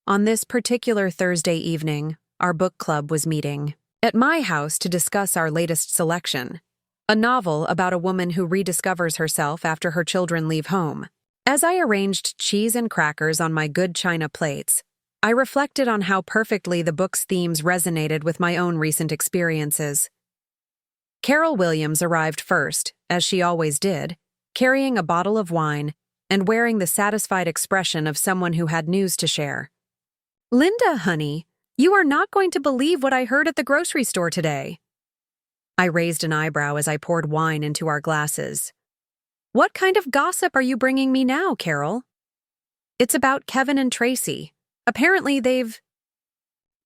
On this particular Thursday evening, our book club was meeting at my house to discuss our latest selection, a novel about a woman who rediscovers herself after her children leave home. As I arranged cheese and crackers on my good china plates, I reflected on how perfectly the book's themes resonated with my own recent experiences. Carol Williams arrived first, as she always did, carrying a bottle of wine and wearing the satisfied expression of someone who had news to share. "Linda, honey, you are not going to believe what I heard at the grocery store today." I raised an eyebrow as I poured wine into our glasses. "What kind of gossip are you bringing me now, Carol?" "It's about Kevin and Tracy. Apparently they've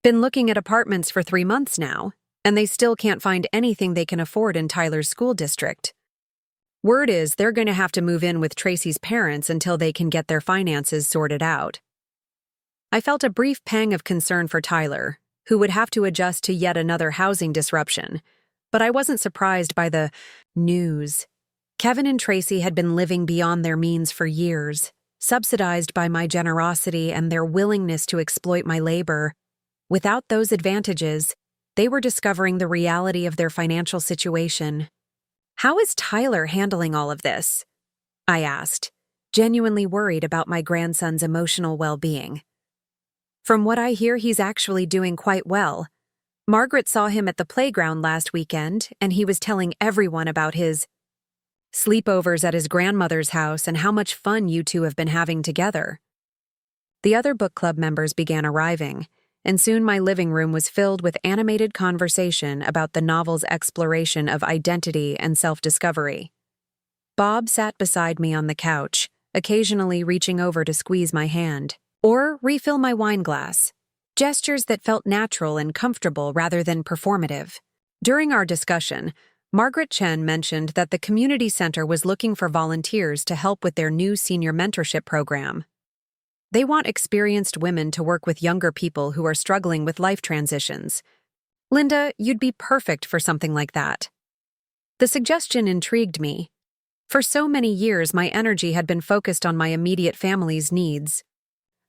been looking at apartments for 3 months now, and they still can't find anything they can afford in Tyler's school district. Word is they're going to have to move in with Tracy's parents until they can get their finances sorted out." I felt a brief pang of concern for Tyler, who would have to adjust to yet another housing disruption, but I wasn't surprised by the news. Kevin and Tracy had been living beyond their means for years, subsidized by my generosity and their willingness to exploit my labor. Without those advantages, They were discovering the reality of their financial situation. "How is Tyler handling all of this?" I asked, genuinely worried about my grandson's emotional well-being. "From what I hear, he's actually doing quite well. Margaret saw him at the playground last weekend, and he was telling everyone about his sleepovers at his grandmother's house and how much fun you two have been having together." The other book club members began arriving, and soon my living room was filled with animated conversation about the novel's exploration of identity and self-discovery. Bob sat beside me on the couch, occasionally reaching over to squeeze my hand or refill my wine glass, gestures that felt natural and comfortable rather than performative. During our discussion, Margaret Chen mentioned that the community center was looking for volunteers to help with their new senior mentorship program. They want experienced women to work with younger people who are struggling with life transitions. "Linda, you'd be perfect for something like that." The suggestion intrigued me. For so many years, my energy had been focused on my immediate family's needs.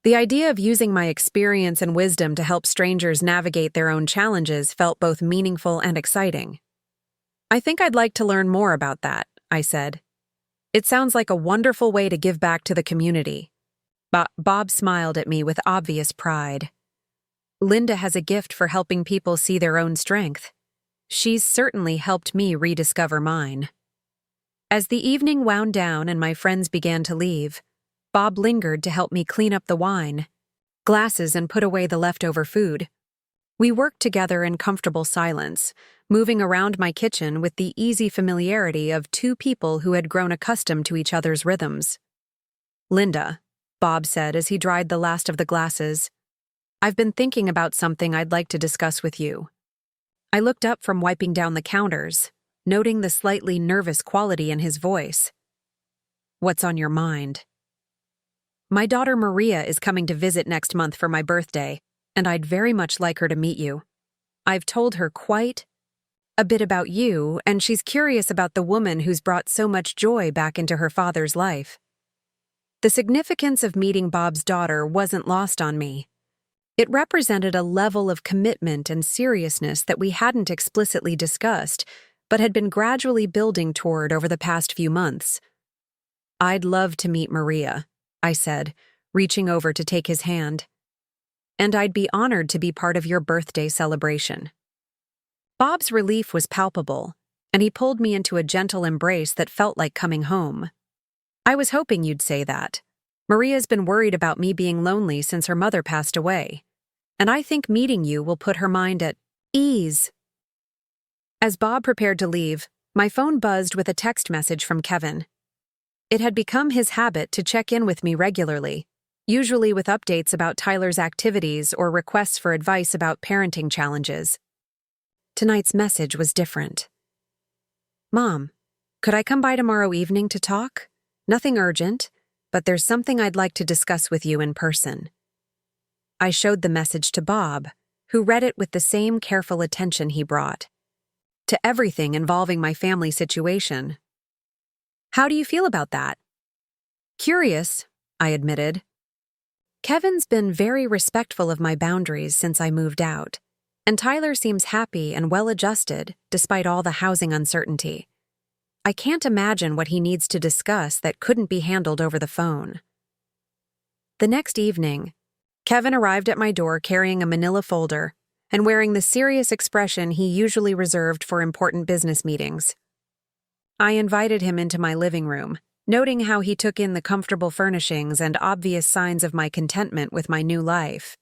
The idea of using my experience and wisdom to help strangers navigate their own challenges felt both meaningful and exciting. "I think I'd like to learn more about that," I said. "It sounds like a wonderful way to give back to the community." Bob smiled at me with obvious pride. "Linda has a gift for helping people see their own strength. She's certainly helped me rediscover mine." As the evening wound down and my friends began to leave, Bob lingered to help me clean up the wine, glasses, and put away the leftover food. We worked together in comfortable silence, moving around my kitchen with the easy familiarity of two people who had grown accustomed to each other's rhythms. "Linda," Bob said as he dried the last of the glasses, "I've been thinking about something I'd like to discuss with you." I looked up from wiping down the counters, noting the slightly nervous quality in his voice. "What's on your mind?" "My daughter Maria is coming to visit next month for my birthday, and I'd very much like her to meet you. I've told her quite a bit about you, and she's curious about the woman who's brought so much joy back into her father's life." The significance of meeting Bob's daughter wasn't lost on me. It represented a level of commitment and seriousness that we hadn't explicitly discussed, but had been gradually building toward over the past few months. "I'd love to meet Maria," I said, reaching over to take his hand. "And I'd be honored to be part of your birthday celebration." Bob's relief was palpable, and he pulled me into a gentle embrace that felt like coming home. "I was hoping you'd say that. Maria's been worried about me being lonely since her mother passed away, and I think meeting you will put her mind at ease." As Bob prepared to leave, my phone buzzed with a text message from Kevin. It had become his habit to check in with me regularly, usually with updates about Tyler's activities or requests for advice about parenting challenges. Tonight's message was different. "Mom, could I come by tomorrow evening to talk? Nothing urgent, but there's something I'd like to discuss with you in person." I showed the message to Bob, who read it with the same careful attention he brought to everything involving my family situation. "How do you feel about that?" "Curious," I admitted. Kevin's been very respectful of my boundaries since I moved out, and Tyler seems happy and well-adjusted despite all the housing uncertainty. I can't imagine what he needs to discuss that couldn't be handled over the phone. The next evening, Kevin arrived at my door carrying a manila folder and wearing the serious expression he usually reserved for important business meetings. I invited him into my living room, noting how he took in the comfortable furnishings and obvious signs of my contentment with my new life.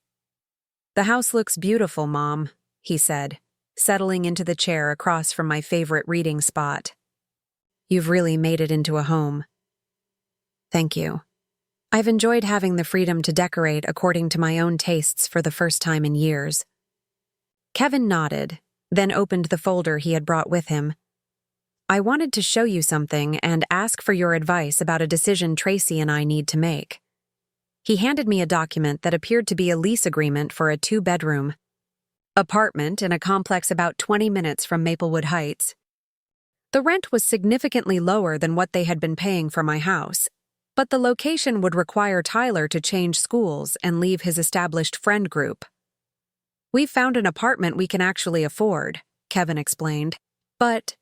"The house looks beautiful, Mom," he said, settling into the chair across from my favorite reading spot. "You've really made it into a home." "Thank you. I've enjoyed having the freedom to decorate according to my own tastes for the first time in years." Kevin nodded, then opened the folder he had brought with him. "I wanted to show you something and ask for your advice about a decision Tracy and I need to make." He handed me a document that appeared to be a lease agreement for a 2-bedroom apartment in a complex about 20 minutes from Maplewood Heights. The rent was significantly lower than what they had been paying for my house, but the location would require Tyler to change schools and leave his established friend group. "We've found an apartment we can actually afford," Kevin explained. "But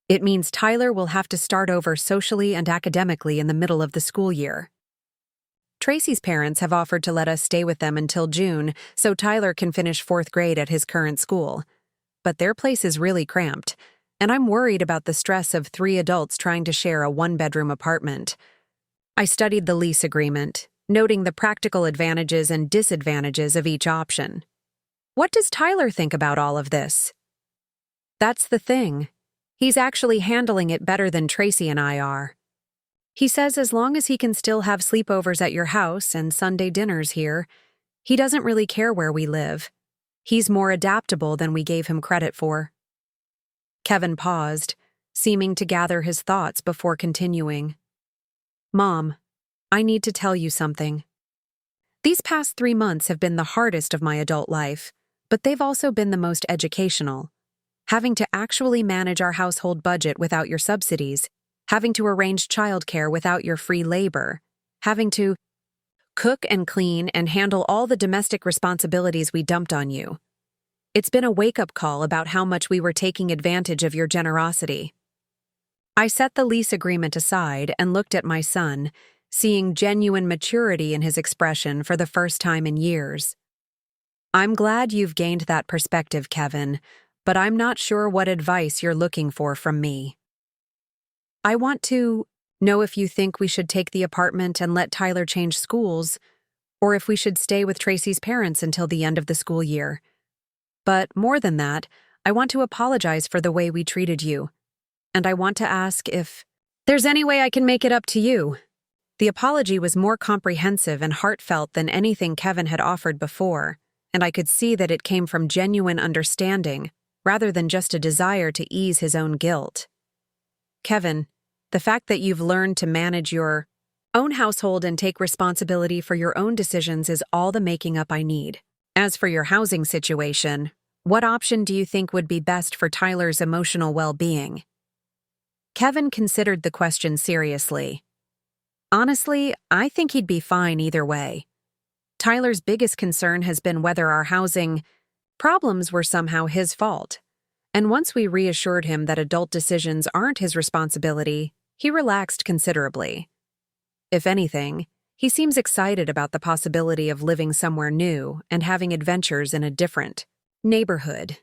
it means Tyler will have to start over socially and academically in the middle of the school year. Tracy's parents have offered to let us stay with them until June so Tyler can finish 4th grade at his current school. But their place is really cramped, and I'm worried about the stress of 3 adults trying to share a 1-bedroom apartment." I studied the lease agreement, noting the practical advantages and disadvantages of each option. "What does Tyler think about all of this?" "That's the thing. He's actually handling it better than Tracy and I are. He says as long as he can still have sleepovers at your house and Sunday dinners here, he doesn't really care where we live. He's more adaptable than we gave him credit for." Kevin paused, seeming to gather his thoughts before continuing. "Mom, I need to tell you something. These past 3 months have been the hardest of my adult life, but they've also been the most educational. Having to actually manage our household budget without your subsidies, having to arrange childcare without your free labor, having to cook and clean and handle all the domestic responsibilities we dumped on you. It's been a wake-up call about how much we were taking advantage of your generosity." I set the lease agreement aside and looked at my son, seeing genuine maturity in his expression for the first time in years. "I'm glad you've gained that perspective, Kevin, but I'm not sure what advice you're looking for from me. I want to know if you think we should take the apartment and let Tyler change schools, or if we should stay with Tracy's parents until the end of the school year. But more than that, I want to apologize for the way we treated you. And I want to ask if there's any way I can make it up to you." The apology was more comprehensive and heartfelt than anything Kevin had offered before, and I could see that it came from genuine understanding, rather than just a desire to ease his own guilt. "Kevin, the fact that you've learned to manage your own household and take responsibility for your own decisions is all the making up I need. As for your housing situation, what option do you think would be best for Tyler's emotional well-being?" Kevin considered the question seriously. "Honestly, I think he'd be fine either way. Tyler's biggest concern has been whether our housing problems were somehow his fault. And once we reassured him that adult decisions aren't his responsibility, he relaxed considerably. If anything, he seems excited about the possibility of living somewhere new and having adventures in a different neighborhood.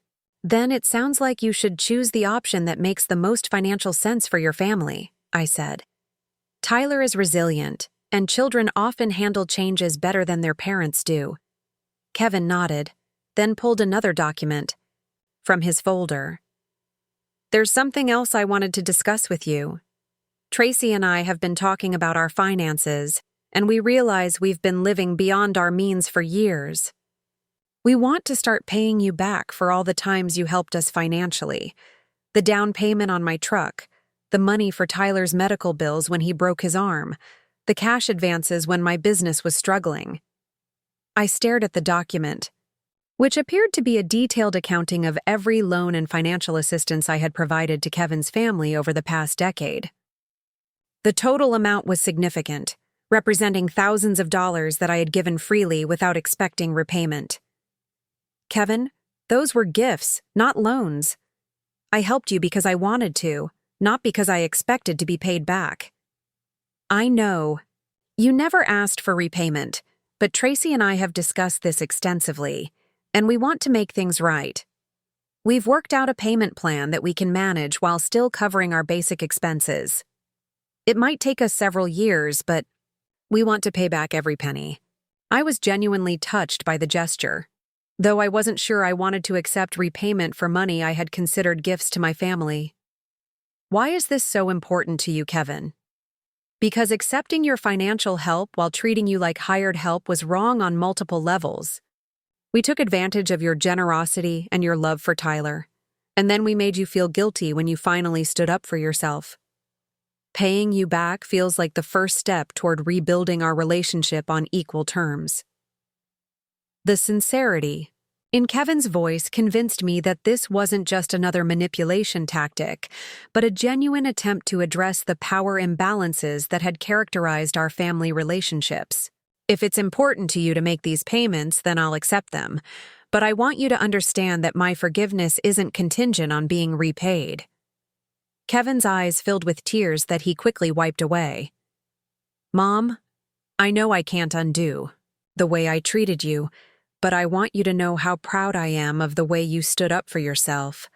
Then it sounds like you should choose the option that makes the most financial sense for your family," I said. "Tyler is resilient, and children often handle changes better than their parents do." Kevin nodded, then pulled another document from his folder. "There's something else I wanted to discuss with you. Tracy and I have been talking about our finances, and we realize we've been living beyond our means for years. We want to start paying you back for all the times you helped us financially. The down payment on my truck, the money for Tyler's medical bills when he broke his arm, the cash advances when my business was struggling." I stared at the document, which appeared to be a detailed accounting of every loan and financial assistance I had provided to Kevin's family over the past decade. The total amount was significant, representing thousands of dollars that I had given freely without expecting repayment. "Kevin, those were gifts, not loans. I helped you because I wanted to, not because I expected to be paid back." "I know. You never asked for repayment, but Tracy and I have discussed this extensively, and we want to make things right. We've worked out a payment plan that we can manage while still covering our basic expenses. It might take us several years, but we want to pay back every penny." I was genuinely touched by the gesture, though I wasn't sure I wanted to accept repayment for money I had considered gifts to my family. "Why is this so important to you, Kevin?" "Because accepting your financial help while treating you like hired help was wrong on multiple levels. We took advantage of your generosity and your love for Tyler, and then we made you feel guilty when you finally stood up for yourself. Paying you back feels like the first step toward rebuilding our relationship on equal terms." The sincerity in Kevin's voice convinced me that this wasn't just another manipulation tactic, but a genuine attempt to address the power imbalances that had characterized our family relationships. "If it's important to you to make these payments, then I'll accept them. But I want you to understand that my forgiveness isn't contingent on being repaid." Kevin's eyes filled with tears that he quickly wiped away. "Mom, I know I can't undo the way I treated you, but I want you to know how proud I am of the way you stood up for yourself.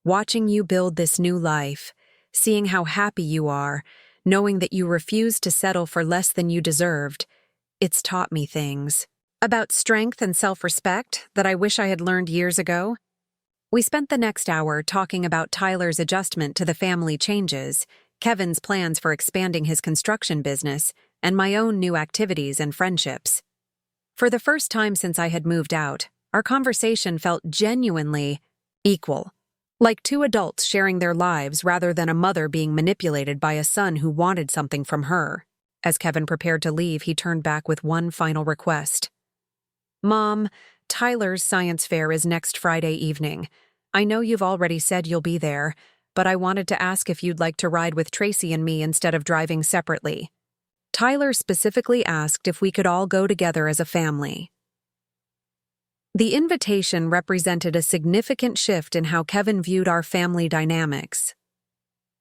Watching you build this new life, seeing how happy you are, knowing that you refused to settle for less than you deserved, it's taught me things about strength and self-respect that I wish I had learned years ago." We spent the next hour talking about Tyler's adjustment to the family changes, Kevin's plans for expanding his construction business, and my own new activities and friendships. For the first time since I had moved out, our conversation felt genuinely equal, like two adults sharing their lives rather than a mother being manipulated by a son who wanted something from her. As Kevin prepared to leave, he turned back with one final request. "Mom, Tyler's science fair is next Friday evening. I know you've already said you'll be there, but I wanted to ask if you'd like to ride with Tracy and me instead of driving separately." Tyler specifically asked if we could all go together as a family. The invitation represented a significant shift in how Kevin viewed our family dynamics.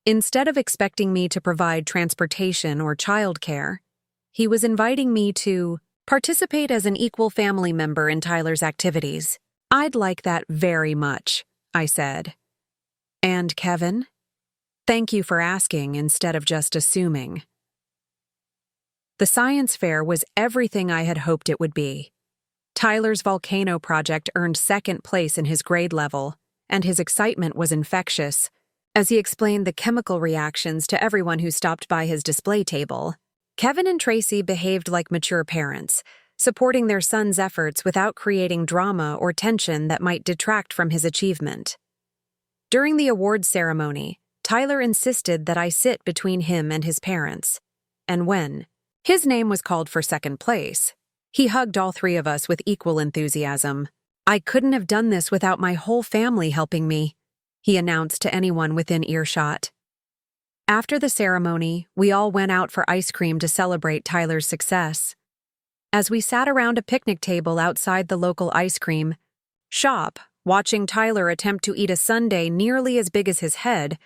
Instead of expecting me to provide transportation or childcare, he was inviting me to participate as an equal family member in Tyler's activities. "I'd like that very much," I said. "And Kevin? Thank you for asking instead of just assuming." The science fair was everything I had hoped it would be. Tyler's volcano project earned second place in his grade level, and his excitement was infectious. As he explained the chemical reactions to everyone who stopped by his display table, Kevin and Tracy behaved like mature parents, supporting their son's efforts without creating drama or tension that might detract from his achievement. During the awards ceremony, Tyler insisted that I sit between him and his parents, and when his name was called for second place, he hugged all three of us with equal enthusiasm. "I couldn't have done this without my whole family helping me," he announced to anyone within earshot. After the ceremony, we all went out for ice cream to celebrate Tyler's success. As we sat around a picnic table outside the local ice cream shop, watching Tyler attempt to eat a sundae nearly as big as his head,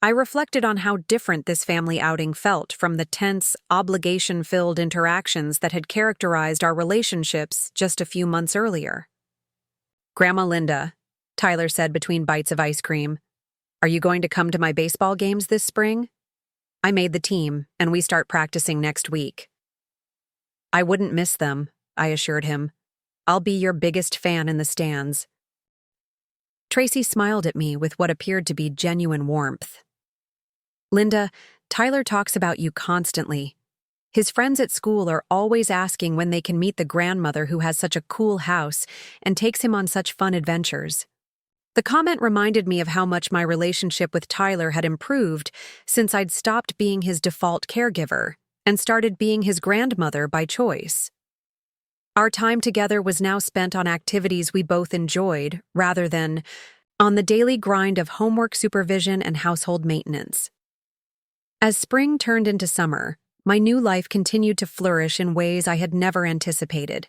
I reflected on how different this family outing felt from the tense, obligation-filled interactions that had characterized our relationships just a few months earlier. "Grandma Linda," Tyler said between bites of ice cream, "are you going to come to my baseball games this spring? I made the team, and we start practicing next week." "I wouldn't miss them," I assured him. "I'll be your biggest fan in the stands." Tracy smiled at me with what appeared to be genuine warmth. "Linda, Tyler talks about you constantly. His friends at school are always asking when they can meet the grandmother who has such a cool house and takes him on such fun adventures." The comment reminded me of how much my relationship with Tyler had improved since I'd stopped being his default caregiver and started being his grandmother by choice. Our time together was now spent on activities we both enjoyed rather than on the daily grind of homework supervision and household maintenance. As spring turned into summer, my new life continued to flourish in ways I had never anticipated.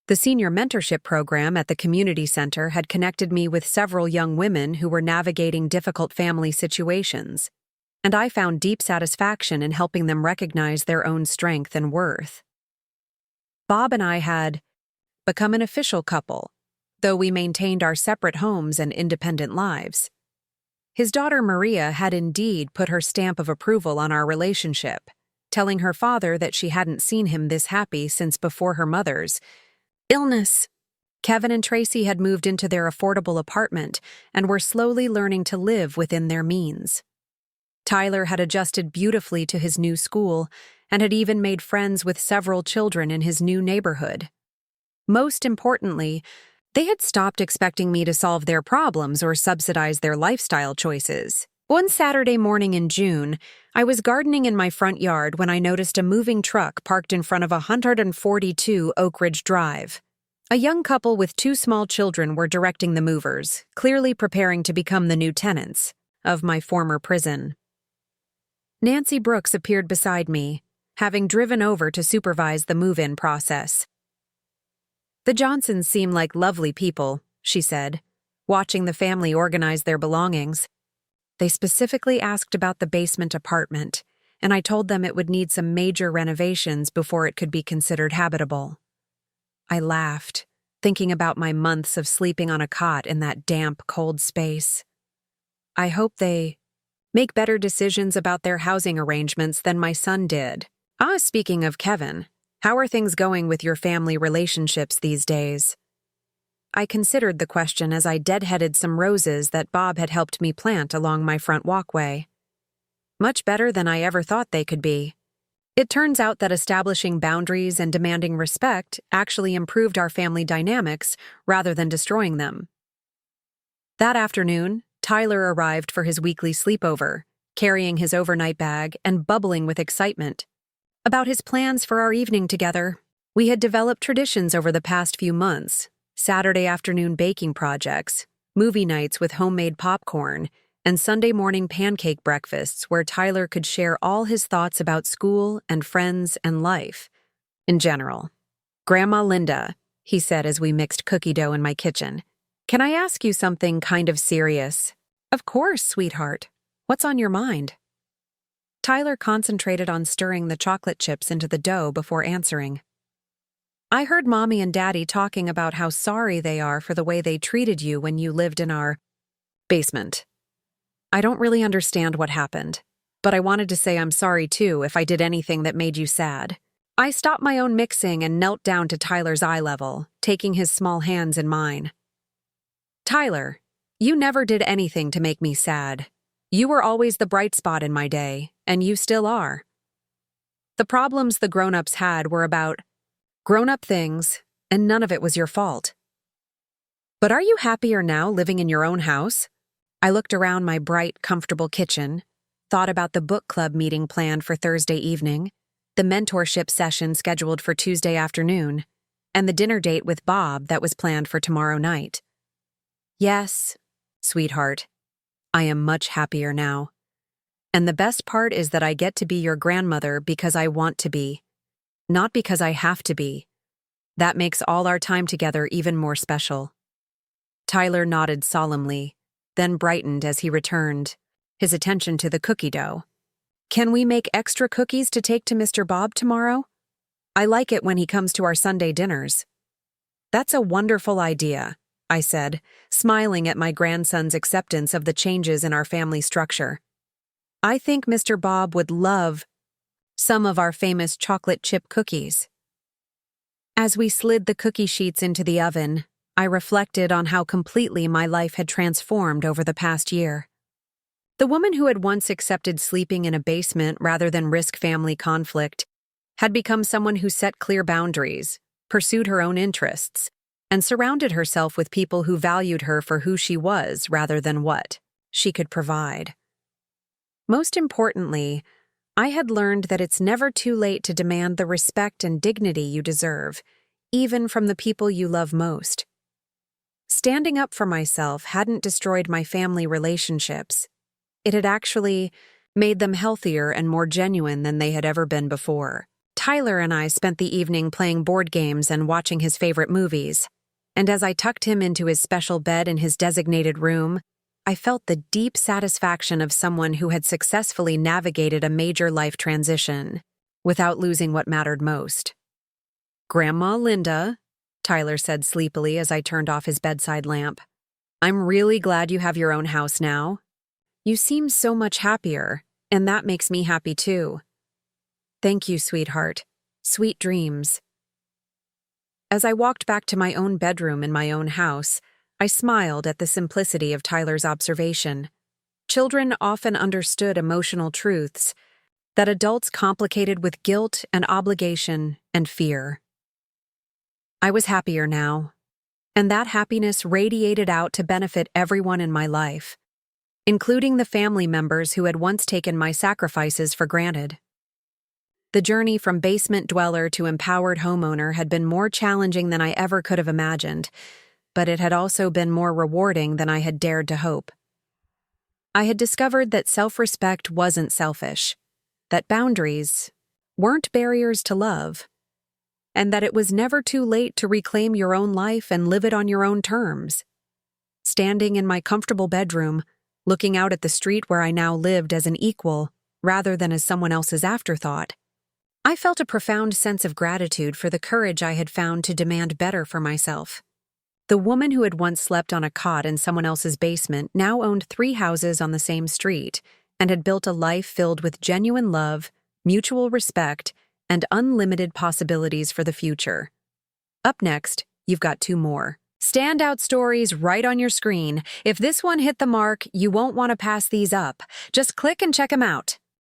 The senior mentorship program at the community center had connected me with several young women who were navigating difficult family situations, and I found deep satisfaction in helping them recognize their own strength and worth. Bob and I had become an official couple, though we maintained our separate homes and independent lives. His daughter Maria had indeed put her stamp of approval on our relationship, telling her father that she hadn't seen him this happy since before her mother's illness. Kevin and Tracy had moved into their affordable apartment and were slowly learning to live within their means. Tyler had adjusted beautifully to his new school and had even made friends with several children in his new neighborhood. Most importantly, they had stopped expecting me to solve their problems or subsidize their lifestyle choices. One Saturday morning in June, I was gardening in my front yard when I noticed a moving truck parked in front of 142 Oakridge Drive. A young couple with two small children were directing the movers, clearly preparing to become the new tenants of my former prison. Nancy Brooks appeared beside me, having driven over to supervise the move-in process. "The Johnsons seem like lovely people," she said, watching the family organize their belongings. They specifically asked about the basement apartment, and I told them it would need some major renovations before it could be considered habitable. I laughed, thinking about my months of sleeping on a cot in that damp, cold space. I hope they make better decisions about their housing arrangements than my son did. Speaking of Kevin, how are things going with your family relationships these days? I considered the question as I deadheaded some roses that Bob had helped me plant along my front walkway. Much better than I ever thought they could be. It turns out that establishing boundaries and demanding respect actually improved our family dynamics rather than destroying them. That afternoon, Tyler arrived for his weekly sleepover, carrying his overnight bag and bubbling with excitement about his plans for our evening together. We had developed traditions over the past few months: Saturday afternoon baking projects, movie nights with homemade popcorn, and Sunday morning pancake breakfasts where Tyler could share all his thoughts about school and friends and life in general. "Grandma Linda," he said as we mixed cookie dough in my kitchen, "can I ask you something kind of serious?" "Of course, sweetheart. What's on your mind?" Tyler concentrated on stirring the chocolate chips into the dough before answering. "I heard Mommy and Daddy talking about how sorry they are for the way they treated you when you lived in our basement. I don't really understand what happened, but I wanted to say I'm sorry too if I did anything that made you sad." I stopped my own mixing and knelt down to Tyler's eye level, taking his small hands in mine. "Tyler, you never did anything to make me sad. You were always the bright spot in my day, and you still are. The problems the grown-ups had were about grown-up things, and none of it was your fault. But are you happier now living in your own house?" I looked around my bright, comfortable kitchen, thought about the book club meeting planned for Thursday evening, the mentorship session scheduled for Tuesday afternoon, and the dinner date with Bob that was planned for tomorrow night. Yes, sweetheart, I am much happier now. And the best part is that I get to be your grandmother because I want to be, not because I have to be. That makes all our time together even more special." Tyler nodded solemnly, then brightened as he returned, his attention to the cookie dough. "Can we make extra cookies to take to Mr. Bob tomorrow? I like it when he comes to our Sunday dinners." "That's a wonderful idea," I said, smiling at my grandson's acceptance of the changes in our family structure. "I think Mr. Bob would love some of our famous chocolate chip cookies." As we slid the cookie sheets into the oven, I reflected on how completely my life had transformed over the past year. The woman who had once accepted sleeping in a basement rather than risk family conflict had become someone who set clear boundaries, pursued her own interests, and surrounded herself with people who valued her for who she was rather than what she could provide. Most importantly, I had learned that it's never too late to demand the respect and dignity you deserve, even from the people you love most. Standing up for myself hadn't destroyed my family relationships. It had actually made them healthier and more genuine than they had ever been before. Tyler and I spent the evening playing board games and watching his favorite movies, and as I tucked him into his special bed in his designated room, I felt the deep satisfaction of someone who had successfully navigated a major life transition without losing what mattered most. "Grandma Linda," Tyler said sleepily as I turned off his bedside lamp, "I'm really glad you have your own house now. You seem so much happier, and that makes me happy too." "Thank you, sweetheart. Sweet dreams." As I walked back to my own bedroom in my own house, I smiled at the simplicity of Tyler's observation. Children often understood emotional truths that adults complicated with guilt and obligation and fear. I was happier now, and that happiness radiated out to benefit everyone in my life, including the family members who had once taken my sacrifices for granted. The journey from basement dweller to empowered homeowner had been more challenging than I ever could have imagined, but it had also been more rewarding than I had dared to hope. I had discovered that self-respect wasn't selfish, that boundaries weren't barriers to love, and that it was never too late to reclaim your own life and live it on your own terms. Standing in my comfortable bedroom, looking out at the street where I now lived as an equal, rather than as someone else's afterthought, I felt a profound sense of gratitude for the courage I had found to demand better for myself. The woman who had once slept on a cot in someone else's basement now owned 3 houses on the same street and had built a life filled with genuine love, mutual respect, and unlimited possibilities for the future. Up next, you've got 2 more standout stories right on your screen. If this one hit the mark, you won't want to pass these up. Just click and check them out.